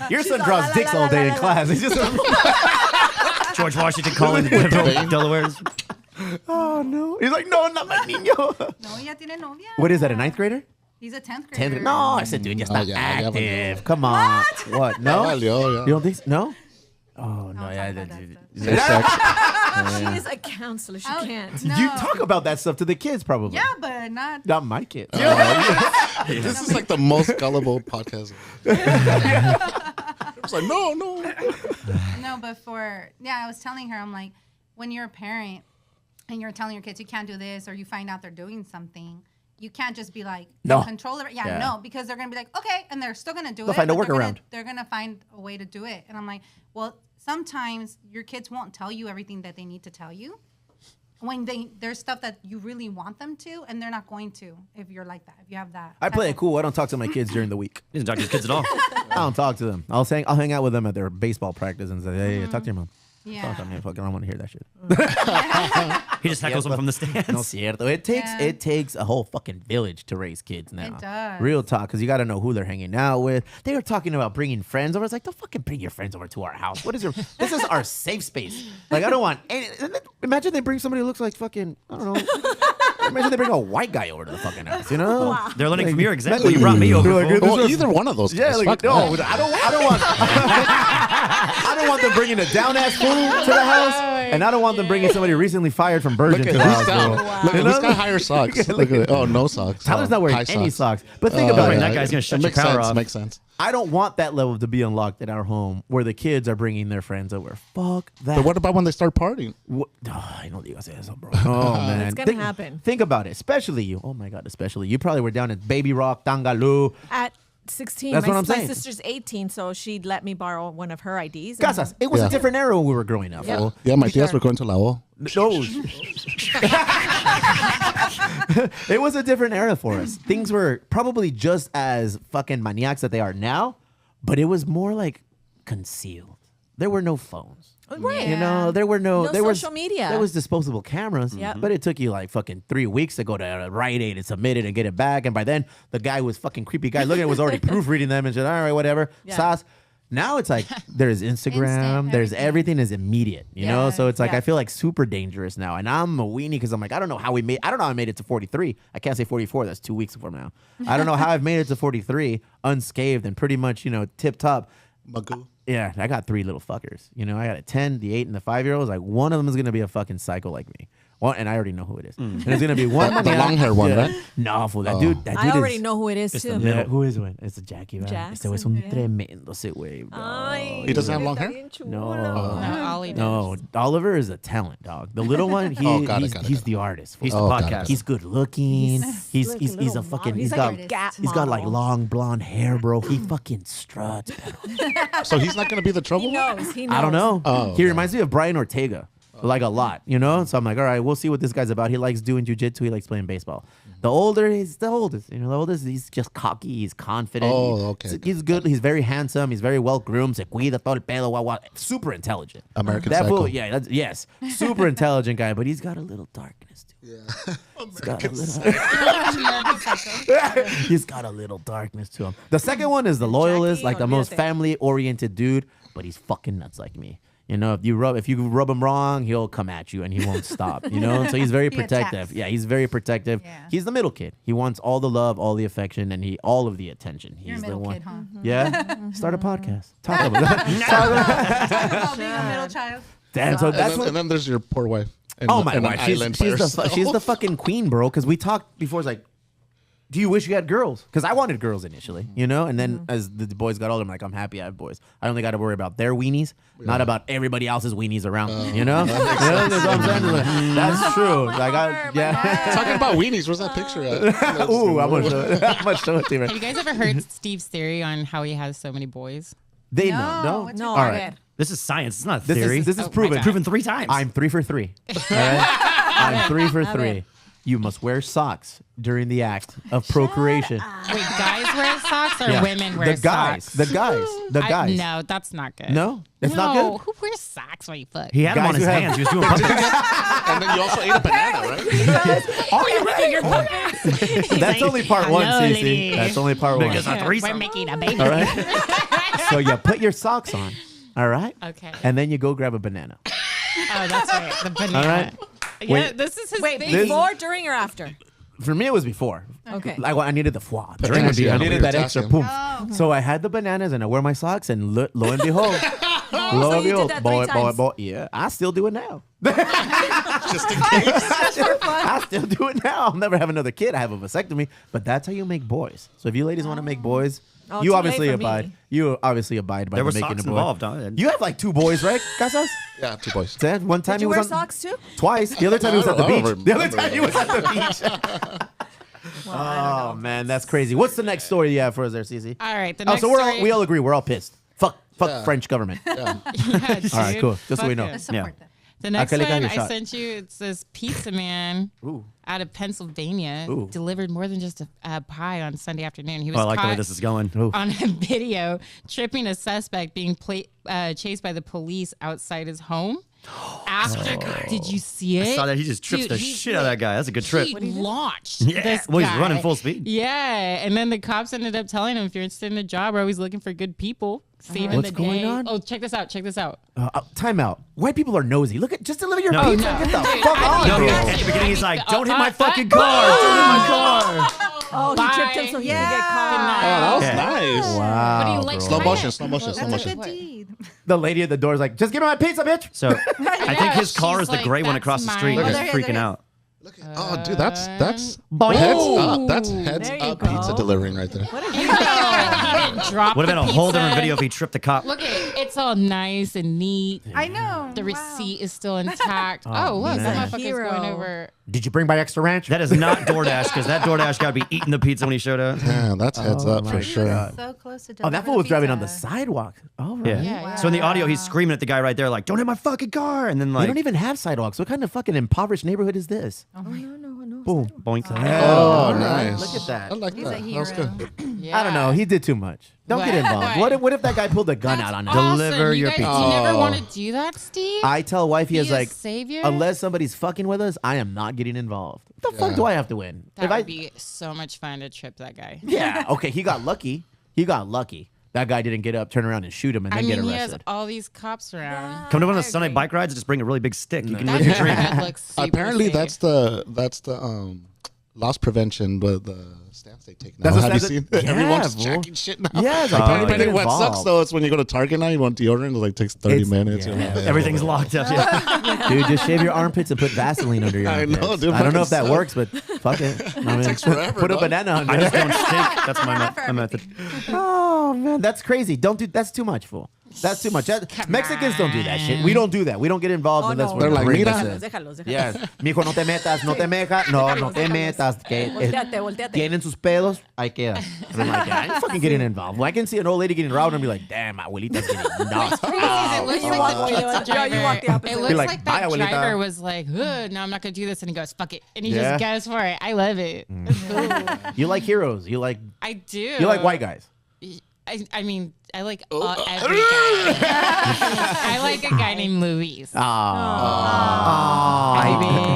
Your son draws dicks all day in class. He's just George Washington calling the Delaware's. oh no. He's like, no, not my niño. No, ya tiene novia. What is that? A 9th grader? He's a 10th grader. 10th. No, I said, dude, just not yeah, active. Come on. What? No. Valió, yeah. You don't think so? No. Oh no, yeah. talk about Safe sex. She is a counselor. She can't. No. You talk about that stuff to the kids, probably. Yeah, but not. Not my kids. This is like the most gullible podcast. It's like, no. No, but I was telling her, I'm like, when you're a parent and you're telling your kids you can't do this, or you find out they're doing something, you can't just be like, No. control it. Yeah. No, because they're gonna be like, okay, and they're still gonna do They'll it. find a but workaround. They're gonna find a way to do it, and I'm like, well, sometimes your kids won't tell you everything that they need to tell you. When there's stuff that you really want them to, and they're not going to if you're like that. If you have that. I play it cool. I don't talk to my kids during the week. He doesn't talk to his kids at all. I don't talk to them. I'll hang out with them at their baseball practice and say, hey, talk to your mom. Yeah. Talk to me. Fucking, I don't want to hear that shit. He just heckles them from the stands. No cierto. It takes a whole fucking village to raise kids now. It does. Real talk, because you got to know who they're hanging out with. They were talking about bringing friends over. It's like, don't fucking bring your friends over to our house. What is your? This is our safe space. Like, I don't want any. Imagine they bring somebody who looks like fucking, I don't know. Imagine they bring a white guy over to the fucking house, you know? Wow. They're learning from your example. You brought me over. They're like, fool. Well, either one of those Yeah, guys. like, Fuck no, that. I don't want. I don't want them bringing a down ass fool to the house, and I don't want them bringing somebody recently fired from Virgin Look to at the who's house. down. bro. Look You at who's know? got higher socks. Look at it. Oh, no socks. Tyler's not wearing High any socks. But think Oh, about yeah. it. That guy's gonna shut It your makes power sense, off. Makes sense. I don't want that level to be unlocked in our home where the kids are bringing their friends over. Fuck that. But what about when they start partying? I don't think I say eso, bro. Oh, man. It's gonna happen. Think about it. Especially you. Oh, my God. Especially you. Probably were down at Baby Rock, Tangaloo. At 16, That's my, what I'm saying. my sister's 18, so she'd let me borrow one of her IDs. Casas, it was a different era when we were growing up. Yeah. fool. Yeah, my tias were going to La O. No. It was a different era for us. Things were probably just as fucking maniacs that they are now, but it was more like concealed. There were no phones. Right. You know, there were no there was social media. There was disposable cameras, Yep. but it took you like fucking 3 weeks to go to Rite Aid and submit it and get it back. And by then, the guy was fucking creepy guy looking at it was already proofreading them and said, all right, whatever. Yeah. Sauce. Now it's like there's Instagram, Instant, there's everything. everything is immediate, you know? So it's like Yeah. I feel like super dangerous now. And I'm a weenie because I'm like, I don't know how I made it to 43. I can't say 44. That's 2 weeks from now. I don't know how I've made it to 43 unscathed and pretty much, you know, tip top. Magoo. Yeah, I got 3 little fuckers. You know, I got a 10, the 8, and the 5-year-olds. Like, one of them is going to be a fucking psycho like me. One, and I already know who it is. And it's going to be one. The long hair one, right? No, fool. That dude I already is, know who it is, too. Yeah, who is it? It's a Jackie, right? Jackson, Ese güey es un yeah. tremendo ese güey, bro. Ay, He doesn't have long está hair? bien chulo. No, Ollie does. No, Oliver is a talent, dog. The little one, he's the artist. He's the Oh, got it, podcast. got it. He's good looking. He's like a he's a little fucking model. he's He's got like a Gap he's got like model. long blonde hair, bro. He fucking struts. So he's not going to be the He trouble? knows. He knows. I don't know. Oh, He okay. reminds me of Brian Ortega, like a lot, you know? So I'm like, all right, we'll see what this guy's about. He likes doing jujitsu. He likes playing baseball. The older, he's the oldest. You know, the oldest, he's just cocky. He's confident. Oh, okay. He's good. He's very handsome. He's very well groomed. Se cuida todo el pelo. Wah, wah. Super intelligent. American That Psycho. fool, yeah, yes. Super intelligent guy, but he's got a little darkness to him. He's got a little, he's got a little darkness to him. The second one is the loyalist, like the most olvídate. family-oriented dude, but he's fucking nuts like me. You know, if you rub him wrong, he'll come at you and he won't stop. You know, so he's very He protective. attacks. Yeah, he's very protective. Yeah. He's the middle kid. He wants all the love, all the affection, and all of the attention. You're a He's the middle one. kid, huh? Yeah, start a podcast. Talk about that. Talk about being a middle child. Damn, so that's And then there's your poor wife. In, Oh my in an god, island by herself. she's the fucking queen, bro. Because we talked before. It's like, do you wish you had girls? Because I wanted girls initially, you know. And then as the boys got older, I'm like, I'm happy I have boys. I only got to worry about their weenies, not about everybody else's weenies around me. You know, that's what I'm saying. Like, that's true. Like, Talking about weenies, where's that picture at? Ooh, I'm gonna show it. I'm gonna show it to you. Have you guys ever heard Steve's theory on how he has so many boys? They No, know. what's No, All I right. did. This is science. It's not This theory. is Oh, my proven. bad. proven 3 times. I'm 3 for 3. All right? I'm 3 for 3. You must wear socks during the act of procreation. Wait, guys wear socks or Yeah. women wear The guys. socks? The guys. No, that's not good. No? It's no, not good? who wears socks while you fuck? He had him Guys on his who have- hands. He was doing puppets. And then you also ate a banana, right? Are you ready? That's only part 1, Hello, CeCe. lady. That's only part 1. Because a We're threesome. making a baby. All right? So you put your socks on. All right? Okay. And then you go grab a banana. Oh, that's right. The banana. All right? Yeah, Wait. this is his Wait, thing. before, during, or after? For me, it was before. Okay. Like, I needed the foie. Drink would be I on needed weird that extra tasking. poof. Oh. So I had the bananas and I wear my socks, and lo and behold, So you did that 3 times. yeah, I still do it now. Just in case. I still do it now. I'll never have another kid. I have a vasectomy, but that's how you make boys. So if you ladies want to make boys, Oh, you too late obviously for me. abide. You obviously abide by There the were making socks a boy. involved, huh? You have like 2 boys, right, Casas? Yeah, 2 boys. Dad, one time Did he you was wear on socks too? twice. The other time he was at the I don't beach. The other remember time he was at the beach. Oh man, that's crazy. What's the next story you have for us there, CeCe? All right. The Oh, next so story, we all agree we're all pissed. Fuck Yeah. French government. Yeah. Yeah, All right, dude. cool. Just so Fuck we know. it. Let's support that. The next Okay, one your I shot. sent you, it says pizza man Ooh. out of Pennsylvania Ooh. delivered more than just a pie on Sunday afternoon. He was Oh, I like the way caught this is going. Ooh. on a video tripping a suspect being chased by the police outside his home. After, did you see it? I saw that. He just trips Dude, the he- shit out of that guy. That's a good trip. He launched. Yeah. This Well, he's guy. running full speed. Yeah, and then the cops ended up telling him, if you're interested in a job, we're always looking for good people. Saving What's the going day. on? Oh, check this out. Check this out. Time out. White people are nosy. Look at just deliver your No. pizza. No. Get the Dude, fuck I on, think No, bro. at the beginning he's like, "Don't hit my fucking uh, car! Don't hit my car!" Oh, he tripped him so he didn't get Oh, caught. that was Yeah. nice. Wow. But he likes Slow trying motion, it. slow motion, slow That's a motion. good deed. The lady at the door is like, just give me my pizza, bitch. So I think his car she's is the like, gray one "That's across the street. mine." He's Oh, there freaking it is. out. Oh, dude, that's Boing. heads up. That's heads There you up go. pizza delivering right there. What is he He didn't drop Would have the been a whole pizza. different video if he tripped the cop. Look at it's all nice and neat. I know. The wow. receipt is still intact. Oh, look, man. some motherfucker's Hero. going over. Did you bring by extra ranch? That is not DoorDash because that DoorDash got to be eating the pizza when he showed up. Yeah, that's heads up my for sure. God. So close to Oh, that fool was driving on the pizza. sidewalk. Oh, right. Yeah. Yeah, So in the audio, he's screaming at the guy right there, like, "Don't hit my fucking car!" And then We like, don't even have sidewalks. What kind of fucking impoverished neighborhood is this? Oh, no. Boom. boink. Oh, nice. Look at that. I like He's that. a That was hero. good. Yeah. I don't know. He did too much. Don't get What? involved. What if that guy pulled a gun out on him? Awesome. Deliver you your guys, pizza. You never Oh. want to do that, Steve? I tell wifey, Be is a like, savior? unless somebody's fucking with us, I am not getting involved. What the fuck Yeah. do I have to win? that If would I, be so much fun to trip that guy. yeah, okay, he got lucky. He got lucky. That guy didn't get up, turn around, and shoot him, and I then get mean, he has arrested. all these cops around. Come to one of I the Sunday agree. bike rides and just bring a really big stick. You can That live your dream. neighborhood looks super Apparently, safe. that's the loss prevention, but the stamps they take now. That's what Have you stamps seen? they- Yeah, Everyone's bro. checking shit now. Yeah, it's like, apparently, don't get what sucks involved. though is when you go to Target now, you want deodorant. It like takes 30 It's- minutes. yeah. You're like, Everything's locked up. Yeah. Dude, just shave your armpits and put Vaseline under your I armpits. know, dude, I don't know if that fucking works, but fuck it. I mean, takes forever, put a dog. banana under I it. just don't stink. That's my method. Oh man, that's crazy. Don't do. That's too much, fool. That's too much. Mexicans don't do that shit. We don't do that. We don't get involved Oh, unless no. we're They're like, bring mira. this in. Déjalos. Yes. Mijo, no te metas, no te mejas. No, no te metas. Que, Volteate. tienen sus pedos, ahí queda. And I'm like, I ain't fucking getting involved. When I can see an old lady getting robbed and be like, damn, my abuelita's getting knocked. It looks You like walk- the pizza yeah, you driver. walk the opposite It way. looks Be like, like "Bye, that abuelita." driver was like, no, I'm not gonna do this, and he goes, fuck it, and he Yeah. just goes for it. I love it. It's cool. You like heroes. You like I like white guys. I mean, I like every guy. I like a guy named Luis.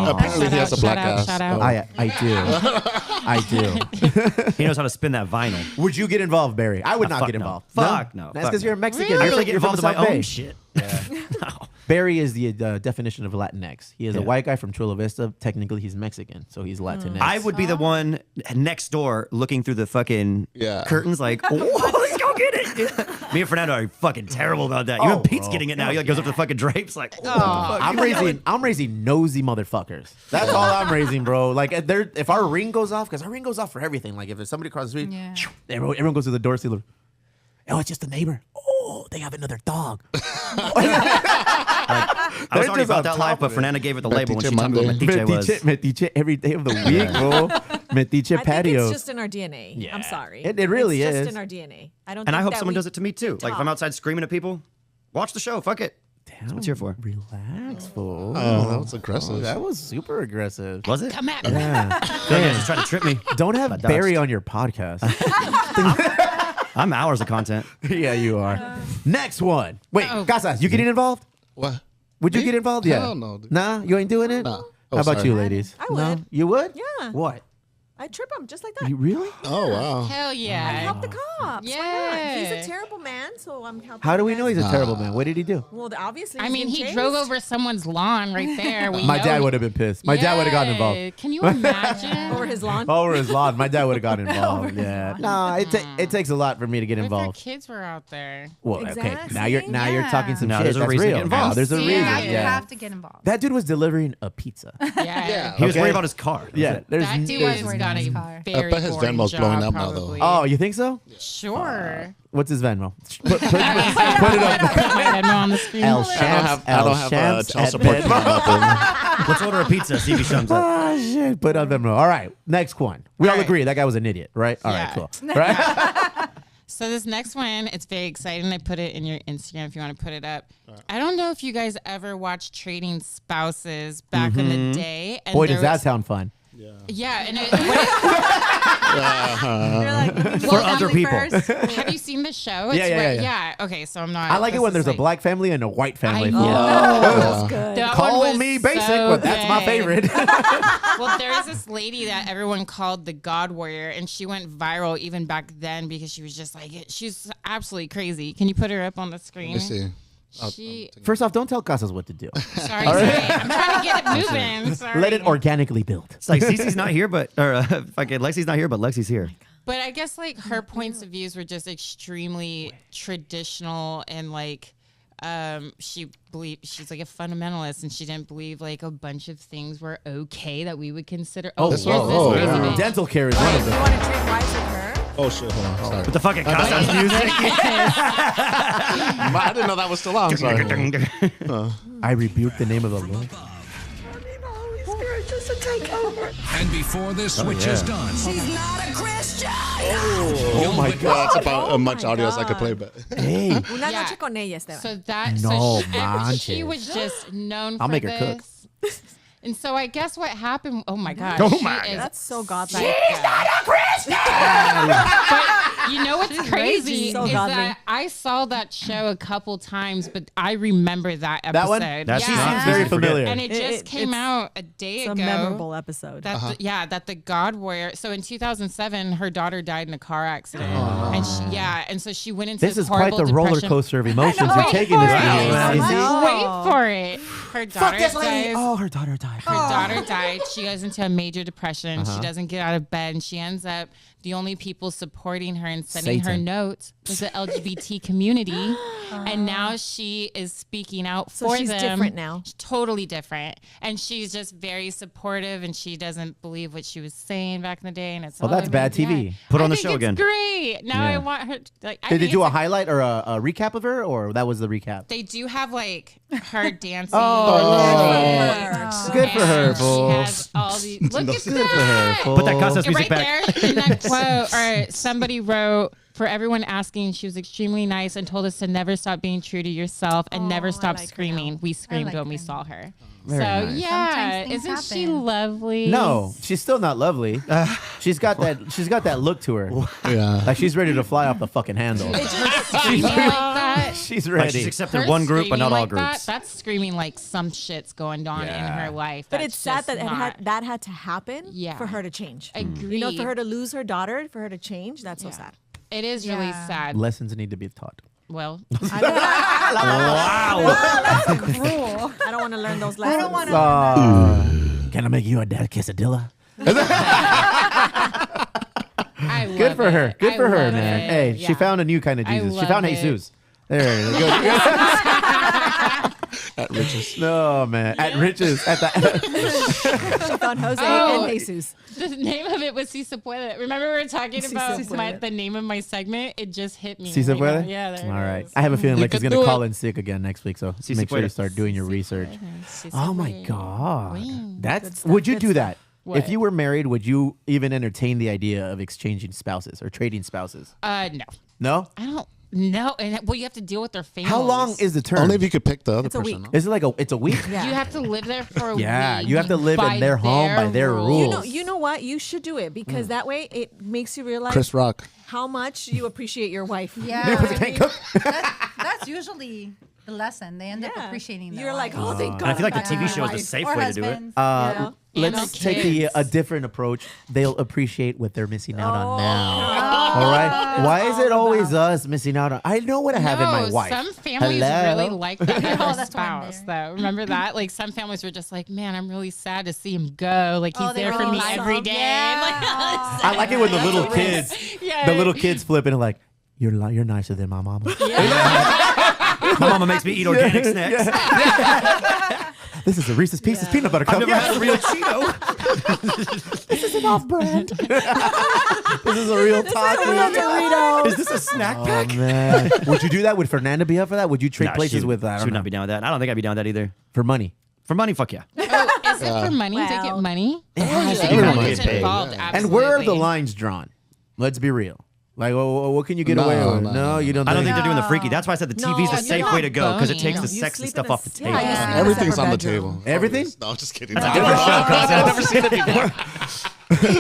Apparently, he has a black ass. Shout out. I do. I do. He knows how to spin that vinyl. Would you get involved, Barry? I would not fuck get no. involved. Fuck no. That's Fuck because no. you're a Mexican. Really? I You're really from- get you're involved from in the my South own Bay. shit. Barry is the definition of Latinx. He is a Yeah. white guy from Chula Vista. Technically, he's Mexican, so he's Latinx. I would be the one next door looking through the fucking Yeah. curtains like, oh, let's go get it. Me and Fernando are fucking terrible about that. Even Pete's bro. getting it now. He like, goes up to the fucking drapes like, I'm raising nosy motherfuckers. That's all I'm raising, bro. Like if our ring goes off, because our ring goes off for everything. Like if there's somebody across the street, Yeah. everyone goes to the door. See, look, oh, it's just a neighbor. Oh, they have another dog. I was already about that life, but Fernanda gave it the label when Metiche she told me what Monday. Metiche was. Metiche every day of the week, bro. Metiche I patio. think it's just in our DNA. Yeah. I'm sorry. It really it's is. just in our DNA. I don't. And I think hope that someone we does it to me too. Like if I'm talk. outside screaming at people, watch the show. Fuck it. That's what it's here for. Relax, fool. Oh, that was aggressive. That was super aggressive. Was it? Come at me. Yeah. Damn, just trying to trip me. Don't have I dodged. Barry on your podcast. I'm hours of content. Yeah, you are. Next one. Wait, Oh. Casas, you getting involved? What? Would you Me? get involved? Hell Yeah. no, dude. Nah, you ain't doing it? Nah. Oh, How about sorry. you, ladies? I No? would. You would? Yeah. What? I trip him just like that. You really? Oh wow. Hell yeah. Help the cops. Why not? He's Yeah. a terrible man, so I'm helping. How do we him know he's a as- terrible man? What did he do? Well, obviously. I he's mean, getting he drove chased. over someone's lawn right there. We My know dad he- would have been pissed. My dad would have gotten involved. Yeah. Can you imagine? over his lawn. Over his lawn. My dad would have gotten involved. his Yeah. lawn. No, it takes a lot for me to get What if your involved. kids were out there? Well, okay. Exactly. Now you're Yeah. talking some No, shit. there's a That's reason to real. get involved. No, there's a See, reason. Now you Yeah. have to get involved. That dude was delivering a pizza. Yeah. He was Okay. worried about his car. That was Yeah. it. There's That dude He was has worried got about his a car. very I bet his boring Venmo's job, blowing up now, though. probably. Oh, you think so? Sure. What's his Venmo? Put it up. Put my Venmo on the screen. El I Shamps. don't have Shamps child at support Venmo. coming up. Let's order a pizza. See if he shows up. Ah, shit. Put on Venmo. All right. Next one. We all All right. agree that guy was an idiot, right? All right, Yeah. cool. Right? So this next one, it's very exciting. I put it in your Instagram if you want to put it up. I don't know if you guys ever watched Trading Spouses back in the day. And Boy, there does that was- sound fun. Yeah, and You're like, For other people. have you seen the show? Yeah. Okay, so I'm not. I like it this when is there's a like- black family and a white family. I know. that's good. That one Call was me basic, so but that's my good. favorite. Well, there is this lady that everyone called the God Warrior, and she went viral even back then because she was just like, she's absolutely crazy. Can you put her up on the screen? Let me see. She, First off, don't tell Casas what to do. sorry, I'm trying to get it moving. Sorry. Let it organically build. It's like CeCe's not here, but fucking Lexi's not here, but Lexi's here. But I guess like her points of views were just extremely traditional and like she's like a fundamentalist and she didn't believe like a bunch of things were okay that we would consider. This Here's one- this oh, crazy yeah. bitch. Dental care is one of you them. want to trade wives with her? Oh shit! Hold on. Sorry. With the fucking Casas music. I didn't know that was still on. Sorry. I rebuke the name of the Lord. And before this switch is done, She's not a Christian. Oh my god! That's about as much audio as I could play, but Hey. Una noche con ella, Esteban. So that No she manches. was just known I'll for make her cook. this. And so I guess what happened? Oh my god! Oh she my is That's so godly. She's not a Christian. But you know what's crazy raging. So is godly. that I saw that show a couple times, but I remember that episode. That one? That's She not seems very easy to forget. familiar. And it just came it's- out a day It's a ago. memorable episode. That that the God Warrior. So in 2007, her daughter died in a car accident, and and so she went into This this is quite horrible the roller depression. coaster of emotions you're Wait taking for this it. video. Wait for it. Her daughter dies. Oh, her daughter died. Her daughter died. She goes into a major depression. She doesn't get out of bed, and she ends up the only people supporting her and sending her Satan. notes was the LGBT community. And now she is speaking out So for she's them. different now. She's totally different, and she's just very supportive. And she doesn't believe what she was saying back in the day. And it's Well, that's bad TV. Put her I on the think show it's again. Great. Now Yeah. I want her. Like, I Did they think do a it's highlight or a recap of her, or that was the recap? They do have like her dancing. Good for her, And she fool. has all these. Look at Good for her, that. fool. Put that Casas music Right back. there in that quote, or somebody wrote, for everyone asking, she was extremely nice and told us to never stop being true to yourself and never stop like her screaming. We screamed like when we her. saw her. Very So nice. yeah, Sometimes things isn't she happen. lovely? No, she's still not lovely. She's got that look to her. yeah. Like she's ready to fly off the fucking handle. Screaming like that. She's Like ready. she's accepted Her one group, but screaming not all like groups. That's screaming like some shit's going on in her life. But That's it's sad just that not- that had to happen Yeah. for her to change. Agreed. You know, for her to lose her daughter, for her to change, that's so Yeah. sad. It is really Yeah. sad. Lessons need to be taught. Well, Wow. I don't want to learn those lessons. I don't want to. Can I make you a dad quesadilla? I Good love for her. it. Good I for her, love man. it. Hey, she Yeah. found a new kind of I Jesus. She love found it. Jesus. There you go. At Rich's. No, man. At Rich's. At the. She found Jose Oh. and Jesus. The name of it was Si Se Puede. Remember we were talking Si about Se Puede. the name of my segment? It just hit me. Si se right now. puede? Yeah, there All it right. is. I have a feeling You like he's can going to do call it. in sick again next week. So Si se make sure you puede. start doing your research. Si Se Oh my Puede. God. Wing. That's. Would you do that? What? If you were married, would you even entertain the idea of exchanging spouses or trading spouses? No. No? I don't know. And well, you have to deal with their families. How long is the term? Only if you could pick the other It's a person. week. no? Is it like it's a week? Yeah. You have to live there for a Yeah, week. you have to live in by their home, by their rules. You know what? You should do it because that way it makes you realize Chris Rock. how much you appreciate your wife. Yeah. Can't cook. That's usually the lesson. They end up Yeah. appreciating their You're like, wives. oh, thank God. And I feel like the I'm TV back. show is the Wife safe or way to do it. husband. Yeah. And Let's their take kids. a different approach. They'll appreciate what they're missing out on Oh, now. All right. Why is it always us missing out on? I know what I have in my No, wife. some families Hello? really like that in Oh, their that's why I'm spouse, there. though. Remember that? Like, some families were just like, man, I'm really sad to see him go. Like, he's Oh, they there for really me like every him. day. Yeah. Like, I like it when the little kids, Yeah. the little kids flipping like, you're nicer than my mama. My mama makes me eat organic snacks. This is a Reese's Pieces peanut butter I've cup. never had a real Cheeto. This is an off-brand. This is a real taco. Is this a snack Oh pack? man, would you do that? Would Fernanda be up for that? Would you trade Nah, places she with that? She would not be down with that. I don't think I'd be down with that either. For money. For money, fuck yeah. Oh, is it for money? They get Well. money? has to be Everyone money. gets Paid. involved, And where are the absolutely. lines drawn? Let's be real. Like, what can you get No, away with? no, No, no. you don't. I don't think think they're doing the freaky. That's why I said the TV's the No, safe you're way to go because it boning. takes the You sexy sleep stuff in a- off the yeah, table. you sleep in a Everything's separate on the bedroom. table. Everything? No, I'm just kidding. That's a different show, Cosmo. I've never seen it before.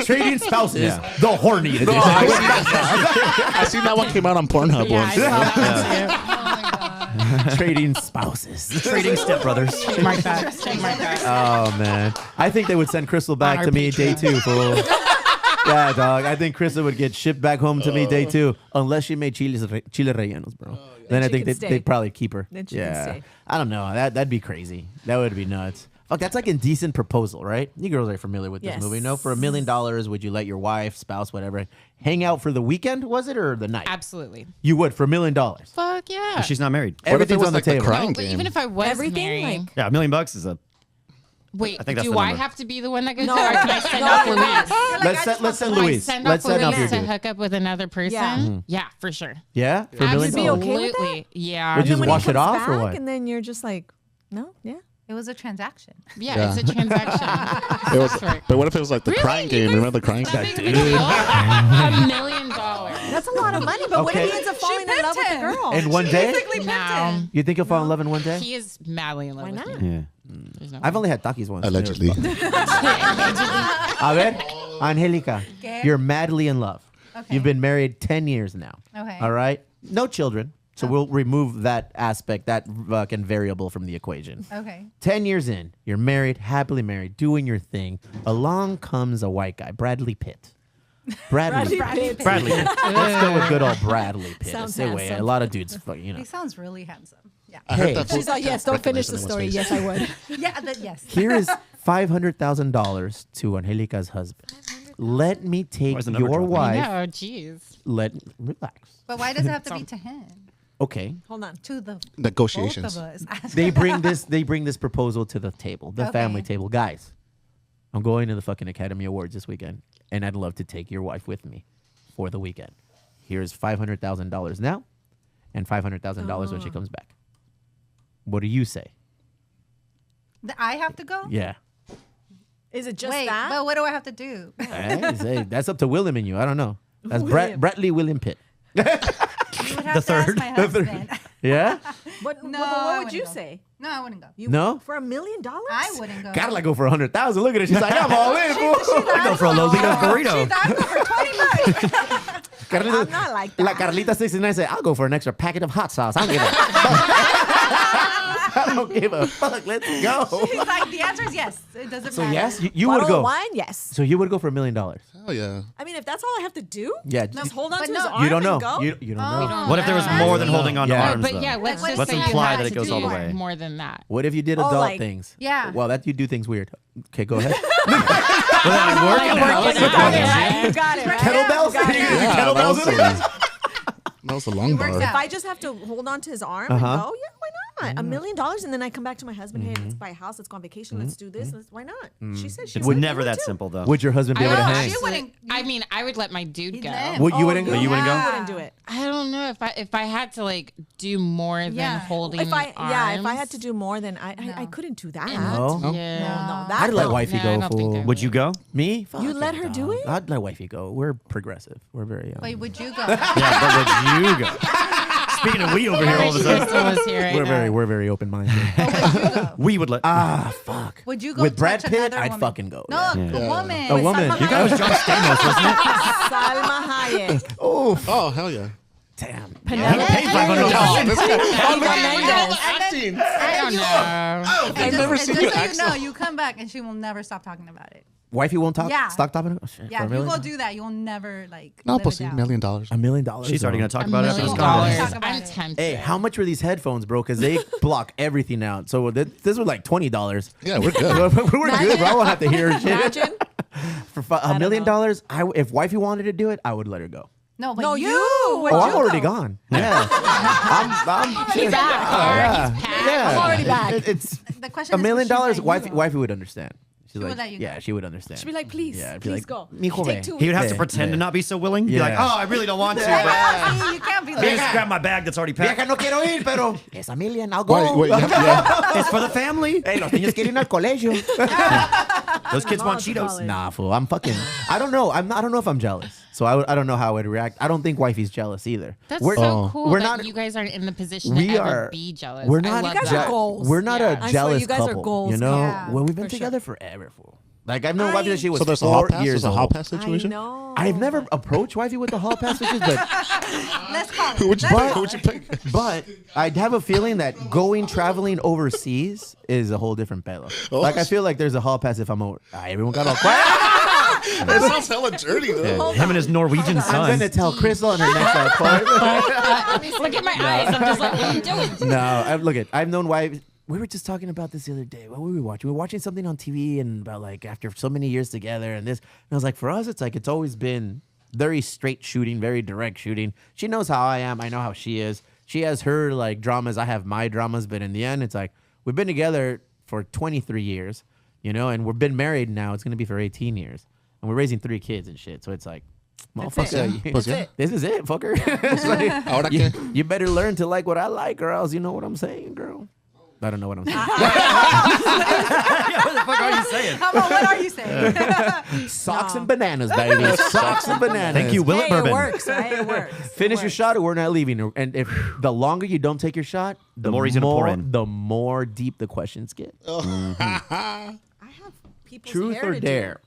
Trading spouses, Yeah. the horny edition. I seen that one came out on Pornhub Yeah, I once. saw that one too. Trading spouses. Trading stepbrothers. Mark that. Mark that. Oh man, I think they would send Crystal back our to me day Patreon. 2, fool. Yeah, dog. I think Crystal would get shipped back home to me day 2, unless she made chile rellenos, bro. Then I she think can stay. they'd probably keep her. Then she can stay. I don't know. That'd be crazy. That would be nuts. Fuck, that's like indecent proposal, right? You girls are familiar with this Yes. movie. No, for $1 million, would you let your wife, spouse, whatever, hang out for the weekend? Was it or the night? Absolutely. You would for $1 million. Fuck yeah. She's not married. What if it Everything's was on the like the table. crime No, but game? even if I was Everything, married, like- Yeah, $1 million is a Wait, I think that's do the I number. have to be the one that goes No. there, or can I send No, off no, Luis? Let's send Can I Luis. send Let's off send off your Luis to dude. hook up with another person? Yeah. Yeah, for sure. Yeah, for $1 million. You'd be okay with that? Absolutely. Yeah. Would you just When he wash it comes off or back, what? And then you're just like, no, yeah. It was a transaction. Yeah, it's a transaction. It was, That's right. but what if it was like the Really? crying You game? guys- Remember the crying That game? big of a deal? $1 million. That's a lot of money, but what if Okay. he ends up falling in love with the girl? In one day? No. You think he'll fall in love in one day? He is madly in love Why with not? me. Yeah. There's no I've only had Takis once. Allegedly. A ver, Angelica, ¿Qué? you're madly in love. Okay. You've been married 10 years now. Okay. All right? No children. So we'll remove that aspect, that fucking variable from the equation. Okay. 10 years in, you're married, happily married, doing your thing. Along comes a white guy, Bradley Pitt. Bradley Pitt. Bradley. Let's go with good old Bradley Pitt. Sounds Say way. handsome. A lot of dudes, you know. He sounds really handsome. Yeah. I heard Hey. that She's like, yes, don't finish the story. Yes, I would. Yeah. Yes. Here is $500,000 to Angelica's husband. Let me take Why is the number your dropping? wife. No, jeez. Relax. But why does it have to be to him? Okay. Hold on. To the Negotiations. both of us. They bring this proposal to the table, the Okay. family table. Guys, I'm going to the fucking Academy Awards this weekend, and I'd love to take your wife with me for the weekend. Here's $500,000 now, and $500,000 when she comes back. What do you say? I have to go? Yeah. Is it just Wait, that? but what do I have to do? Hey, say, that's up to William and you. I don't know. That's William. Bradley William Pitt. You would have The to ask third. my husband. Yeah? But No, what I would you wouldn't go. say? No, I wouldn't go. You No? For $1 million? I wouldn't go. Gotta like go for 100,000. Look at it. She's like, I'm all in. fool. I'd go for a Lolita's burrito. I'd go for 20 bucks. Carlita, I'm not like that. La Carlita 69 said, I'll go for an extra packet of hot sauce. I don't give a I don't give a fuck. Let's go. He's like, the answer is yes. It doesn't So matter. yes, you would Bottle go. of wine? Yes. So you would go for $1 million. Oh yeah. I mean, if that's all I have to do, Yeah. just hold on But to no. his arm You don't know. and go. You don't Oh. know. What if there was more than holding on to Yeah. arms, But though? yeah, let's Let's just say imply you that had it goes to all the do way. more than that. What if you did Oh, adult like- things? Yeah. Well, that you do things weird. Okay, go ahead. You got it. Right? Kettlebells? You got it. Yeah, Kettlebells in there? that was a long works bar. out. If I just have to hold on to his arm Uh-huh. and go, yeah, why not? $1 million, and then I come back to my husband, hey, let's buy a house, let's go on vacation, let's do this. Why not? She said she It would would never that simple, though. Would your husband be able to I hang? actually- I mean, I would let my dude go. let Would you wouldn't go? You wouldn't go? I wouldn't do it. I don't know if I had to like do more than Yeah. holding If I arms. had to do more, then I couldn't do that. No. Yeah. No, that I'd let no. wifey No, I go. don't think I Fool. Would you go? Me? You let her do it? I'd let wifey go. We're progressive. We're very. Wait, would you go? Yeah, but would you go? Speaking of we over here all of a sudden. Crystal is here right now. we're very open minded. Would you go? We would let. Fuck. Would you go With Brad touch Pitt? another I'd woman? fucking go. No, yeah. a woman. A woman. Salma You That was John Stamos, wasn't it? Salma Hayek. Oh hell yeah. Damn. He paid $500. I don't know. I've never seen you act. No, you come back and she will never stop talking about it. Wifey won't talk. Yeah. Stop talking. Oh, shit, Yeah, for if $1 you million? go do that, you'll never like. No, live it pussy, down. $1 million. $1 million. She's already going to talk $1 about it after million. this conversation. Talk about I'm it. tempted. Hey, how much were these headphones, bro? Because they block everything out. So this was like $20. Yeah, we're good. We're good, bro. I won't have to hear shit. Imagine. For $1 million, if wifey wanted to do it, I would let her go. No, but No, you. would Oh, you I'm already go? gone. Yeah. I'm He's back. yeah. I'm already back. It's The question $1 is, million. would she let you Wifey, go? wifey would understand. She's would like, let you yeah, go. she would understand. She'd be like, please, Yeah, I'd be please like, go. "Mijo, Take ve." 2 He would have to Yeah. pretend to not be so willing. Be Yeah. like, oh, I really don't want to. See, But you can't be let me like just grab my bag that's already packed. Vieja, no quiero ir, pero es $1 million. I'll go. Wait, yeah. It's for the family. Hey, los niños quieren ir al colegio. Those kids want Mom to Cheetos. college. Nah, fool. I'm fucking. I don't know. I don't know if I'm jealous. So I don't know how I would react. I don't think wifey's jealous either. That's We're- so cool we're that not- you guys aren't in the position We to ever are. be jealous. We're I not. love You guys that. are goals. We're not Yeah. a I swear, jealous you guys are couple. goals You know, couple. when we've been For together forever, fool. Like I've known wifey that she was So there's a hall 4 pass. years There's a hall old. pass situation. I know. I've never approached wifey with the hall pass switches, but Let's call it. Who would you Let's pick? call Who would you it. pick? but I'd have a feeling that going traveling overseas is a whole different pelo. Like I feel like there's a hall pass if I'm over. Everyone got all quiet. That sounds hella dirty though. Him and his Norwegian I'm son. gonna tell Crystal on her next appointment. Look at my eyes. I'm just like, what are you doing? No, look at. I've known wives. We were just talking about this the other day. What were we watching? We were watching something on TV and about like after so many years together and this. And I was like, for us, it's like it's always been very straight shooting, very direct shooting. She knows how I am. I know how she is. She has her like dramas. I have my dramas. But in the end, it's like we've been together for 23 years. you know, and we've been married now. It's gonna be for 18 years, and we're raising 3 kids and shit. So it's like, motherfucker, Pues ya. this is it, fucker. It's like, you better learn to like what I like, or else you know what I'm saying, girl. I don't know what I'm saying. What the fuck are you saying? Come on, what are you saying? Socks and bananas, baby. Socks and bananas. Thank you, Willet Bourbon. It works, right? It works. Finish your shot, or we're not leaving. And if the longer you don't take your shot, the more he's gonna pour in. The more deep the questions get. I have people's Truth hair or to dare?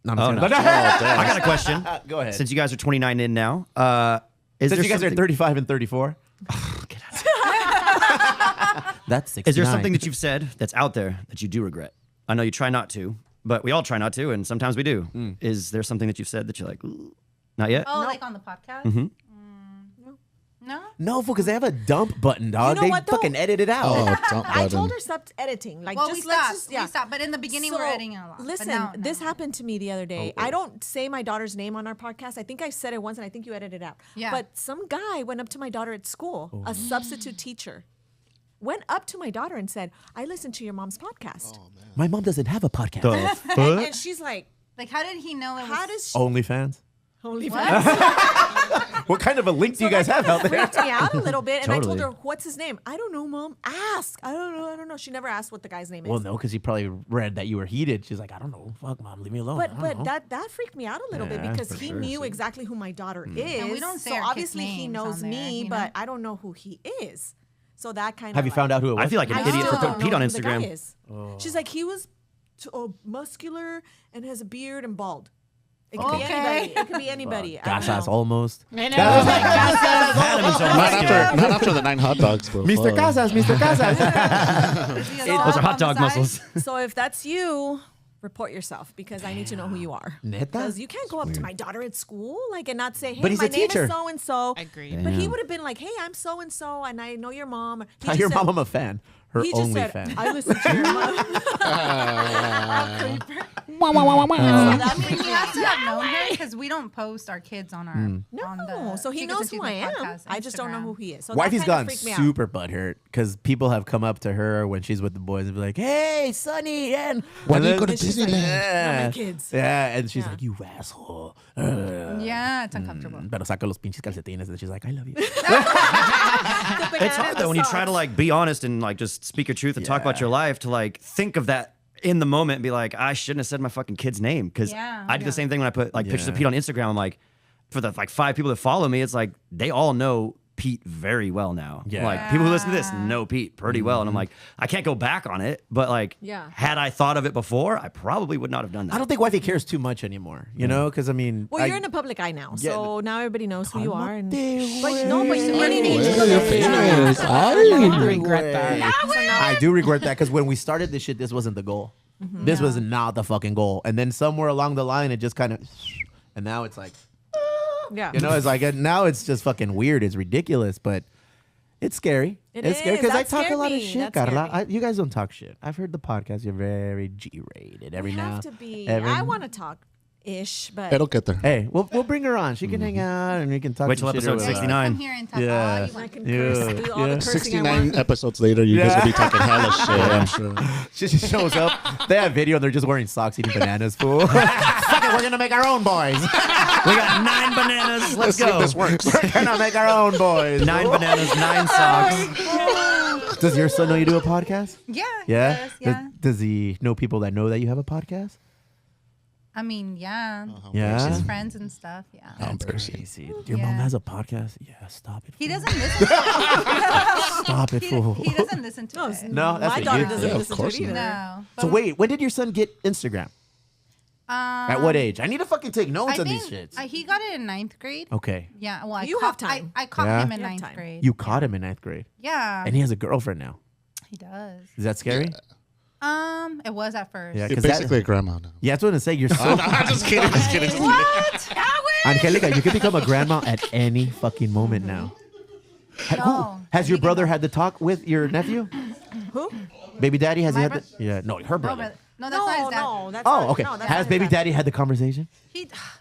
No, I'm Oh, just no. kidding. I got a question. Go ahead. Since you guys are 29 in now, is Since there you guys are something- 35 and 34. That's 69. Is there something that you've said that's out there that you do regret? I know you try not to, but we all try not to, and sometimes we do. Is there something that you've said that you're like, ooh, not yet? Oh, like on the podcast? Mhm. No. No, because they have a dump button, dog. know They what, though? fucking edit it out. Oh, dump I button. told her stop editing. Like, Well, just we let's stopped. just yeah. We stopped. But in the beginning, we were editing a lot. But Listen, now- this happened to me the other day. I don't say my daughter's name on our podcast. I think I said it once, and I think you edited it out. Yeah. But some guy went up to my daughter at school, a substitute teacher, went up to my daughter and said, "I listened to your mom's podcast." My mom doesn't have a podcast. And she's like, Like, how did he know it was? "How does she?" OnlyFans. What? What kind of a link do you guys have out there? Freaked me out a little bit, and I told Totally. her, "What's his name?" "I don't know, Mom. Ask." "I don't know." She never asked what the guy's name is. Well, no, because he probably read that you were heated. She's like, I don't know. Fuck, mom, leave me alone. I But don't know. that freaked me out a little bit Yeah, because for he sure. knew exactly who my daughter is. And we don't say so our kids' obviously he names knows on there, me, you but know? I don't know who he is. So that kind of Have you found out who it was? I feel like an I idiot for still putting don't Pete know on who the guy Instagram. is. She's like, he was muscular and has a beard and bald. It could be Okay. anybody. It could be anybody. I don't Gas ass know. almost. I know. Like, Not after the 9 hot dogs, bro. Mr. Fuck. Casas, Mr. Casas. Those are hot dog muscles. So if that's you, report yourself because I need to know who you are. Neta? Because you can't go up to my daughter at school like and not say, "Hey, But he's my a name teacher. is so and so." I agree. But he would have been like, "Hey, I'm so and so, and I know your mom." He just Your said- mom, I'm a fan. Her He just only said, fan. "I listen to your mom." I mean, he has to have known her because we don't post our kids on our. On No, the so he Chicas knows and who I Chisme am. podcast I just don't know Instagram. who he is. So Wifey's that kind gone of freaked me out. super butthurt because people have come up to her when she's with the boys and be like, "Hey, Sonny, and Why and do you then- go to And she's like, Disneyland? Yeah. "Not my kids." Yeah, and she's Yeah. like, "You asshole." Yeah, it's uncomfortable. Pero saca los pinches calcetines, and she's like, "I love you." It's hard though when you try to like be honest and like just speak your truth and talk about your life to like think of that in the moment and be like, I shouldn't have said my fucking kid's name because Yeah. I do the same thing when I put like pictures of Yeah. Pete on Instagram. I'm like, for the like 5 people that follow me, it's like they all know Pete very well now. Yeah. Like people who listen to this know Pete pretty well, and I'm like, I can't go back on it. But like, Yeah. had I thought of it before, I probably would not have done that. I don't think wifey cares too much anymore, you know? Because I mean, Well, I- you're in the public eye now, Yeah, so now everybody knows who you are. And Cálmate, but no, but you really need to. I regret that. I do regret that because when we started this shit, this wasn't the goal. This was not the fucking goal. And then somewhere along the line, it just kind of, and now it's like, Yeah. you know, it's like now it's just fucking weird. It's ridiculous, but it's scary. It It's scary is. because I That talk a scared lot of me. shit, That scared Carla. me. You guys don't talk shit. I've heard the podcast. You're very G-rated every We now. have to be. every- I want to talk ish, but It'll get there. Hey, we'll bring her on. She can hang out and we can talk. Wait some till shit or episode whatever. 69. Come here and talk Yeah. all you I want. can Yeah. curse, do all the Yeah. cursing I 69 want. episodes later, you guys will be talking hella shit, I'm sure. She just shows up. They have video and they're just wearing socks eating bananas, fool. Fuck it, we're gonna make our own boys. We got 9 bananas. Let's See if go. this works. We're gonna make our own boys. 9 bananas, 9 socks. Does your son know you do a podcast? Yeah. Yeah. Yes, yeah. Does he know people that know that you have a podcast? I mean, yeah. Yeah. His friends and stuff. Yeah. That's crazy. Your mom Yeah. has a podcast? Yeah, stop it. He fool. doesn't listen. Stop it, fool. He doesn't listen to it. No, that's My what daughter you doesn't do. listen to it either. No. So wait, when did your son get Instagram? At what age? I need to fucking take notes I on these think shits. he got it in 9th grade. Okay. Yeah. Well, You have time. I caught Yeah? him in You have 9th time. grade. You caught him in 9th grade. Yeah. And he has a girlfriend now. He does. Is that scary? It was at first. Yeah, You're 'cause basically a grandma now. Yeah, that's what I'm saying. You're so. I'm just kidding. Just kidding. Just kidding. What? Angelica, you could become a grandma at any fucking moment now. No. Has your brother had the talk with your nephew? Who? Baby daddy, has he My had the? Yeah, no, her brother. No, that's not his dad. No, that's Oh, not, okay. No, that's Has not baby his dad. daddy had the conversation?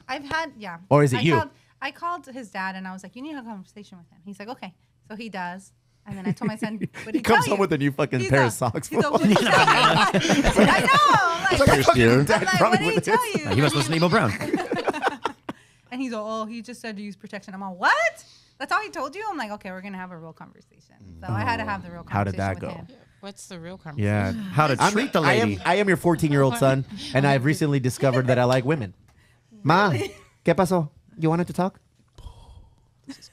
I've had, yeah. Or is it you? I called his dad and I was like, you need to have a conversation with him. He's like, okay. So he does. And then I told my son, what did He comes tell home you? with a new fucking He's pair a- of socks. He's a, I know. I'm like, first year. I'm like, what did he tell you? He must listen to Emo Brown. And he's like, oh, he just said to use protection. I'm like, what? That's all he told you? I'm like, okay, we're gonna have a real conversation. So I had to have the real How did conversation that with go? him. What's the real conversation? Yeah. How to treat the lady. I am your 14-year-old son, and I've recently discovered that I like women. Ma, ¿qué pasó? You wanted to talk?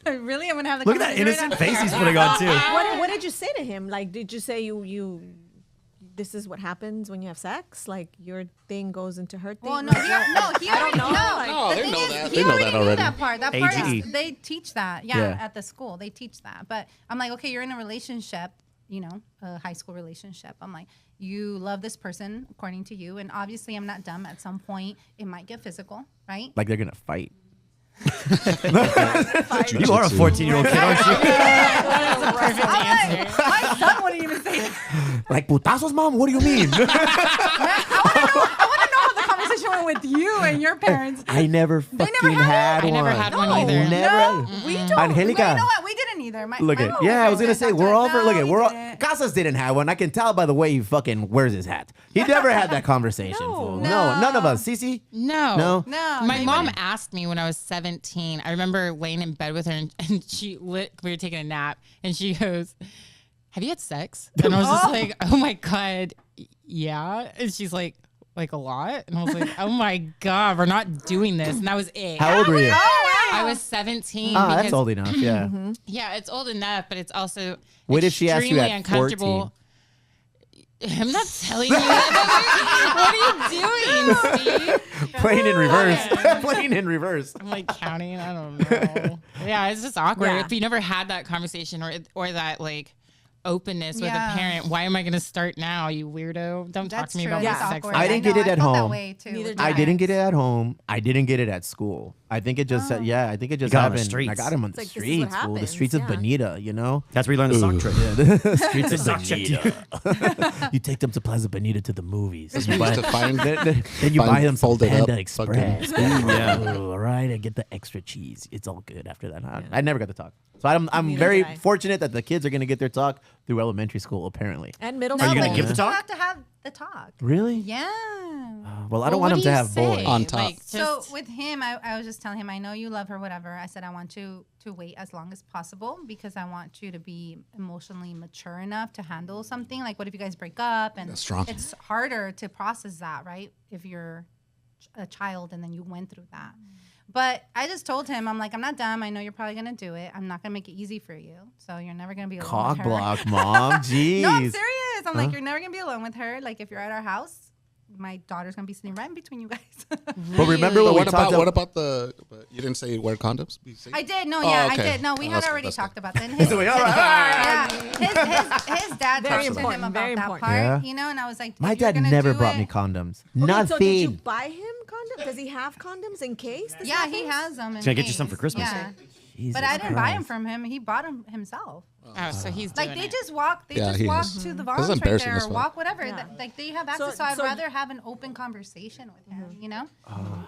Really? I'm gonna have the Look at that conversation innocent right now? face he's putting on too. What did you say to him? Like, did you say you this is what happens when you have sex? Like your thing goes into her thing? Well, no, he I already don't know. know. No, The they thing know is, that. He They know already that knew already. that part. That part AGE. is, they teach that. Yeah. At the school, they teach that. But I'm like, okay, you're in a relationship, you know, a high school relationship. I'm like, you love this person according to you, and obviously, I'm not dumb. At some point, it might get physical, right? Like they're gonna fight. You are a 14-year-old kid, aren't you? I'm like, my son wouldn't even say that. Like putazos, mom? What do you mean? I want to know how the conversation went with you and your parents. I never fucking had I one. never had one either. Never. No, we don't. Angelica. You know what? We didn't either. Look my at mom yeah, I was gonna didn't say talk we're to all us. for No, look at we we're all didn't. Casas didn't have one. I can tell by the way he fucking wears his hat. He never had that conversation. fool. No, none of us. CeCe? No. No? No, My they mom wouldn't. asked me when I was 17. I remember laying in bed with her and she we were taking a nap and she goes, "Have you had sex?" And I was just like, "Oh my God, yeah." And she's like a lot? And I was like, "Oh my God, we're not doing this." And that was it. How old were you? I was 17. Ah, that's because- old enough, yeah. Yeah, it's old enough, but it's also What if she asked you extremely at uncomfortable. I'm not telling you that. What are you doing, Steve? Playing in reverse. Playing in reverse. I'm like counting. I don't know. Yeah, it's just awkward. Yeah. If you never had that conversation or that like openness with Yeah. a parent, why am I going to start now, you weirdo? Don't talk That's to me true. about It's my sex awkward. life. I didn't know, get it at felt that home. way, too, Neither with did I my didn't parents. get it at home. I didn't get it at school. I think it just I think it just got it on the happened. streets. I got him on It's the like, this is streets, what fool. The happens, streets of yeah. Bonita, you know? That's where you learn the sock trick. The streets of Sock check. Bonita. You take them to Plaza Bonita to the movies. You used to find- then you find buy them some folded up Panda Express. fucking- Yeah. All right, and get the extra cheese. It's all good after that. I never got to talk. So I'm Neither very did I. fortunate that the kids are going to get their talk through elementary school, apparently. And middle No, you gonna but give the still talk? have to have the talk. Really? Yeah. Well, I don't want them to have boys. On top. Like, So just- with him, I was just telling him, I know you love her, whatever. I said, I want you to wait as long as possible because I want you to be emotionally mature enough to handle something. Like, what if you guys break up? And That's strong. it's harder to process that, right? If you're a child and then you went through that. But I just told him, I'm like, I'm not dumb. I know you're probably going to do it. I'm not going to make it easy for you. So you're never going to be alone Cock with her. block, mom. Jeez. No, I'm serious. I'm like, you're never going to be alone with her. Like, if you're at our house, my daughter's going to be sitting right in between you guys. But remember But when we what talked about but you didn't say wear condoms? You say- I did. No, Oh, yeah, okay. I did. No, we Oh, had that's good, already that's talked good. about that. And his, All right. his dad Very talked to him important, about very that important. part, Yeah. you know, and I was like, My if you're dad gonna never do brought it- me condoms. Okay, Nothing. so did you buy him condoms? Does he have condoms in case? this Yeah, he happens? has them. Can I get you some for Christmas? Yeah. Jesus But I didn't buy them Christ. from him. He bought them himself. oh, so he's doing Like they it. just walk. They Yeah, just he walk is. to the This is vomit right embarrassing there, as or fuck. walk whatever. Yeah. Like they have access. So, I'd rather have an open conversation with him. You know.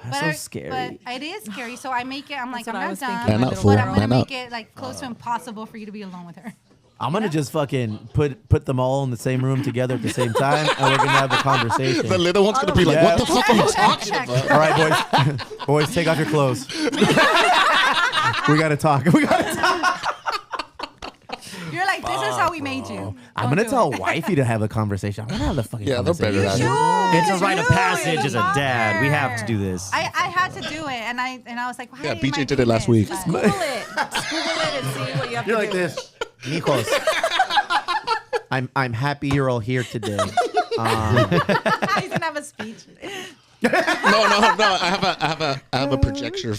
That's so scary. But it is scary. So I make it. I'm like, what I'm I not was done. thinking, Man up, But fool. I'm gonna Man make up. it like close to impossible for you to be alone with her. I'm gonna just fucking put them all in the same room together at the same time, and we're gonna have a conversation. The little one's gonna be like, "What the fuck am I talking Check. about?" All right, boys. Boys, take off your clothes. We gotta talk. We gotta talk. You're like, this is how we made you. I'm Don't gonna do tell it. wifey to have a conversation. I'm gonna have the fucking Yeah, they're conversation. better at it. It's a rite of Do it. passage as a Love dad. We have to her. do this. I had to do it, and I was like, why Yeah, am BJ I did it doing last this? week. But- Google it. Google it and see what you have You're to like do. this, Nikos. I'm happy you're all here today. He's gonna have a speech. No. I have a projection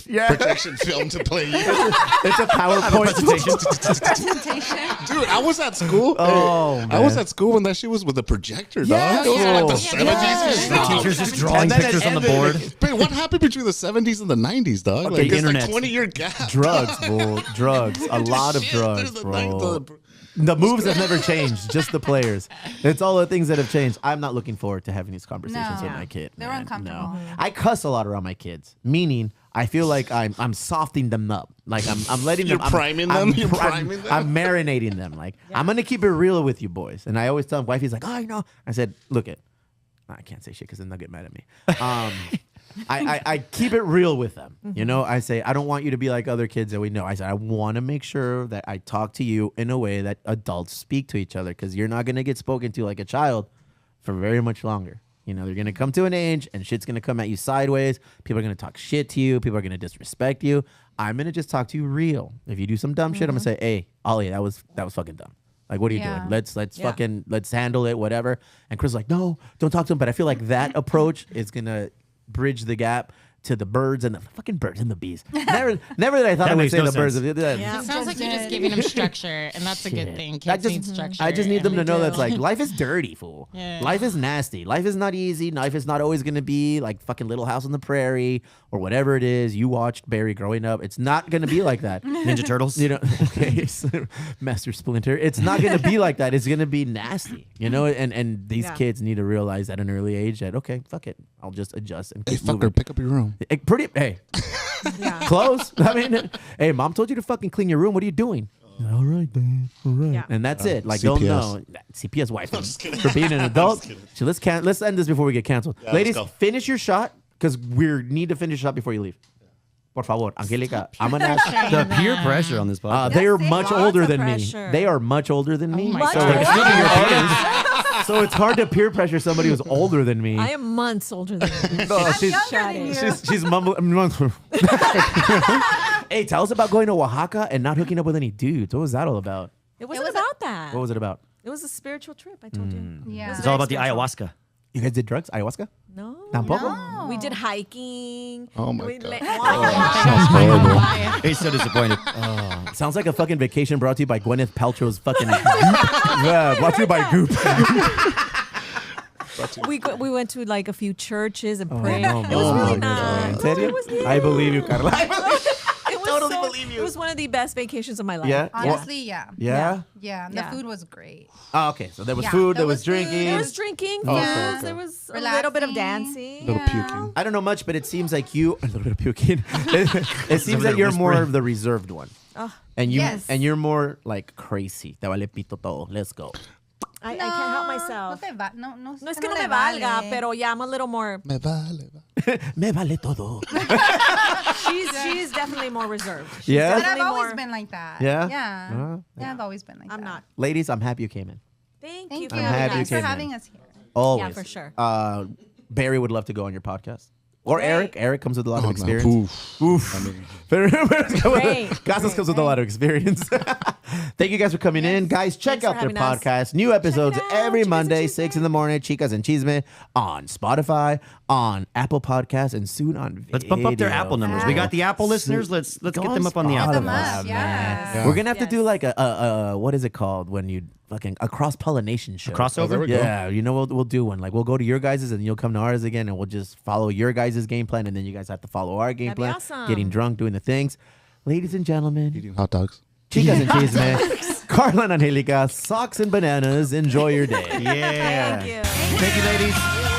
film to play you. It's a PowerPoint Presentation. Dude, I was at school. Oh, I was man. at school when that shit was with a projector, Yeah, dog. It was in like the yeah. 70s. The teacher's just drawing And then pictures it on the ended. board. But what happened between the 70s and the 90s, dog? Okay, Like, there's internet. like 20-year gap. drugs, bro. Drugs. A lot of Shit, drugs, there's bro. The moves have never changed, just the players. It's all the things that have changed. I'm not looking forward to having these conversations No. with my kid. They're man. uncomfortable. No. I cuss a lot around my kids, meaning I feel like I'm softening them up. Like I'm letting You're them. priming them? You're priming them? I'm marinating them. Like I'm gonna keep it real with you boys. And I always tell them, wifey's like, oh, I know. I said, look it. I can't say shit because then they'll get mad at me. I keep it real with them. You know, I say, I don't want you to be like other kids that we know. I said, I want to make sure that I talk to you in a way that adults speak to each other, because you're not going to get spoken to like a child for very much longer. You know, they're going to come to an age and shit's going to come at you sideways. People are going to talk shit to you. People are going to disrespect you. I'm going to just talk to you real. If you do some dumb shit, I'm going to say, hey, Ollie, that was fucking dumb. Like, what are you doing? Let's handle it, whatever. And Chris is like, no, don't talk to him. But I feel like that approach is going to bridge the gap to the birds and the fucking birds and the bees. Never that I thought I would say the birds. It sounds like you're just giving them structure, and that's a good thing. Kids need structure. I just need them to know that's like, life is dirty, fool. Yeah. Life is nasty. Life is not easy. Life is not always going to be like fucking Little House on the Prairie or whatever it is you watched Barry growing up. It's not going to be like that. Ninja Turtles. You know, Master Splinter. It's not going to be like that. It's going to be nasty. You know, and these kids need to realize at an early age that, okay, fuck it. I'll just adjust and keep moving. Pick up your room. Close. I mean, hey, mom told you to fucking clean your room. What are you doing? All right, man. All right. Yeah. And that's it. Like, don't know. CPS wife for being an adult. So let's end this before we get canceled. Yeah, ladies, finish your shot, because we need to finish your shot before you leave. Por favor, Angelica. I'm gonna ask the peer pressure on this podcast. They are much older than me. They are much older than me. So it's hard to peer pressure somebody who's older than me. I am months older than you. No, she's mumbling. Hey, tell us about going to Oaxaca and not hooking up with any dudes. What was that all about? It wasn't about that. What was it about? It was a spiritual trip, I told you. Yeah. It's all about the ayahuasca. You guys did drugs? Ayahuasca? No. Tampoco? No. We did hiking. Oh my God. Sounds horrible. He's so disappointed. Sounds like a fucking vacation brought to you by Gwyneth Paltrow's fucking Goop. Yeah, brought to you by Goop. We went to like a few churches and prayed. No, it was really nice. I believe you, Carla. It was one of the best vacations of my life. Yeah? Honestly, yeah. Yeah? Yeah. The food was great. Oh, okay. So there was food, there was drinking. There was drinking, okay. There was a little bit of dancing. A little puking. I don't know much, but it seems like you a little bit of puking. It seems like you're more of the reserved one. And you're more like crazy. Te vale pito todo. Let's go. I can't help myself. No es que no me valga, pero yeah, I'm a little more. Me vale. Me vale todo. She's definitely more reserved. Yeah? But I've always been like that. Yeah? Yeah. I've always been like that. I'm not. Ladies, I'm happy you came in. Thank you. I'm happy Thanks you for came having in. us here. Always. Yeah, for sure. Barry would love to go on your podcast. Or Eric. Eric comes with a lot of experience. No. Oof. Casas comes with a lot of experience. Thank you guys for coming in. Guys, check out their podcast. New episodes every Monday, 6 in the morning. Chicas and Chisme on Spotify, on Apple Podcasts, and soon on video. Let's bump up their Apple numbers. We got the Apple listeners. Let's get them up on the Apple numbers. Yeah. We're going to have to do like a what is it called when you fucking a cross-pollination show. A crossover? Yeah, you know, we'll do one. Like, we'll go to your guys's and you'll come to ours again, and we'll just follow your guys' game plan, and then you guys have to follow our game plan. Awesome. Getting drunk, doing the things. Ladies and gentlemen, Eating hot dogs. Chicas and Chisme, Carla and Angelica, socks and bananas. Enjoy your day. Yeah. Thank you. Thank you, ladies.